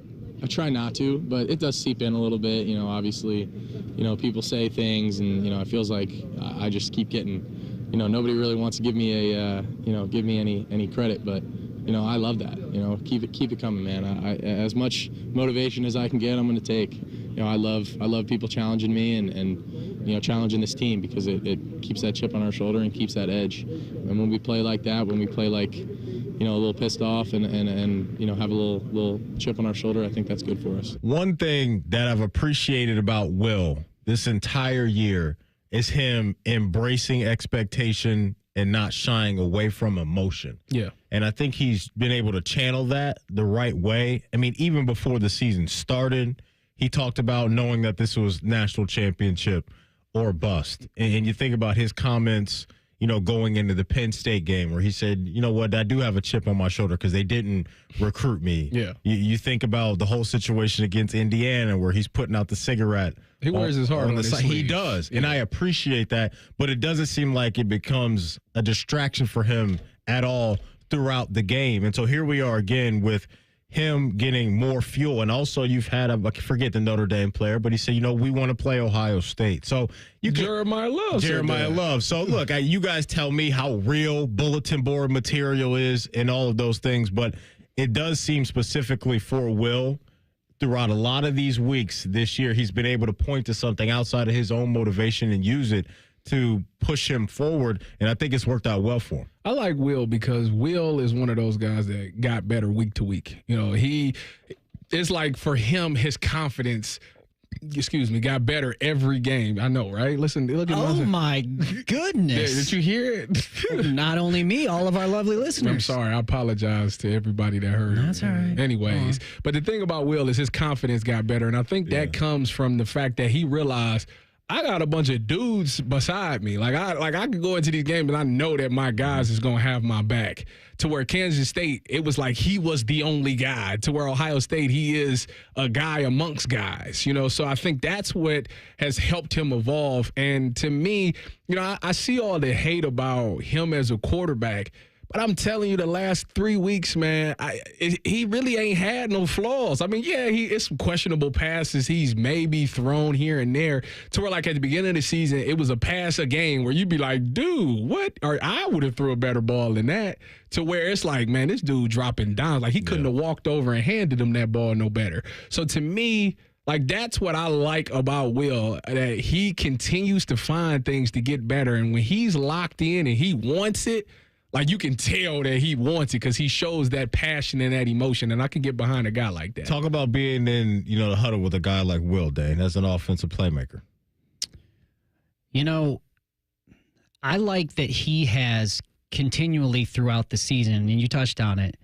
not to, but it does seep in a little bit. You know, obviously, you know, people say things, and you know, it feels like I just keep getting. You know, nobody really wants to give me any credit, but you know, I love that. You know, keep it coming, man. I as much motivation as I can get, I'm going to take. You know, I love people challenging me and you know, challenging this team because it keeps that chip on our shoulder and keeps that edge. And when we play like that, when we play like, you know, a little pissed off and you know, have a little chip on our shoulder, I think that's good for us. One thing that I've appreciated about Will this entire year is him embracing expectation and not shying away from emotion. Yeah. And I think he's been able to channel that the right way. I mean, even before the season started, he talked about knowing that this was national championship or bust. And you think about his comments, you know, going into the Penn State game where he said, you know what, I do have a chip on my shoulder because they didn't recruit me. Yeah. You think about the whole situation against Indiana where he's putting out the cigarette. He wears his heart on his sleeve. He does, Yeah. and I appreciate that, but it doesn't seem like it becomes a distraction for him at all throughout the game. And so here we are again with him getting more fuel. And also you've had, I forget the Notre Dame player, but he said, you know, we want to play Ohio State. So you can, Jeremiah Love. So look, you guys tell me how real bulletin board material is and all of those things, but it does seem specifically for Will throughout a lot of these weeks this year, he's been able to point to something outside of his own motivation and use it to push him forward, and I think it's worked out well for him. I like Will because Will is one of those guys that got better week to week. You know, it's like for him, his confidence, got better every game. I know, right? Listen, look at my goodness. Yeah, did you hear it? Not only me, all of our lovely listeners. I'm sorry. I apologize to everybody that heard. That's all right. Anyways, but the thing about Will is his confidence got better, and I think that comes from the fact that he realized, I got a bunch of dudes beside me. Like I could go into these games and I know that my guys is gonna have my back. To where Kansas State, it was like he was the only guy. To where Ohio State, he is a guy amongst guys. You know, so I think that's what has helped him evolve. And to me, you know, I see all the hate about him as a quarterback. But I'm telling you, the last 3 weeks, man, he really ain't had no flaws. I mean, yeah, it's some questionable passes he's maybe thrown here and there to where, like, at the beginning of the season, it was a pass a game where you'd be like, dude, what? Or I would have threw a better ball than that, to where it's like, man, this dude dropping down. Like, he couldn't have walked over and handed him that ball no better. So to me, like, that's what I like about Will, that he continues to find things to get better. And when he's locked in and he wants it, like, you can tell that he wants it because he shows that passion and that emotion, and I can get behind a guy like that. Talk about being in, you know, the huddle with a guy like Will, Dane, as an offensive playmaker. You know, I like that he has continually throughout the season, and you touched on it,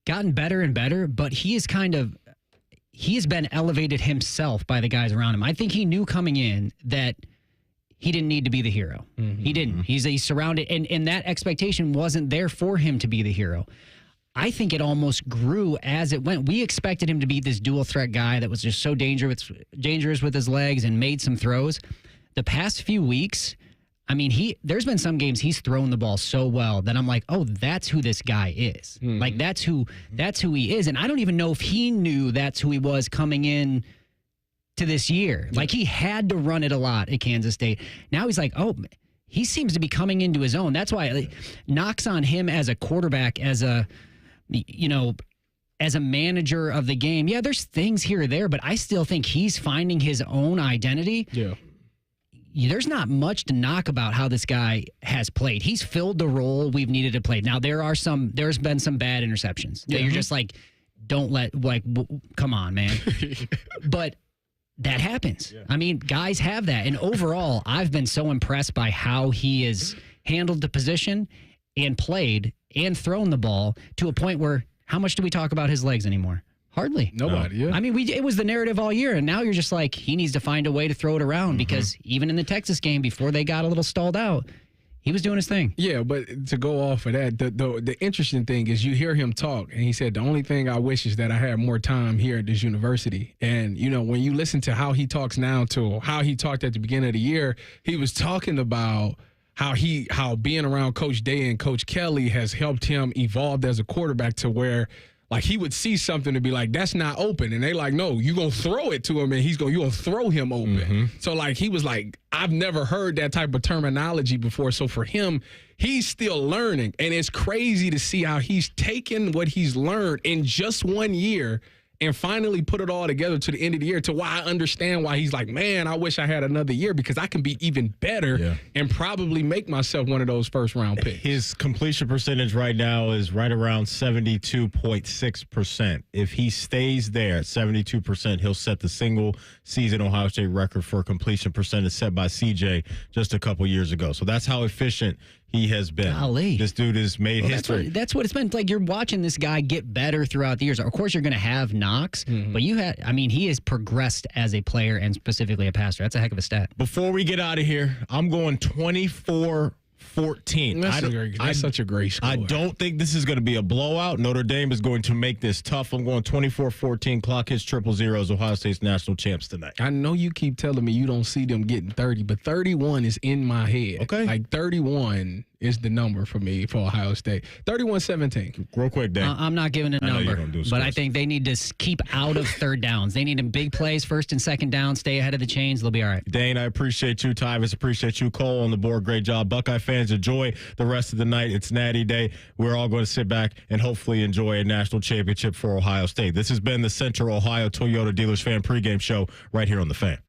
gotten better and better, but he has been elevated himself by the guys around him. I think he knew coming in that he didn't need to be the hero. Mm-hmm. He didn't. He's surrounded, and that expectation wasn't there for him to be the hero. I think it almost grew as it went. We expected him to be this dual threat guy that was just so dangerous with his legs and made some throws. The past few weeks, I mean, there's been some games he's thrown the ball so well that I'm like, oh, that's who this guy is. Mm-hmm. Like, that's who he is. And I don't even know if he knew that's who he was coming in to this year. Like, he had to run it a lot at Kansas State. Now he's like, oh, he seems to be coming into his own. That's why it knocks on him as a quarterback, as a, as a manager of the game. Yeah, there's things here or there, but I still think he's finding his own identity. Yeah. There's not much to knock about how this guy has played. He's filled the role we've needed to play. Now, there's been some bad interceptions that you're just like, come on, man. But that happens. Yeah. I mean, guys have that. And overall, I've been so impressed by how he has handled the position and played and thrown the ball to a point where, how much do we talk about his legs anymore? Hardly. Nobody, yeah. I mean, it was the narrative all year, and now you're just like, he needs to find a way to throw it around because even in the Texas game, before they got a little stalled out, he was doing his thing. Yeah, but to go off of that, the interesting thing is you hear him talk, and he said, the only thing I wish is that I had more time here at this university. And, when you listen to how he talks now to how he talked at the beginning of the year, he was talking about how being around Coach Day and Coach Kelly has helped him evolve as a quarterback to where, like, he would see something to be like, that's not open. And they like, no, you're going to throw it to him and you're going to throw him open. So, like, he was like, I've never heard that type of terminology before. So for him, he's still learning. And it's crazy to see how he's taken what he's learned in just 1 year and finally put it all together to the end of the year, to why I understand why he's like, man, I wish I had another year because I can be even better and probably make myself one of those first-round picks. His completion percentage right now is right around 72.6%. If he stays there at 72%, he'll set the single-season Ohio State record for completion percentage set by CJ just a couple years ago. So that's how efficient he has been. Golly. This dude has made history. That's what it's been. Like, you're watching this guy get better throughout the years. Of course, you're going to have knocks, but he has progressed as a player and specifically a passer. That's a heck of a stat. Before we get out of here, I'm going 24-14. That's such a great score. I don't think this is going to be a blowout. Notre Dame is going to make this tough. I'm going 24-14. Clock hits 000. Ohio State's national champs tonight. I know you keep telling me you don't see them getting 30, but 31 is in my head. Okay. Like 31 is the number for me for Ohio State. 31-17. Real quick, Dan. I'm not giving a number, but I think they need to keep out of third downs. They need a big plays, first and second down, stay ahead of the chains. They'll be all right. Dane, I appreciate you. Tyvis, appreciate you. Cole on the board, great job. Buckeye fans, enjoy the rest of the night. It's Natty Day. We're all going to sit back and hopefully enjoy a national championship for Ohio State. This has been the Central Ohio Toyota Dealers Fan Pregame Show right here on The Fan.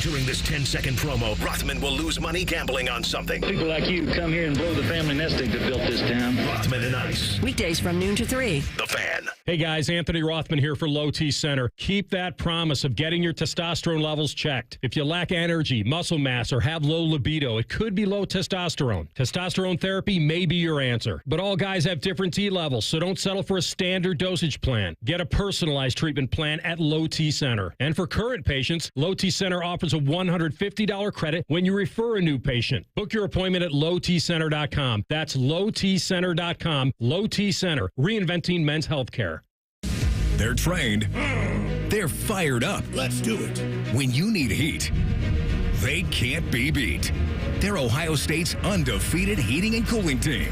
During this 10-second promo, Rothman will lose money gambling on something. People like you come here and blow the family nest egg that built this town. Rothman and Ice. Weekdays from noon to 3. The Fan. Hey guys, Anthony Rothman here for Low T Center. Keep that promise of getting your testosterone levels checked. If you lack energy, muscle mass, or have low libido, it could be low testosterone. Testosterone therapy may be your answer. But all guys have different T levels, so don't settle for a standard dosage plan. Get a personalized treatment plan at Low T Center. And for current patients, Low T Center offers a $150 credit when you refer a new patient. Book your appointment at lowtcenter.com. That's lowtcenter.com. Low T Center, reinventing men's health care. They're trained. They're fired up. Let's do it. When you need heat, they can't be beat. They're Ohio State's undefeated heating and cooling team.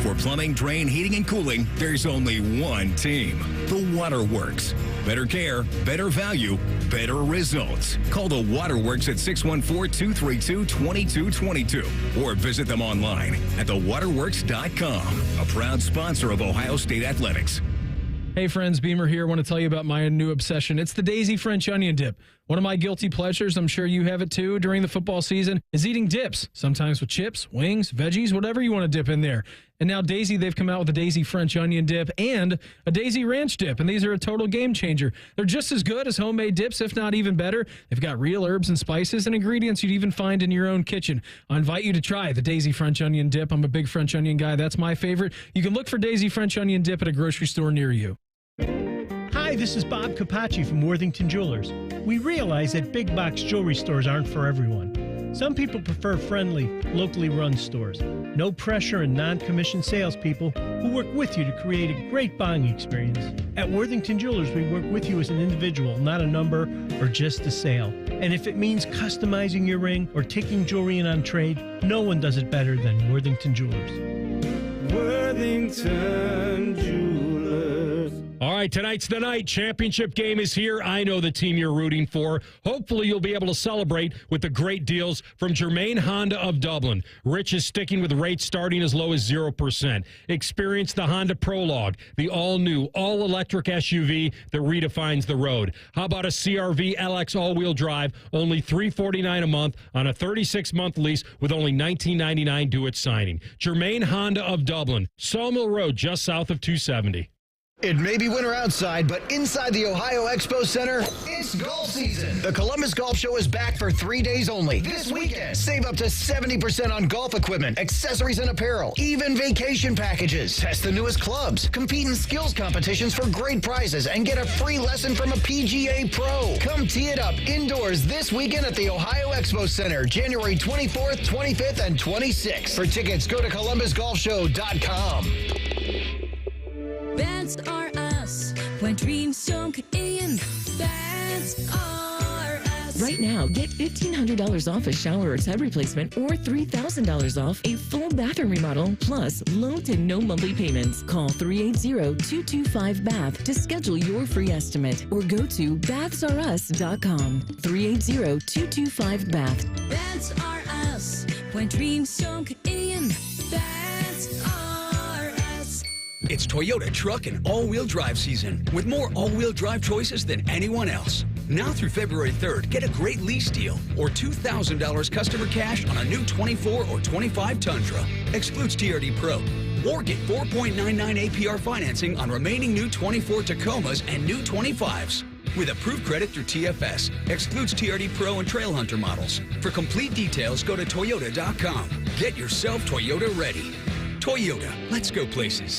For plumbing, drain, heating, and cooling, there's only one team. The Waterworks. Better care, better value, better results. Call the Waterworks at 614-232-2222 or visit them online at thewaterworks.com. A proud sponsor of Ohio State Athletics. Hey friends, Beamer here. I want to tell you about my new obsession. It's the Daisy French onion dip. One of my guilty pleasures, I'm sure you have it too, during the football season, is eating dips. Sometimes with chips, wings, veggies, whatever you want to dip in there. And now Daisy, they've come out with a Daisy French onion dip and a Daisy Ranch dip. And these are a total game changer. They're just as good as homemade dips, if not even better. They've got real herbs and spices and ingredients you'd even find in your own kitchen. I invite you to try the Daisy French onion dip. I'm a big French onion guy. That's my favorite. You can look for Daisy French onion dip at a grocery store near you. Hi, this is Bob Capacci from Worthington Jewelers. We realize that big box jewelry stores aren't for everyone. Some people prefer friendly, locally run stores. No pressure and non-commissioned salespeople who work with you to create a great buying experience. At Worthington Jewelers, we work with you as an individual, not a number or just a sale. And if it means customizing your ring or taking jewelry in on trade, no one does it better than Worthington Jewelers. Worthington Jewelers. All right, tonight's the night. Championship game is here. I know the team you're rooting for. Hopefully, you'll be able to celebrate with the great deals from Germain Honda of Dublin. Rich is sticking with rates starting as low as 0%. Experience the Honda Prologue, the all-new, all-electric SUV that redefines the road. How about a CR-V LX all-wheel drive, only $349 a month on a 36-month lease with only $19.99 due at signing. Germain Honda of Dublin, Sawmill Road, just south of 270. It may be winter outside, but inside the Ohio Expo Center, it's golf season. The Columbus Golf Show is back for 3 days only. This weekend, save up to 70% on golf equipment, accessories and apparel, even vacation packages. Test the newest clubs, compete in skills competitions for great prizes, and get a free lesson from a PGA pro. Come tee it up indoors this weekend at the Ohio Expo Center, January 24th, 25th, and 26th. For tickets, go to columbusgolfshow.com. Bats are us when dreams sunk in. Bats are us. Right now, get $1,500 off a shower or tub replacement or $3,000 off a full bathroom remodel, plus low to no monthly payments. Call 380-225-BATH to schedule your free estimate or go to bathsareus.com. 380-225-BATH. Bats are us when dreams sunk in. Bats are us. It's Toyota truck and all-wheel drive season with more all-wheel drive choices than anyone else. Now through February 3rd, get a great lease deal or $2,000 customer cash on a new 24 or 25 Tundra. Excludes TRD Pro. Or get 4.99 APR financing on remaining new 24 Tacomas and new 25s. With approved credit through TFS. Excludes TRD Pro and Trail Hunter models. For complete details, go to Toyota.com. Get yourself Toyota ready. Toyota, let's go places.